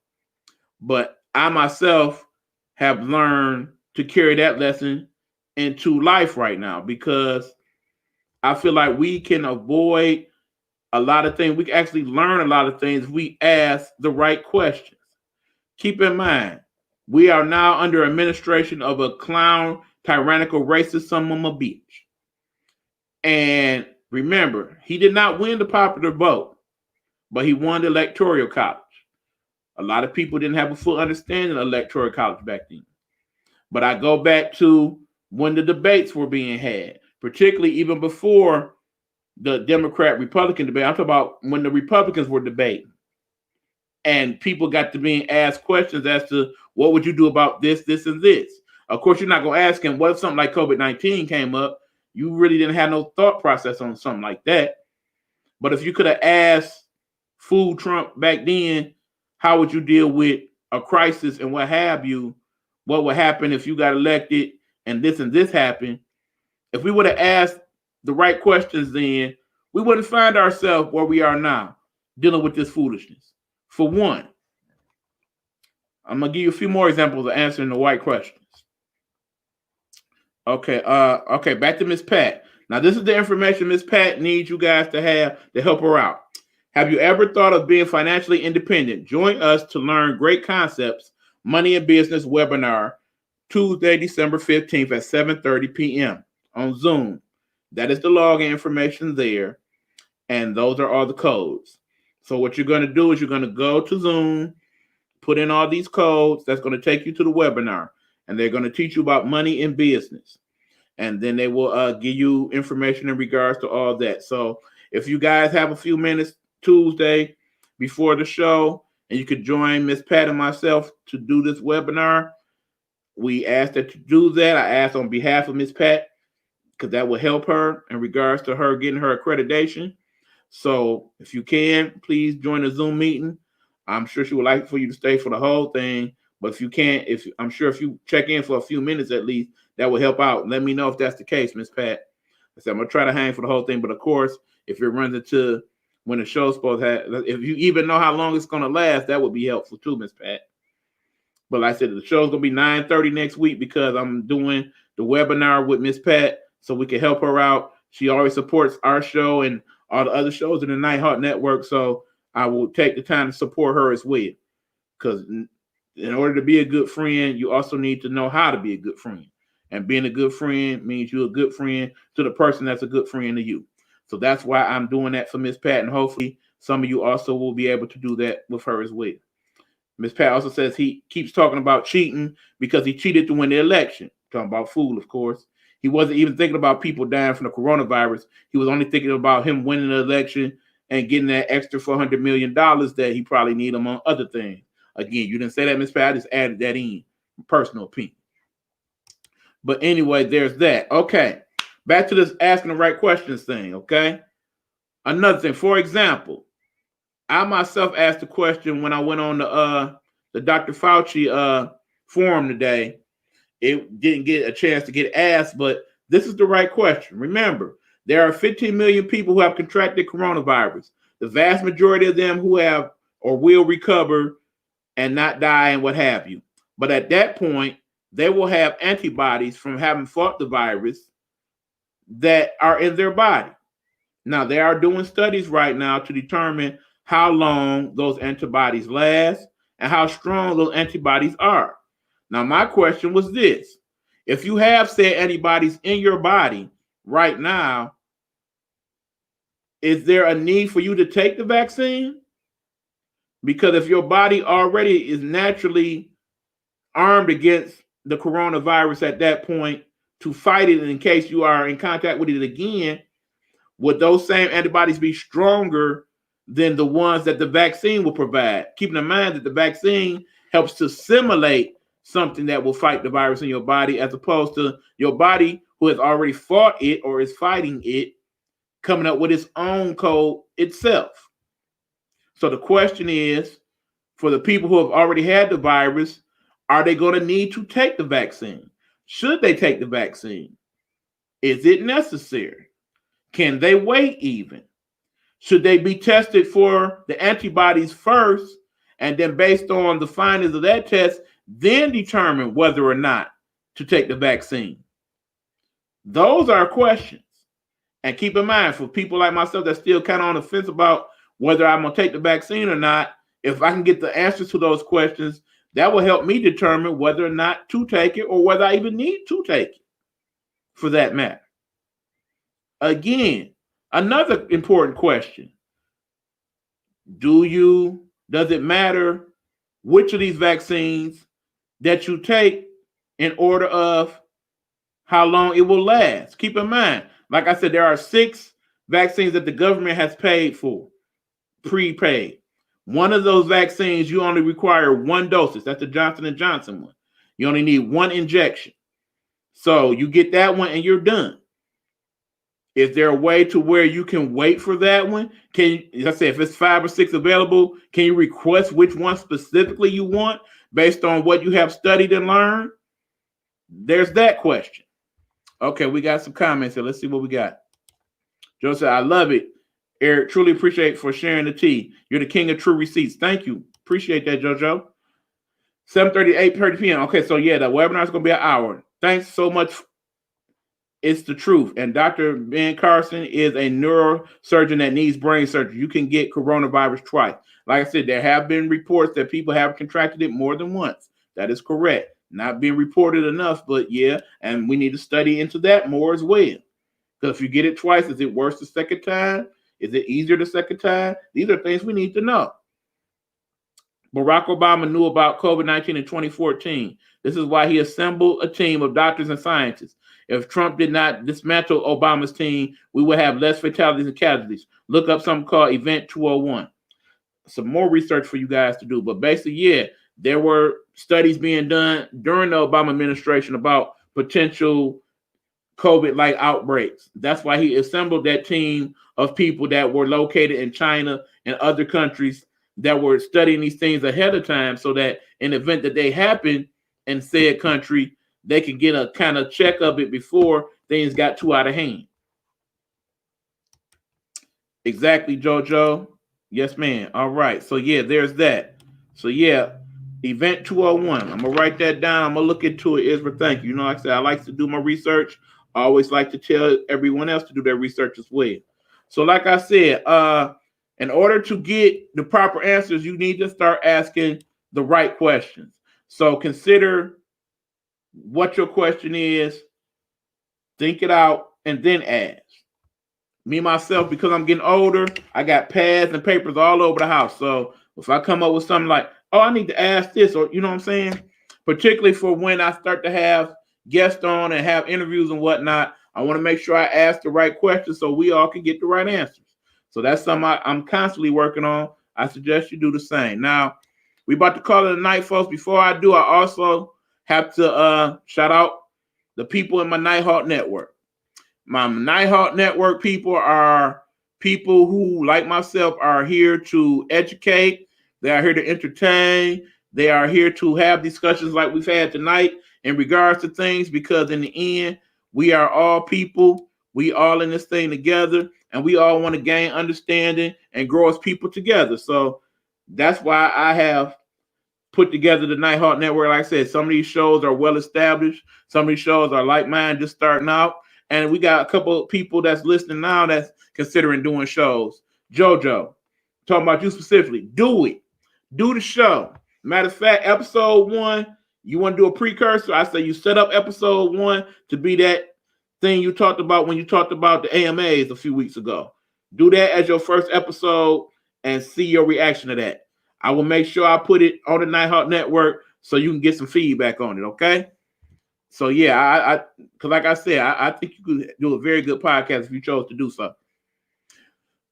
But I myself have learned to carry that lesson into life right now, because I feel like we can avoid a lot of things. We can actually learn a lot of things if we ask the right questions. Keep in mind, we are now under administration of a clown, tyrannical racist son of a bitch. And remember, he did not win the popular vote, but he won the electoral college. A lot of people didn't have a full understanding of electoral college back then. But I go back to when the debates were being had, particularly even before the Democrat-Republican debate. I'm talking about when the Republicans were debating. And people got to being asked questions as to what would you do about this, this, and this. Of course, you're not going to ask him what if something like COVID-19 came up. You really didn't have no thought process on something like that. But if you could have asked Fool Trump back then, how would you deal with a crisis and what have you? What would happen if you got elected and this happened? If we would have asked the right questions then, we wouldn't find ourselves where we are now, dealing with this foolishness. For one, I'm going to give you a few more examples of answering the right questions. Okay, back to Miss Pat. Now, this is the information Miss Pat needs you guys to have to help her out. Have you ever thought of being financially independent? Join us to learn great concepts, Money and Business webinar, Tuesday, December 15th at 7:30 p.m. on Zoom. That is the login information there, and those are all the codes. So what you're going to do is you're going to go to Zoom, put in all these codes. That's going to take you to the webinar, and they're going to teach you about money and business. And then they will give you information in regards to all that. So if you guys have a few minutes Tuesday before the show, and you could join Miss Pat and myself to do this webinar, we ask that you do that. I ask on behalf of Miss Pat, because that will help her in regards to her getting her accreditation. So if you can, please join the Zoom meeting. I'm sure she would like for you to stay for the whole thing. But if you can't, I'm sure if you check in for a few minutes at least, that will help out. Let me know if that's the case, Miss Pat. I said I'm gonna try to hang for the whole thing. But of course, if it runs into when the show's supposed to have, if you even know how long it's gonna last, that would be helpful too, Miss Pat. But like I said, the show's gonna be 9:30 next week because I'm doing the webinar with Miss Pat, so we can help her out. She always supports our show and all the other shows in the Nighthawk Network, so I will take the time to support her as well. Because in order to be a good friend, you also need to know how to be a good friend. And being a good friend means you're a good friend to the person that's a good friend to you. So that's why I'm doing that for Miss Pat, and hopefully some of you also will be able to do that with her as well. Miss Pat also says he keeps talking about cheating because he cheated to win the election. Talking about fool, of course. He wasn't even thinking about people dying from the coronavirus. He was only thinking about him winning the election and getting that extra $400 million that he probably need, among other things. Again, you didn't say that, Miss Pat. I just added that in. Personal opinion. But anyway, there's that. Okay. Back to this asking the right questions thing, okay? Another thing, for example, I myself asked a question when I went on the Dr. Fauci forum today. It didn't get a chance to get asked, but this is the right question. Remember, there are 15 million people who have contracted coronavirus. The vast majority of them who have or will recover and not die and what have you. But at that point, they will have antibodies from having fought the virus that are in their body. Now, they are doing studies right now to determine how long those antibodies last and how strong those antibodies are. Now, my question was this. If you have said antibodies in your body right now, is there a need for you to take the vaccine? Because if your body already is naturally armed against the coronavirus at that point to fight it in case you are in contact with it again, would those same antibodies be stronger than the ones that the vaccine will provide? Keeping in mind that the vaccine helps to simulate something that will fight the virus in your body, as opposed to your body, who has already fought it or is fighting it, coming up with its own code itself. So the question is, for the people who have already had the virus, are they going to need to take the vaccine? Should they take the vaccine? Is it necessary? Can they wait even? Should they be tested for the antibodies first, and then based on the findings of that test, then determine whether or not to take the vaccine? Those are questions. And keep in mind, for people like myself that's still kind of on the fence about whether I'm going to take the vaccine or not, if I can get the answers to those questions, that will help me determine whether or not to take it, or whether I even need to take it, for that matter. Again, another important question. Does it matter which of these vaccines that you take in order of how long it will last? Keep in mind, like I said, there are 6 vaccines that the government has paid for, prepaid. One of those vaccines, you only require 1 dosage. That's the Johnson & Johnson one. You only need 1 injection. So you get that one and you're done. Is there a way to where you can wait for that one? Can you, as I say, if it's 5 or 6 available, can you request which one specifically you want based on what you have studied and learned? There's that question. Okay, we got some comments here. Let's see what we got. Joe said, I love it. Eric, truly appreciate for sharing the tea. You're the king of true receipts. Thank you. Appreciate that, JoJo. 7:30, 8:30 p.m. Okay, so yeah, the webinar is going to be an hour. Thanks so much. It's the truth. And Dr. Ben Carson is a neurosurgeon that needs brain surgery. You can get coronavirus twice. Like I said, there have been reports that people have contracted it more than once. That is correct. Not being reported enough, but yeah, and we need to study into that more as well. Because if you get it twice, is it worse the second time? Is it easier the second time? These are things we need to know. Barack Obama knew about COVID-19 in 2014. This is why he assembled a team of doctors and scientists. If Trump did not dismantle Obama's team, we would have less fatalities and casualties. Look up something called Event 201. Some more research for you guys to do. But basically, yeah, there were studies being done during the Obama administration about potential COVID-like outbreaks. That's why he assembled that team of people that were located in China and other countries that were studying these things ahead of time, so that in the event that they happen in said country, they could get a kind of check of it before things got too out of hand. Exactly, JoJo. Yes, ma'am. All right. So yeah, there's that. So yeah, Event 201. I'm gonna write that down. I'm gonna look into it, Israel. Thank you. You know, like I said, I like to do my research. I always like to tell everyone else to do their research as well. So, like I said, in order to get the proper answers, you need to start asking the right questions. So consider what your question is, think it out, and then ask. Me, myself, because I'm getting older, I got pads and papers all over the house. So if I come up with something like, oh, I need to ask this, or you know what I'm saying? Particularly for when I start to have guests on and have interviews and whatnot, I want to make sure I ask the right questions so we all can get the right answers. So that's something I'm constantly working on. I suggest you do the same. Now, we about to call it a night, folks. Before I do, I also have to shout out the people in my Nighthawk Network. My Nighthawk Network people are people who, like myself, are here to educate. They are here to entertain. They are here to have discussions like we've had tonight in regards to things, because in the end, we are all people. We all in this thing together, and we all want to gain understanding and grow as people together. So that's why I have put together the Nighthawk Network. Like I said, some of these shows are well established. Some of these shows are like mine, just starting out. And we got a couple of people that's listening now that's considering doing shows. JoJo, talking about you specifically, do it. Do the show. Matter of fact, episode 1, you want to do a precursor? I say you set up episode 1 to be that thing you talked about when you talked about the AMAs a few weeks ago. Do that as your first episode and see your reaction to that. I will make sure I put it on the Nighthawk Network so you can get some feedback on it, okay? So yeah, because like I said, I think you could do a very good podcast if you chose to do so.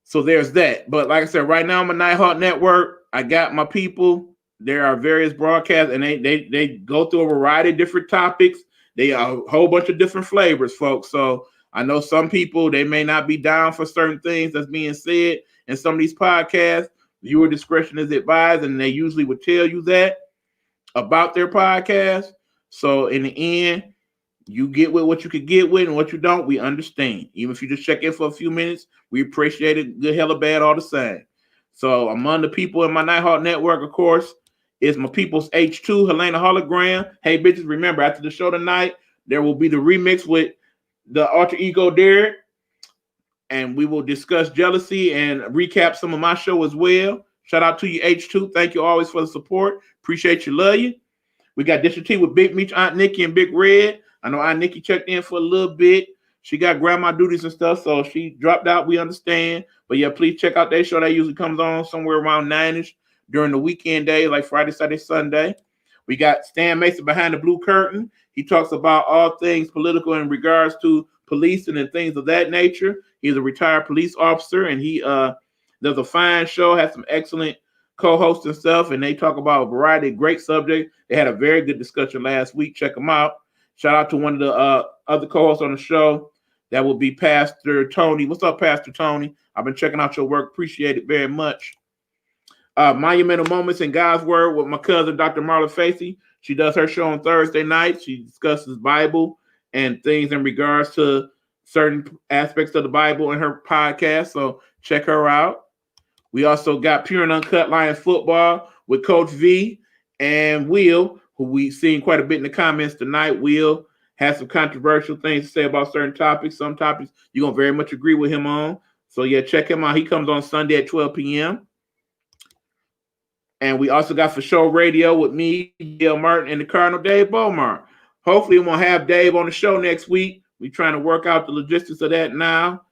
So there's that. But like I said, right now on my Nighthawk Network, I got my people. There are various broadcasts, and they go through a variety of different topics. They are a whole bunch of different flavors, folks. So I know some people, they may not be down for certain things that's being said in some of these podcasts. Viewer discretion is advised, and they usually would tell you that about their podcast. So in the end, you get with what you could get with, and what you don't, we understand. Even if you just check in for a few minutes, we appreciate it, good, hell, or bad, all the same. So among the people in my Nighthawk Network, of course, is my people's H2, Helena Hologram. Hey, bitches, remember, after the show tonight, there will be the remix with the alter ego Derek, and we will discuss jealousy and recap some of my show as well. Shout out to you, H2. Thank you always for the support. Appreciate you, love you. We got Dish T with Big Meech, Aunt Nikki, and Big Red. I know Aunt Nikki checked in for a little bit. She got grandma duties and stuff, so she dropped out. We understand. But yeah, please check out that show. That usually comes on somewhere around 9-ish during the weekend days, like Friday, Saturday, Sunday. We got Stan Mason behind the blue curtain. He talks about all things political in regards to policing and things of that nature. He's a retired police officer, and he does a fine show, has some excellent co-hosts and stuff, and they talk about a variety of great subjects. They had a very good discussion last week. Check them out. Shout out to one of the other co-hosts on the show. That will be Pastor Tony. What's up, Pastor Tony? I've been checking out your work. Appreciate it very much. Monumental Moments in God's Word with my cousin, Dr. Marla Facey. She does her show on Thursday night. She discusses Bible and things in regards to certain aspects of the Bible in her podcast. So check her out. We also got Pure and Uncut Lions Football with Coach V and Will, who we've seen quite a bit in the comments tonight. Will has some controversial things to say about certain topics. Some topics you're going to very much agree with him on. So, yeah, check him out. He comes on Sunday at 12 p.m. And we also got For Show Radio with me, Dale Martin, and the Cardinal Dave Beaumont. Hopefully, we'll have Dave on the show next week. We're trying to work out the logistics of that now.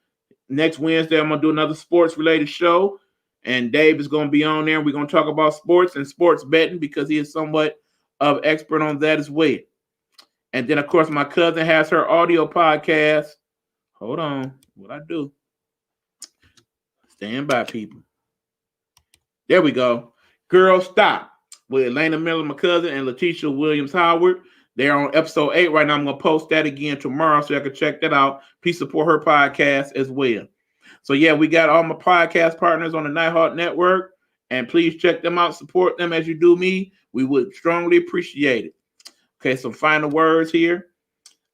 Next Wednesday, I'm going to do another sports-related show. And Dave is going to be on there. We're going to talk about sports and sports betting because he is somewhat of expert on that as well. And then, of course, my cousin has her audio podcast. Hold on. What I do? Stand by, people. There we go. Girl Stop with Elena Miller, my cousin, and Letitia Williams Howard. They're on episode 8 right now. I'm going to post that again tomorrow so I can check that out. Please support her podcast as well. So, yeah, we got all my podcast partners on the Nighthawk Network, and please check them out. Support them as you do me. We would strongly appreciate it. Okay, some final words here.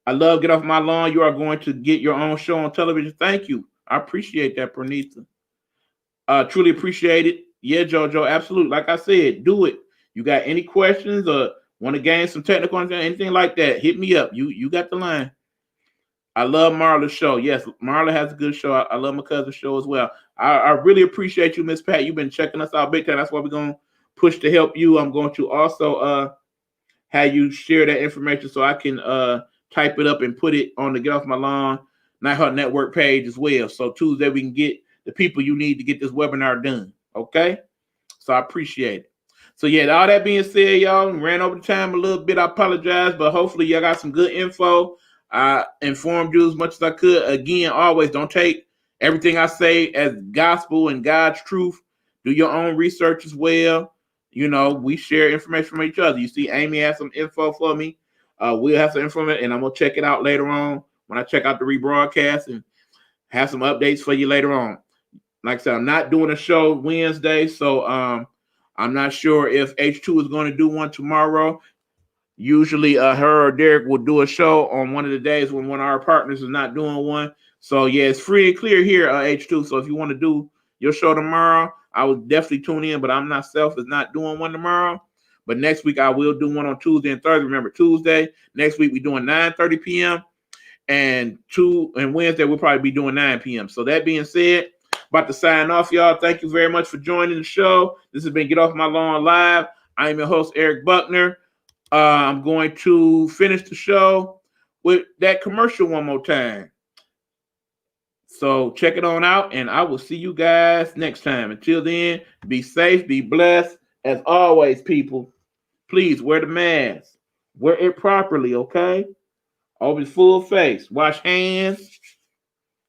I love Get Off My Lawn. You are going to get your own show on television. Thank you. I appreciate that, Pranita. Truly appreciate it. Yeah, JoJo, absolutely. Like I said, do it. You got any questions or want to gain some technical anything like that, hit me up. You got the line. I love Marla's show. Yes, Marla has a good show. I love my cousin's show as well. I really appreciate you, Miss Pat. You've been checking us out big time. That's why we're going to push to help you. I'm going to also have you share that information so I can type it up and put it on the Get Off My Lawn Nighthawk Network page as well. So Tuesday we can get the people you need to get this webinar done. Okay? So I appreciate it. So yeah, all that being said, y'all, ran over the time a little bit. I apologize, but hopefully y'all got some good info. I informed you as much as I could. Again, always don't take everything I say as gospel and God's truth. Do your own research as well. You know, we share information from each other. You see, Amy has some info for me. We'll have some info, and I'm going to check it out later on when I check out the rebroadcast and have some updates for you later on. Like I said, I'm not doing a show Wednesday, so I'm not sure if H2 is going to do one tomorrow. Usually her or Derek will do a show on one of the days when one of our partners is not doing one. So, yeah, it's free and clear here, H2. So if you want to do your show tomorrow, I would definitely tune in, but I'm not not doing one tomorrow. But next week I will do one on Tuesday and Thursday. Remember, Tuesday, next week we're doing 9:30 p.m. And Wednesday we'll probably be doing 9 p.m. So that being said, about to sign off, y'all. Thank you very much for joining the show. This has been Get Off My Lawn Live. I am your host, Eric Buckner. I'm going to finish the show with that commercial one more time. So check it on out, and I will see you guys next time. Until then, be safe, be blessed. As always, people, please wear the mask. Wear it properly, okay? Always full face. Wash hands,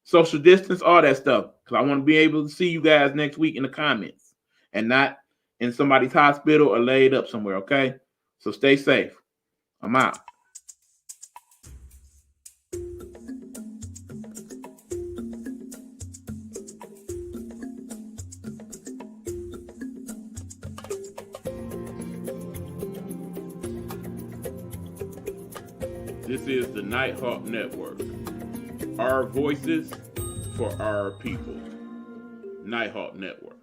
social distance, all that stuff. Because I want to be able to see you guys next week in the comments and not in somebody's hospital or laid up somewhere, okay? So stay safe. I'm out. This is the Nighthawk Network. Our voices for our people. Nighthawk Network.